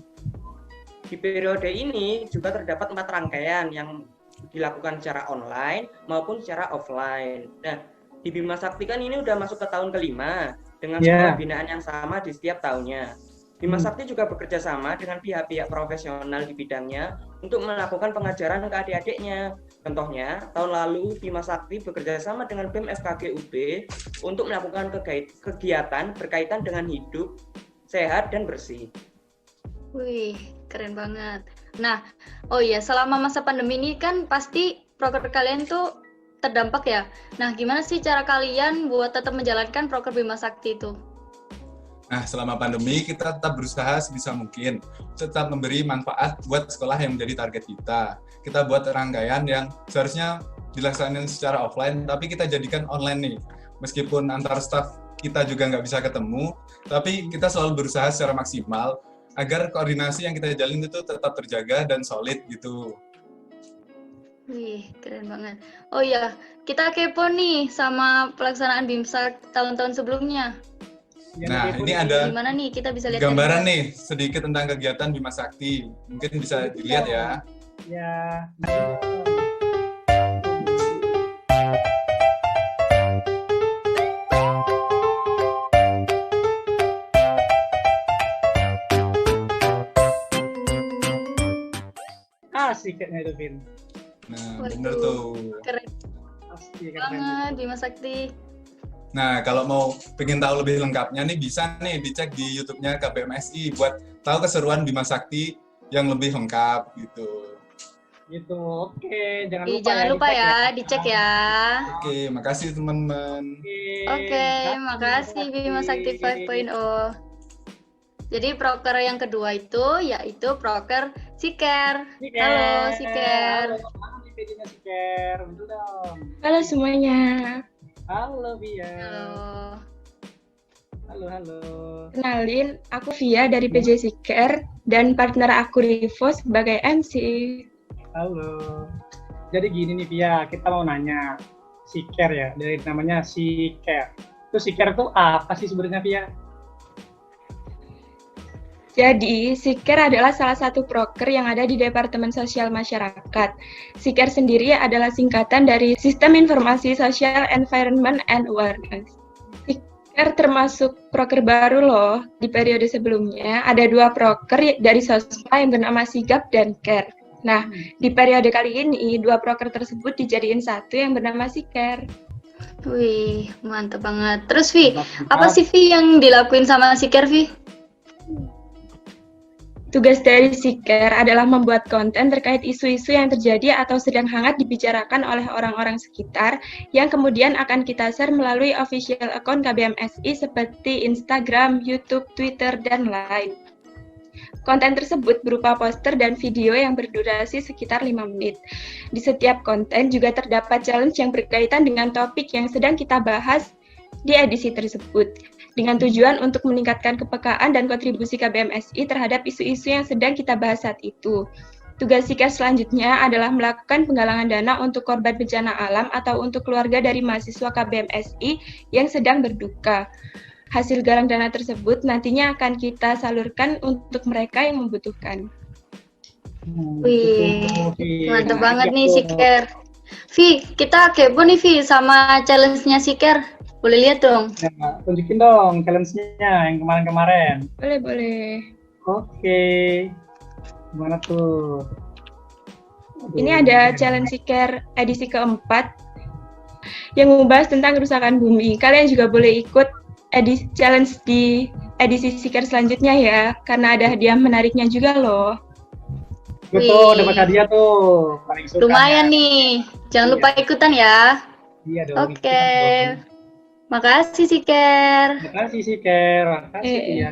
Di periode ini juga terdapat 4 rangkaian yang dilakukan secara online maupun secara offline. Nah, di Bima Sakti kan ini udah masuk ke tahun kelima dengan sekolah binaan yang sama di setiap tahunnya. Bima Sakti juga bekerja sama dengan pihak-pihak profesional di bidangnya untuk melakukan pengajaran ke adik-adiknya. Contohnya, tahun lalu Bima Sakti bekerja sama dengan BEM FKG UB untuk melakukan kegiatan berkaitan dengan hidup, sehat, dan bersih. Wih, keren banget. Nah, oh iya, selama masa pandemi ini kan pasti proker kalian tuh terdampak ya. Nah, gimana sih cara kalian buat tetap menjalankan proker Bima Sakti itu? Nah, selama pandemi kita tetap berusaha sebisa mungkin tetap memberi manfaat buat sekolah yang menjadi target kita. Kita buat rangkaian yang seharusnya dilaksanakan secara offline, tapi kita jadikan online nih. Meskipun antar staff kita juga nggak bisa ketemu, tapi kita selalu berusaha secara maksimal agar koordinasi yang kita jalin itu tetap terjaga dan solid gitu. Wih, keren banget. Oh iya, kita kepo nih sama pelaksanaan BIMSAK tahun-tahun sebelumnya. Nah, ini ada Gimana nih kita bisa lihat gambaran nih sedikit tentang kegiatan Bima Sakti. Mungkin bisa dilihat ya. Ya. Asik kayaknya itu, Vin. Nah, bener tuh. Keren Pasti banget Bima Sakti. Nah, kalau mau pengen tahu lebih lengkapnya nih, bisa nih dicek di YouTube-nya KBMSI buat tahu keseruan Bima Sakti yang lebih lengkap gitu. Gitu, oke. Jangan lupa Jangan lupa ya, dicek ya. Oke, makasih teman-teman. Oke, makasih Bima Sakti 5.0. Jadi proker yang kedua itu yaitu proker SIKER. Halo SIKER. Halo, mana nih PD-nya SIKER? Betul dong. Halo semuanya. Halo Via. Halo. Kenalin, aku Via dari PJ SIKER dan partner aku Rivo sebagai MC. Halo. Jadi gini nih Via, kita mau nanya SIKER ya, dari namanya SIKER. Itu SIKER itu apa sih sebenarnya Via? Jadi, SIKER adalah salah satu proker yang ada di Departemen Sosial Masyarakat. SIKER sendiri adalah singkatan dari Sistem Informasi Social Environment and Awareness. SIKER termasuk proker baru loh. Di periode sebelumnya ada 2 proker dari Sosma yang bernama SIGAP dan CARE. Nah, di periode kali ini, 2 proker tersebut dijadiin satu yang bernama Siker. Wih, mantap banget. Terus Vi, apa sih Vi yang dilakuin sama Siker Vi? Tugas dari Siker adalah membuat konten terkait isu-isu yang terjadi atau sedang hangat dibicarakan oleh orang-orang sekitar yang kemudian akan kita share melalui official account KBMSI seperti Instagram, YouTube, Twitter, dan lain. Konten tersebut berupa poster dan video yang berdurasi sekitar 5 menit. Di setiap konten juga terdapat challenge yang berkaitan dengan topik yang sedang kita bahas di edisi tersebut, dengan tujuan untuk meningkatkan kepekaan dan kontribusi KBMSI terhadap isu-isu yang sedang kita bahas saat itu. Tugas Siker selanjutnya adalah melakukan penggalangan dana untuk korban bencana alam atau untuk keluarga dari mahasiswa KBMSI yang sedang berduka. Hasil galang dana tersebut nantinya akan kita salurkan untuk mereka yang membutuhkan. Wih, mantap banget nih Siker. Vi, kita kepo nih Vi sama challenge-nya Siker. Boleh lihat dong. Nah, tunjukin dong challenge-nya yang kemarin-kemarin. Boleh. Oke. Gimana tuh? Ini ada challenge Siker edisi keempat yang membahas tentang kerusakan bumi. Kalian juga boleh ikut challenge di edisi Siker selanjutnya ya, karena ada hadiah menariknya juga loh. Betul, dapat hadiah tuh. Paling suka. Lumayan nih. Jangan lupa ikutan ya. Iya dong. Oke. Makasih Siker. Makasih Siker. Makasih ya.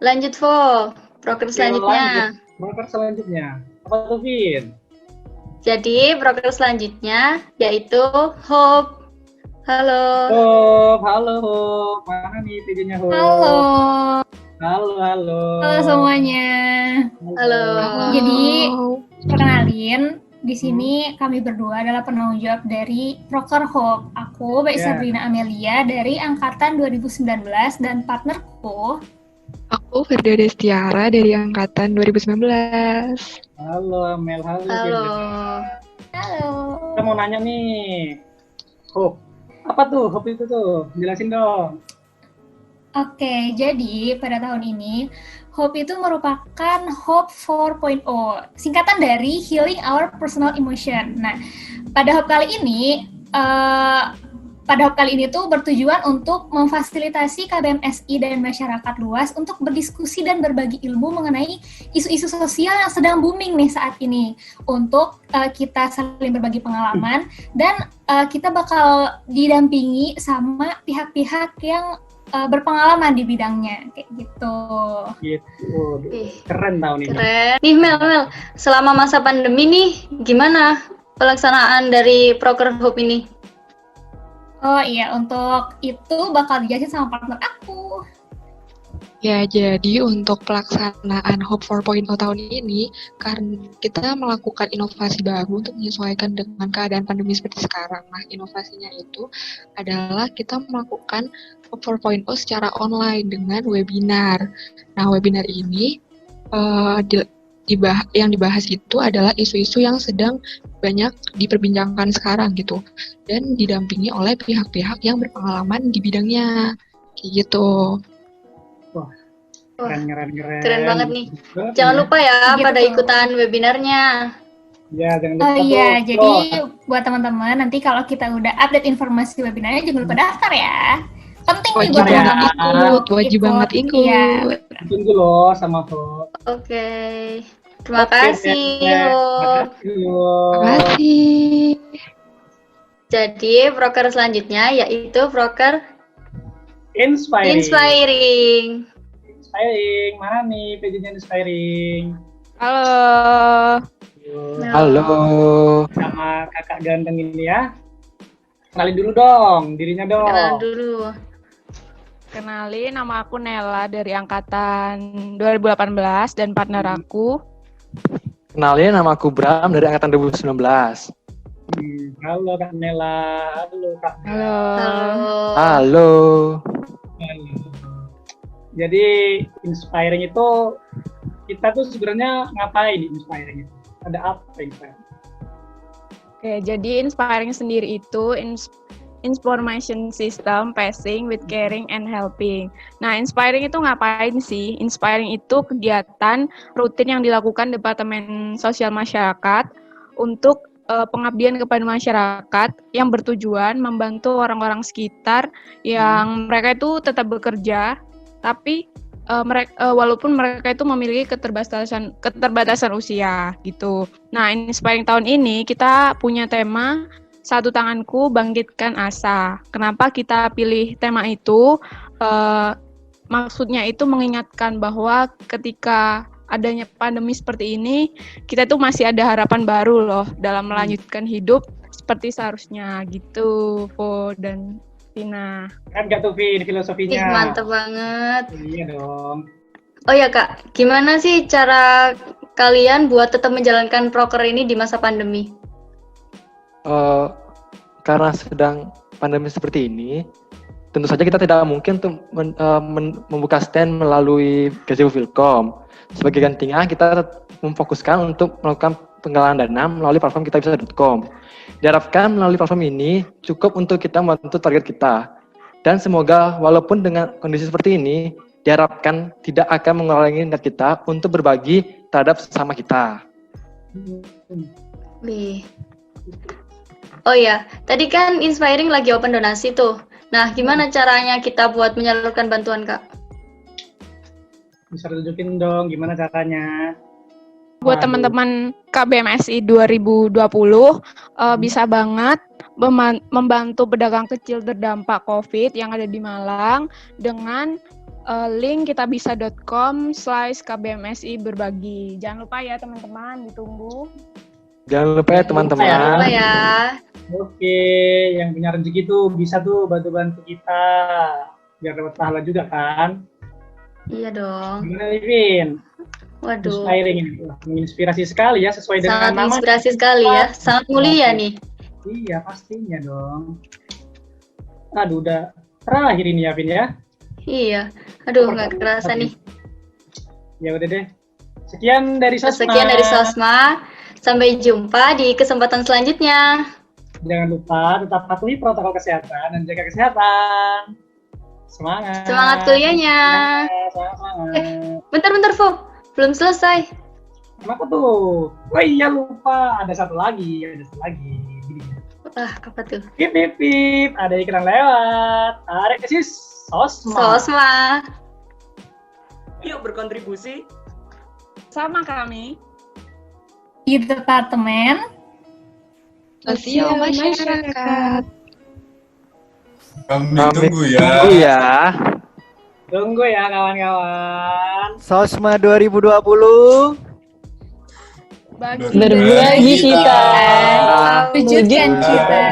Lanjut Vo. Proker selanjutnya. Proker selanjutnya. Apa tuh Vin? Jadi proker selanjutnya yaitu Hope. Halo. Hope, halo Hope. Mana nih PJ-nya Hope? Halo. Halo. Halo semuanya. Halo. Jadi perkenalin, di sini kami berdua adalah penanggung jawab dari Proker Hope. Aku, Mbak Sabrina Amelia dari angkatan 2019 dan partnerku. Aku Firda Destiara dari angkatan 2019. Halo Amel, halo. Halo. Kita mau nanya nih, Hope. Apa tuh Hope itu tuh? Jelasin dong. Oke, jadi pada tahun ini Hope itu merupakan Hope 4.0, singkatan dari Healing Our Personal Emotion. Nah, pada Hope kali ini tuh bertujuan untuk memfasilitasi KBMSI dan masyarakat luas untuk berdiskusi dan berbagi ilmu mengenai isu-isu sosial yang sedang booming nih saat ini. Untuk kita saling berbagi pengalaman dan kita bakal didampingi sama pihak-pihak yang berpengalaman di bidangnya, kayak gitu. Keren tahun ini. Keren. Nih Mel, selama masa pandemi nih, gimana pelaksanaan dari Proker Hope ini? Oh iya, untuk itu bakal dijelasin sama partner aku. Ya, jadi untuk pelaksanaan Hope 4.0 tahun ini, karena kita melakukan inovasi baru untuk menyesuaikan dengan keadaan pandemi seperti sekarang. Nah, inovasinya itu adalah kita melakukan Hope 4.0 secara online dengan webinar. Nah, webinar ini yang dibahas itu adalah isu-isu yang sedang banyak diperbincangkan sekarang gitu, dan didampingi oleh pihak-pihak yang berpengalaman di bidangnya, kayak gitu. Wah, keren. Keren banget nih. Jangan lupa ya Gitu. pada ikutan webinarnya. Ya, jangan lupa. Oh iya, jadi buat teman-teman nanti kalau kita udah update informasi webinarnya jangan lupa daftar ya. Penting nih buat teman-teman Wajib banget ikut. Iya. Tunggu loh sama Hope. Oke. Terima kasih, Hope. Terima kasih. Jadi proker selanjutnya yaitu proker Inspiring. Mana nih PJ-nya Inspiring? Halo. Halo. Sama kakak ganteng ini ya. Kenalin dulu dong, dirinya dong. Kenalan dulu. Kenalin, nama aku Nela dari angkatan 2018 dan partner aku. Kenalin, nama aku Bram dari angkatan 2019. Halo Kak Nela. Halo Kak Nela. Halo. Jadi Inspiring itu kita tuh sebenarnya ngapain di Inspiring itu? Ada apa Inspiring? Oke, jadi Inspiring sendiri itu Information System, Passing with Caring and Helping. Nah, Inspiring itu ngapain sih? Inspiring itu kegiatan rutin yang dilakukan Departemen Sosial Masyarakat untuk pengabdian kepada masyarakat yang bertujuan membantu orang-orang sekitar yang mereka itu tetap bekerja, tapi walaupun mereka itu memiliki keterbatasan usia gitu. Nah, Inspiring tahun ini kita punya tema Satu Tanganku Bangkitkan Asa. Kenapa kita pilih tema itu? Maksudnya itu mengingatkan bahwa ketika adanya pandemi seperti ini, kita tuh masih ada harapan baru loh dalam melanjutkan hidup seperti seharusnya gitu, Po dan Tina. Kan gak tuh Vin filosofinya? Mantap banget. Iya dong. Oh ya Kak, gimana sih cara kalian buat tetap menjalankan proker ini di masa pandemi? Karena sedang pandemi seperti ini, tentu saja kita tidak mungkin untuk membuka stand melalui Gazebo Vilkom. Sebagai gantinya, kita memfokuskan untuk melakukan penggalangan dana melalui platform kitabisa.com. Diharapkan melalui platform ini cukup untuk kita membantu target kita. Dan semoga walaupun dengan kondisi seperti ini, diharapkan tidak akan mengurangi niat kita untuk berbagi terhadap sesama kita. Oh ya, tadi kan Inspiring lagi open donasi tuh. Nah, gimana caranya kita buat menyalurkan bantuan, Kak? Bisa tunjukin dong gimana caranya. Buat teman-teman KBMSI 2020 bisa banget membantu pedagang kecil terdampak COVID yang ada di Malang dengan link kitabisa.com/KBMSI berbagi. Jangan lupa ya teman-teman, ditunggu. Jangan lupa ya teman-teman. Jangan lupa ya. Oke, yang punya rezeki tuh bisa tuh bantu-bantu kita biar dapat pahala juga kan? Iya dong. Gimana Livin? Waduh. Inspiring ini, menginspirasi sekali ya sesuai dengan Sangat nama. menginspirasi sekali ya, sangat mulia nih. Iya pastinya dong. Aduh udah terakhir ini ya Vin ya. Iya. Aduh nggak kerasa nih. Ya udah deh. Sekian dari Sosma. Sampai jumpa di kesempatan selanjutnya. Jangan lupa tetap patuhi protokol kesehatan dan jaga kesehatan. Semangat. Semangat kuliahnya. Semangat. Bentar, Fo. Belum selesai. Kenapa tuh? Oh iya lupa. Ada satu lagi. Apa tuh? Pip. Ada iklan lewat. Tarik ke Sosma. Yuk berkontribusi. Sama kami. Di Departemen Sosial Masyarakat. Kami tunggu ya. Tunggu ya kawan-kawan. Sosma 2020. Berbagi cita. Wujudkan cita.